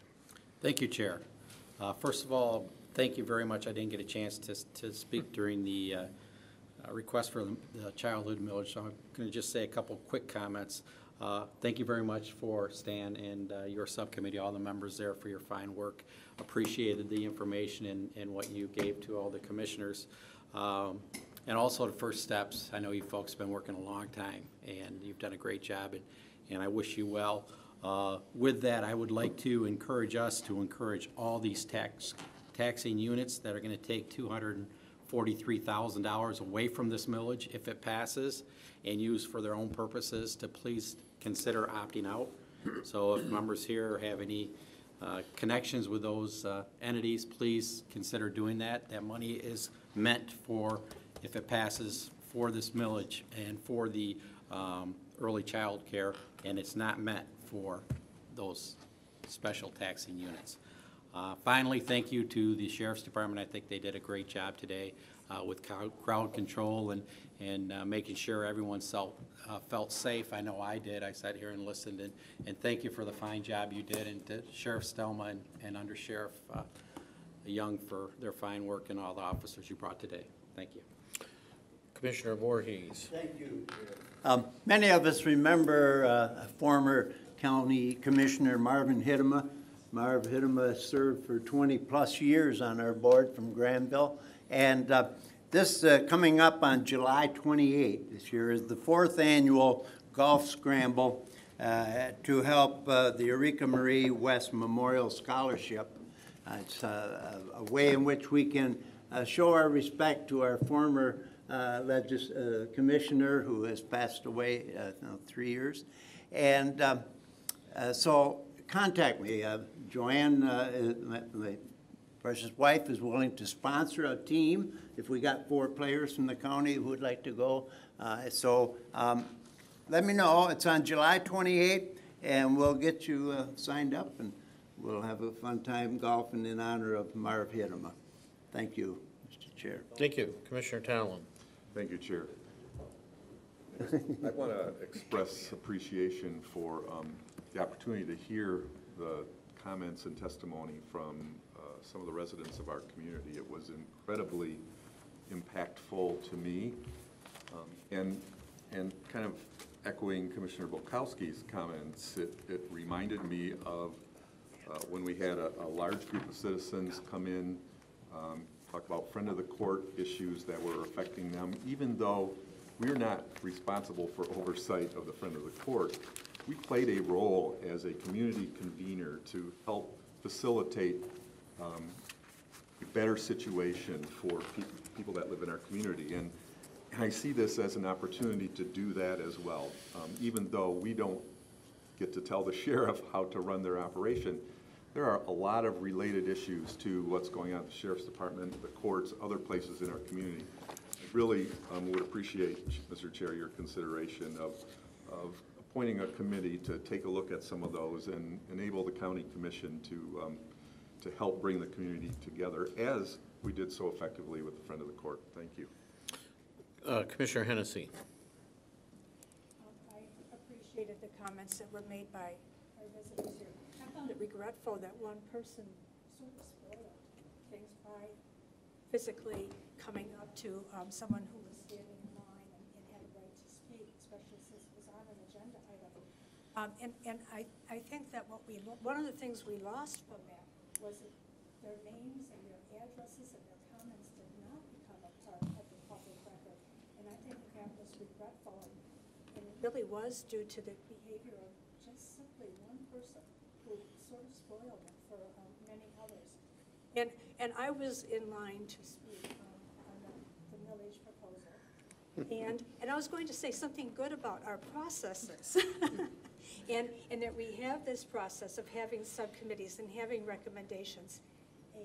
Thank you, Chair. First of all, thank you very much. I didn't get a chance to speak during the request for the childhood millage, so I'm going to just say a couple quick comments. Thank you very much for Stan and your subcommittee, all the members there, for your fine work. Appreciated the information and what you gave to all the commissioners. And also the First Steps. I know you folks have been working a long time, and you've done a great job, and I wish you well. With that, I would like to encourage us to encourage all these taxing units that are going to take $243,000 away from this millage if it passes and use for their own purposes to please consider opting out. So if members here have any connections with those entities, please consider doing that. That money is meant for, if it passes, for this millage and for the early child care, and it's not meant for those special taxing units. Finally, thank you to the Sheriff's Department. I think they did a great job today with crowd control and making sure everyone felt safe. I know I did. I sat here and listened, and thank you for the fine job you did, and to Sheriff Stelma and Under Sheriff Young for their fine work, and all the officers you brought today. Thank you. Commissioner Voorhees. Thank you. Many of us remember former County Commissioner Marvin Hiddema. Marv Hiddema served for 20-plus years on our board from Granville. And this coming up on July 28 this year is the 4th annual Golf Scramble to help the Eureka Marie West Memorial Scholarship. It's a way in which we can show our respect to our former commissioner who has passed away 3 years. And So contact me. Joanne, my precious wife, is willing to sponsor a team if we got 4 players from the county who would like to go. Let me know. It's on July 28th, and we'll get you signed up, and we'll have a fun time golfing in honor of Marv Hiddema. Thank you, Mr. Chair. Thank you. Commissioner Talon. Thank you, Chair. I want to express appreciation for the opportunity to hear the comments and testimony from some of the residents of our community. It was incredibly impactful to me, and kind of echoing Commissioner Volkowski's comments, it reminded me of when we had a large group of citizens come in, talk about friend of the court issues that were affecting them. Even though we're not responsible for oversight of the friend of the court, we played a role as a community convener to help facilitate a better situation for people that live in our community. And I see this as an opportunity to do that as well. Even though we don't get to tell the sheriff how to run their operation, there are a lot of related issues to what's going on at the Sheriff's Department, the courts, other places in our community. I really would appreciate, Mr. Chair, your consideration of appointing a committee to take a look at some of those and enable the county commission to help bring the community together, as we did so effectively with the friend of the court. Thank you. Commissioner Hennessy. I appreciated the comments that were made by our residents here. I found it regretful that one person sort of spoiled things by physically coming up to someone who was standing in line and had a right to speak, especially since it was on an agenda item. And I think that one of the things we lost from that was that their names and their addresses and their comments did not become a part of the public record. And I think that was regretful, and it really was due to the behavior of just simply one person who sort of spoiled it for many others. And I was in line to speak on the millage proposal. And I was going to say something good about our processes. And that we have this process of having subcommittees and having recommendations.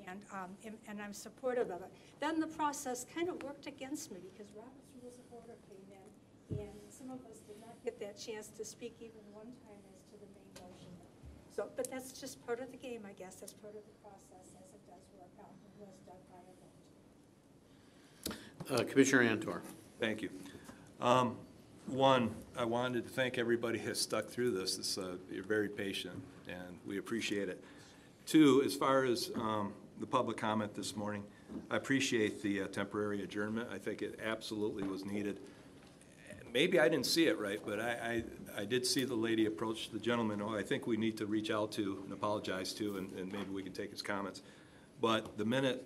And I'm supportive of it. Then the process kind of worked against me because Robert's Rules of Order came in, and some of us did not get that chance to speak even one time as to the main motion. So, but that's just part of the game, I guess. That's part of the process as it does work out. It was done by a vote. Commissioner Antor. Thank you. One, I wanted to thank everybody who has stuck through this. You're very patient, and we appreciate it. Two, as far as the public comment this morning, I appreciate the temporary adjournment. I think it absolutely was needed. Maybe I didn't see it right, but I did see the lady approach the gentleman who I think we need to reach out to and apologize to, and maybe we can take his comments. But the minute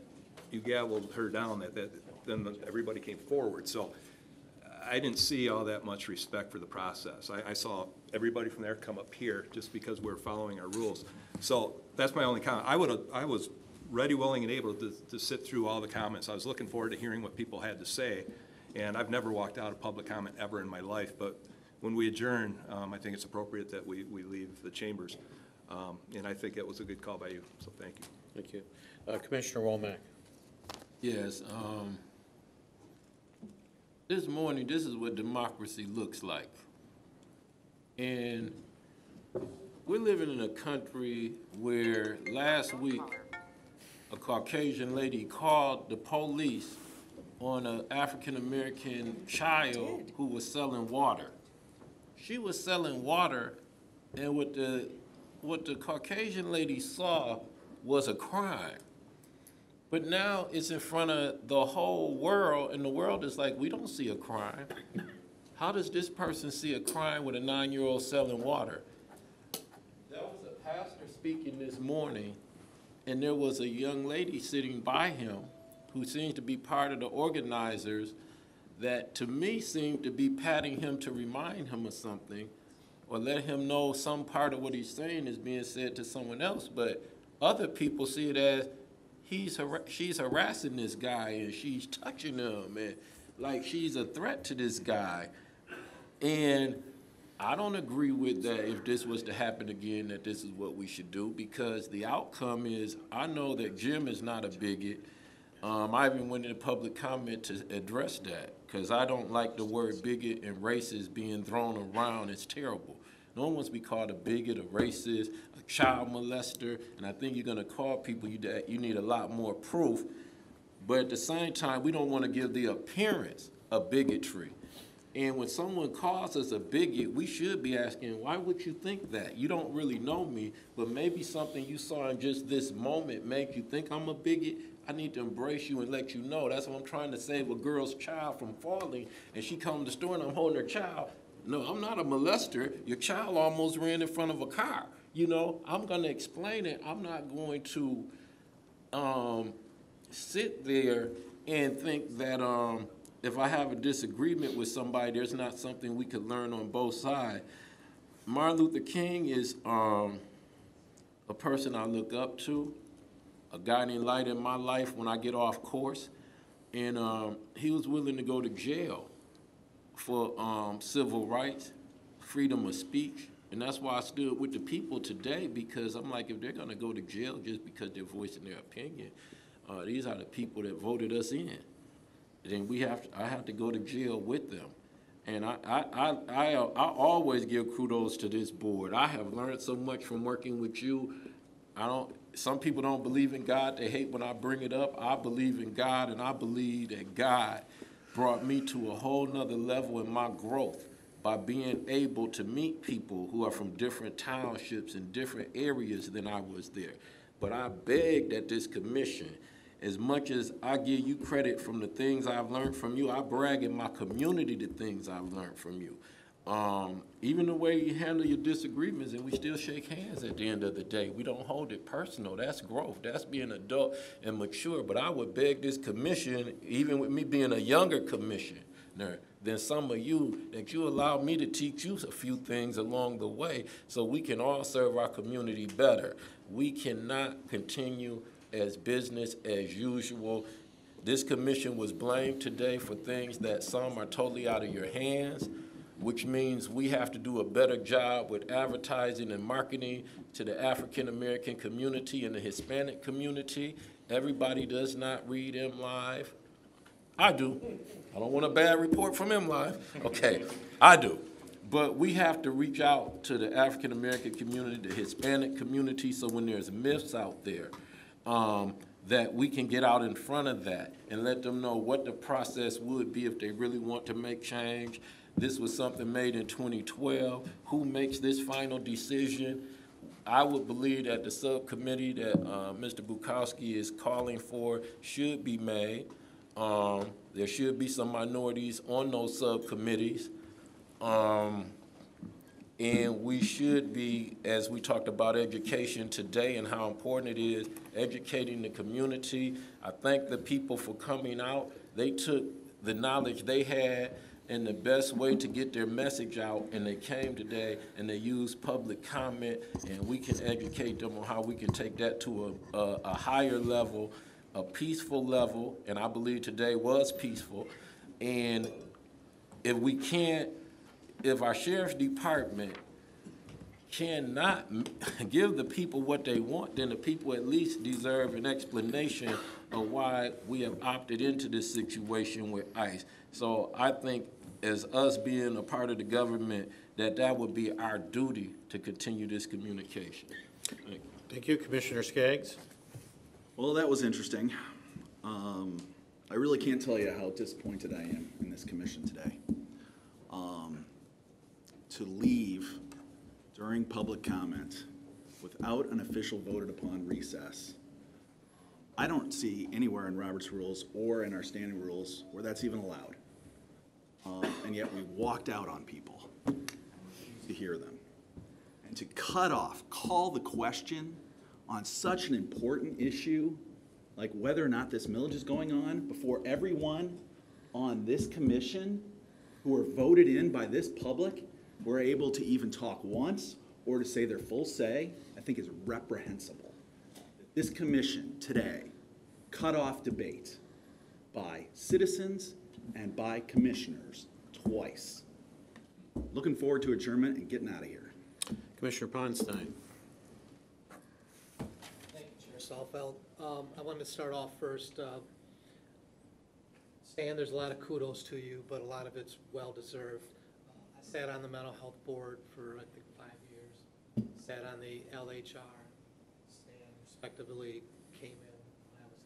you gavelled her down, then everybody came forward. So I didn't see all that much respect for the process. I saw everybody from there come up here just because we're following our rules. So that's my only comment. I was ready, willing, and able to sit through all the comments. I was looking forward to hearing what people had to say, and I've never walked out of public comment ever in my life. But when we adjourn, I think it's appropriate that we leave the chambers, and I think it was a good call by you. So thank you. Thank you, Commissioner Womack. Yes. This morning, this is what democracy looks like. And we're living in a country where last week a Caucasian lady called the police on an African-American child who was selling water. She was selling water, and what the Caucasian lady saw was a crime. But now it's in front of the whole world, and the world is like, we don't see a crime. How does this person see a crime with a 9-year-old selling water? There was a pastor speaking this morning, and there was a young lady sitting by him who seems to be part of the organizers that, to me, seemed to be patting him to remind him of something or let him know some part of what he's saying is being said to someone else. But other people see it as she's harassing this guy and she's touching him and like she's a threat to this guy. And I don't agree with that if this was to happen again, that this is what we should do, because the outcome is, I know that Jim is not a bigot. I even went into public comment to address that, because I don't like the word bigot and racist being thrown around. It's terrible. No one wants to be called a bigot, a racist, a child molester, and I think you're going to call people that you need a lot more proof. But at the same time, we don't want to give the appearance of bigotry. And when someone calls us a bigot, we should be asking, why would you think that? You don't really know me, but maybe something you saw in just this moment made you think I'm a bigot. I need to embrace you and let you know. That's what I'm trying to save a girl's child from falling, and she comes to the store and I'm holding her child. No, I'm not a molester. Your child almost ran in front of a car. You know, I'm going to explain it. I'm not going to sit there and think that if I have a disagreement with somebody, there's not something we could learn on both sides. Martin Luther King is a person I look up to, a guiding light in my life when I get off course. And he was willing to go to jail for civil rights, freedom of speech. And that's why I stood with the people today, because I'm like, if they're going to go to jail just because they're voicing their opinion, these are the people that voted us in. Then I have to go to jail with them. And I always give kudos to this board. I have learned so much from working with you. Some people don't believe in God. They hate when I bring it up. I believe in God, and I believe that God brought me to a whole nother level in my growth by being able to meet people who are from different townships and different areas than I was there. But I beg that this commission, as much as I give you credit from the things I've learned from you, I brag in my community the things I've learned from you. Even the way you handle your disagreements, and we still shake hands at the end of the day. We don't hold it personal. That's growth. That's being adult and mature. But I would beg this commission, even with me being a younger commissioner than some of you, that you allow me to teach you a few things along the way so we can all serve our community better. We cannot continue as business as usual. This commission was blamed today for things that some are totally out of your hands, which means we have to do a better job with advertising and marketing to the African-American community and the Hispanic community. Everybody does not read MLive. I do. I don't want a bad report from MLive. Okay, I do. But we have to reach out to the African-American community, the Hispanic community, so when there's myths out there, that we can get out in front of that and let them know what the process would be if they really want to make change. This was something made in 2012. Who makes this final decision? I would believe that the subcommittee that Mr. Bukowski is calling for should be made. There should be some minorities on those subcommittees. And we should be, as we talked about education today and how important it is, educating the community. I thank the people for coming out. They took the knowledge they had and the best way to get their message out, and they came today and they used public comment, and we can educate them on how we can take that to a higher level, a peaceful level, and I believe today was peaceful. And if we can't, if our sheriff's department cannot give the people what they want, then the people at least deserve an explanation of why we have opted into this situation with ICE. So I think as us being a part of the government, that would be our duty to continue this communication. Thank you, Commissioner Skaggs. Well, that was interesting. I really can't tell you how disappointed I am in this commission today. To leave during public comment without an official voted upon recess, I don't see anywhere in Robert's rules or in our standing rules where that's even allowed. And yet we walked out on people to hear them. And to call the question on such an important issue, like whether or not this millage is going on, before everyone on this commission who are voted in by this public were able to even talk once or to say their full say, I think is reprehensible. This commission today cut off debate by citizens and by commissioners twice. looking forward to adjournment and getting out of here. Commissioner Ponstein. Thank you, Chair Salfeld. I wanted to start off first, saying there's a lot of kudos to you, but a lot of it's well-deserved. I sat on the Mental Health Board for, I think, 5 years, sat on the LHR, and respectively came in when I was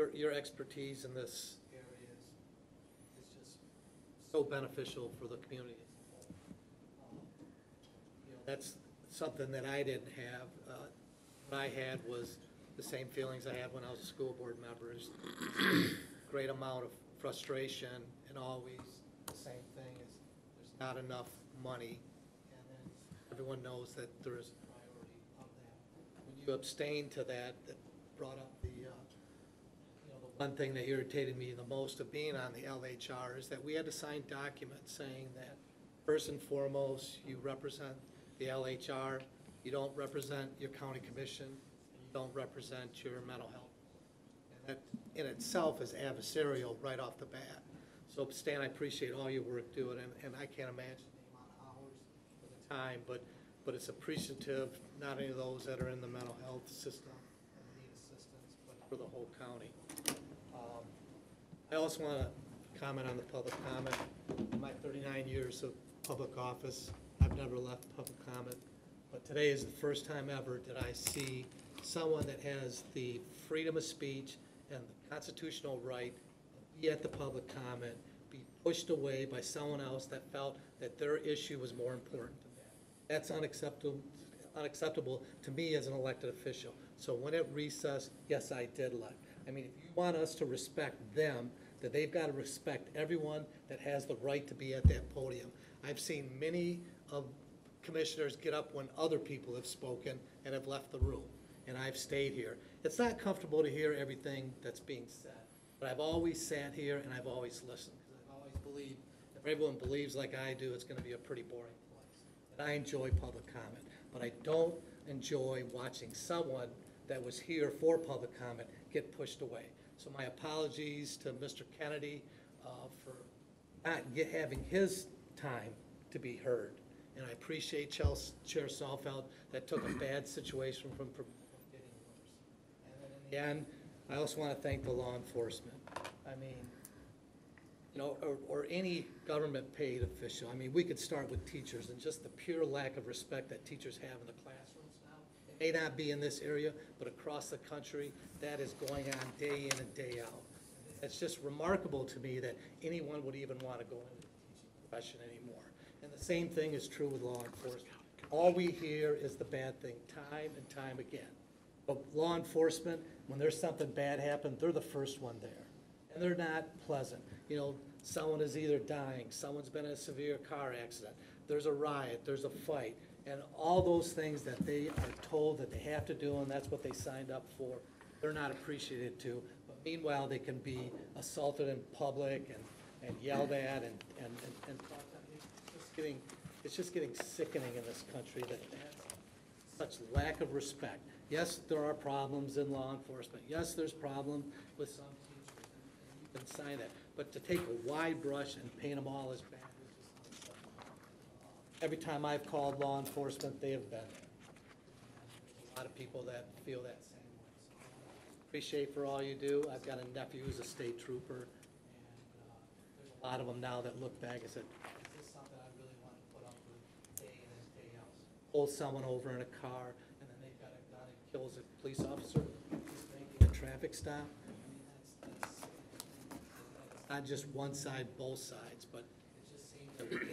leaving. Your expertise in this area is just so beneficial for the community. That's something that I didn't have. What I had was the same feelings I had when I was a school board member. Great amount of frustration, and always the same thing is there's not enough money, and then everyone knows that there is a priority of that. When you abstain to that, that brought up the the one thing that irritated me the most of being on the LHR is that we had to sign documents saying that first and foremost, you represent the LHR, you don't represent your county commission, and you don't represent your mental health. And that in itself is adversarial right off the bat. So Stan, I appreciate all your work doing, and I can't imagine the amount of hours or the time, but it's appreciative, not only of those that are in the mental health system and need assistance, but for the whole county. I also want to comment on the public comment. In my 39 years of public office, I've never left public comment, but today is the first time ever that I see someone that has the freedom of speech and the constitutional right to be at the public comment, be pushed away by someone else that felt that their issue was more important than that. That's unacceptable to me as an elected official. So when at recess, yes, I did left. I mean, if you want us to respect them, that they've got to respect everyone that has the right to be at that podium. I've seen many of commissioners get up when other people have spoken and have left the room, and I've stayed here. It's not comfortable to hear everything that's being said, but I've always sat here and I've always listened, because I've always believed, if everyone believes like I do, it's gonna be a pretty boring place. And I enjoy public comment, but I don't enjoy watching someone that was here for public comment get pushed away. So my apologies to Mr. Kennedy for not having his time to be heard. And I appreciate Chair Salfeld that took a bad situation from getting worse. And then in the end, I also want to thank the law enforcement. I mean, or any government paid official. I mean, we could start with teachers and just the pure lack of respect that teachers have in the classrooms now. It may not be in this area, but across the country, that is going on day in and day out. It's just remarkable to me that anyone would even want to go into the teaching profession anymore. And the same thing is true with law enforcement. All we hear is the bad thing time and time again. But law enforcement, when there's something bad happen, they're the first one there. And they're not pleasant. Someone is either dying, someone's been in a severe car accident, there's a riot, there's a fight, and all those things that they are told that they have to do, and that's what they signed up for, they're not appreciated to. But meanwhile, they can be assaulted in public and yelled at and it's just getting sickening in this country that such lack of respect. Yes, there are problems in law enforcement. Yes, there's problems with some teachers, and you can sign that. But to take a wide brush and paint them all as bad is just unacceptable. Every time I've called law enforcement, they have been there. There's a lot of people that feel that same way. So appreciate for all you do. I've got a nephew who's a state trooper, and there's a lot of them now that look back and said, is this something I really want to put up with day in and day out? Pull someone over in a car, and then they've got a gun and kills a police officer who's making a traffic stop. I mean, that's not just one side, both sides, but it just seems that we're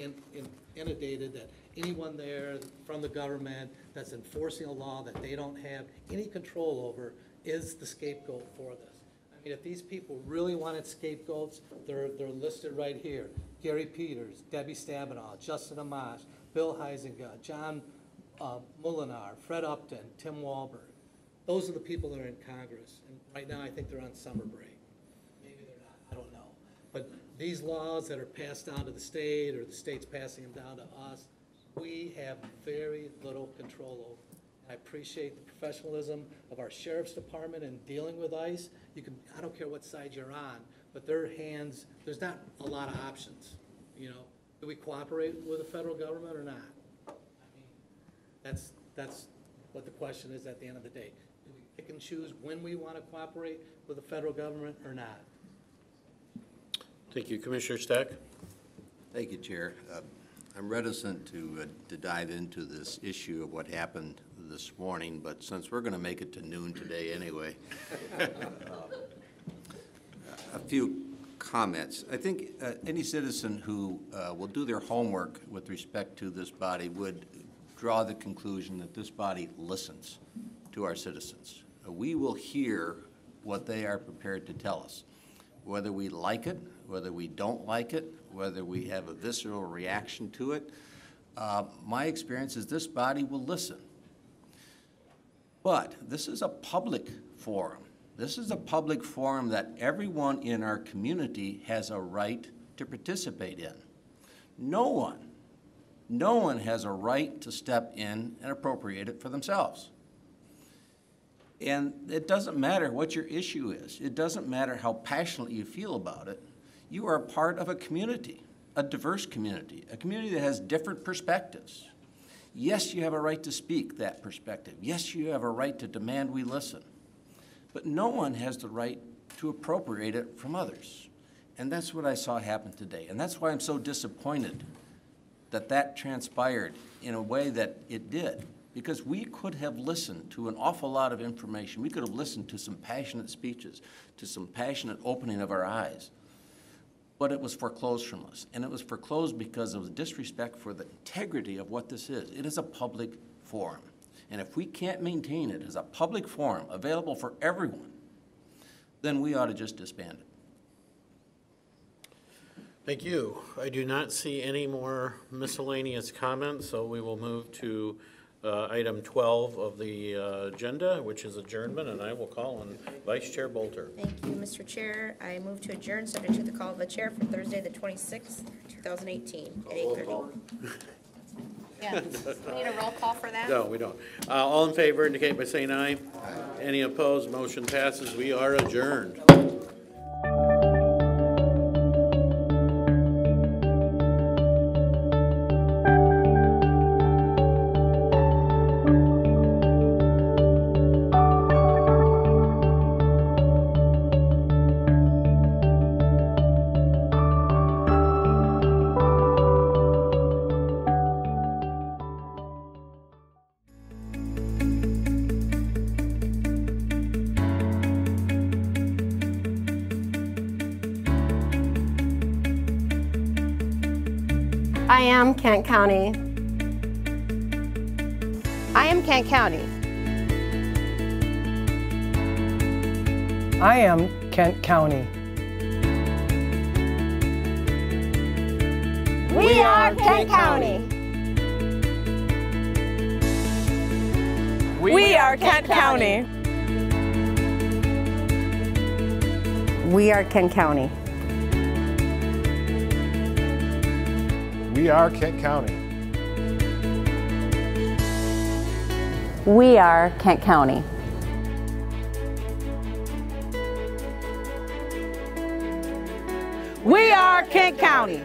inundated that anyone there from the government that's enforcing a law that they don't have any control over is the scapegoat for this. I mean, if these people really wanted scapegoats, they're listed right here. Gary Peters, Debbie Stabenow, Justin Amash, Bill Huizenga, John Molinar, Fred Upton, Tim Walberg. Those are the people that are in Congress. And right now, I think they're on summer break. Maybe they're not, I don't know. But these laws that are passed down to the state or the state's passing them down to us, we have very little control over. I appreciate the professionalism of our sheriff's department in dealing with ICE. I don't care what side you're on, but their hands, there's not a lot of options. Do we cooperate with the federal government or not? I mean, that's what the question is at the end of the day. Do we pick and choose when we want to cooperate with the federal government or not? Thank you. Commissioner Stack? Thank you, Chair. I'm reticent to dive into this issue of what happened this morning, but since we're going to make it to noon today anyway, a few comments. I think any citizen who will do their homework with respect to this body would draw the conclusion that this body listens to our citizens. We will hear what they are prepared to tell us, whether we like it, whether we don't like it, whether we have a visceral reaction to it. My experience is this body will listen. But this is a public forum. This is a public forum that everyone in our community has a right to participate in. No one has a right to step in and appropriate it for themselves. And it doesn't matter what your issue is. It doesn't matter how passionately you feel about it. You are part of a community, a diverse community, a community that has different perspectives. Yes, you have a right to speak that perspective. Yes, you have a right to demand we listen. But no one has the right to appropriate it from others. And that's what I saw happen today. And that's why I'm so disappointed that that transpired in a way that it did. Because we could have listened to an awful lot of information. We could have listened to some passionate speeches, to some passionate opening of our eyes. But it was foreclosed from us. And it was foreclosed because of the disrespect for the integrity of what this is. It is a public forum. And if we can't maintain it as a public forum available for everyone, then we ought to just disband it. Thank you. I do not see any more miscellaneous comments, so we will move to item 12 of the agenda, which is adjournment, and I will call on Vice Chair Bolter. Thank you, Mr. Chair. I move to adjourn, subject to the call of the chair for Thursday, the 26th, 2018, at 8:30. Yeah, we need a roll call for that? No, we don't. All in favor indicate by saying aye. Aye. Any opposed? Motion passes. We are adjourned. I am Kent County. I am Kent County. I am Kent County. We are Kent County. We are Kent County. We are Kent County. We are Kent County. We are Kent County. We are Kent County.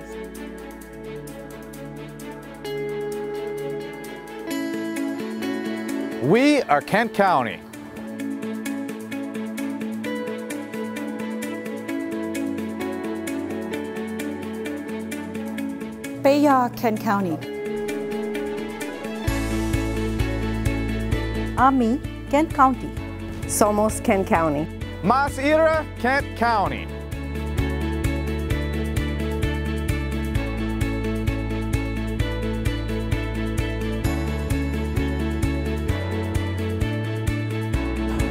We are Kent County. Beya, Kent County. Ami, Kent County. Somos, Kent County. Mas Ira, Kent County.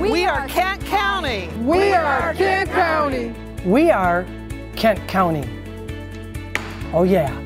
We are Kent County. We are Kent County. We are Kent County. Oh yeah.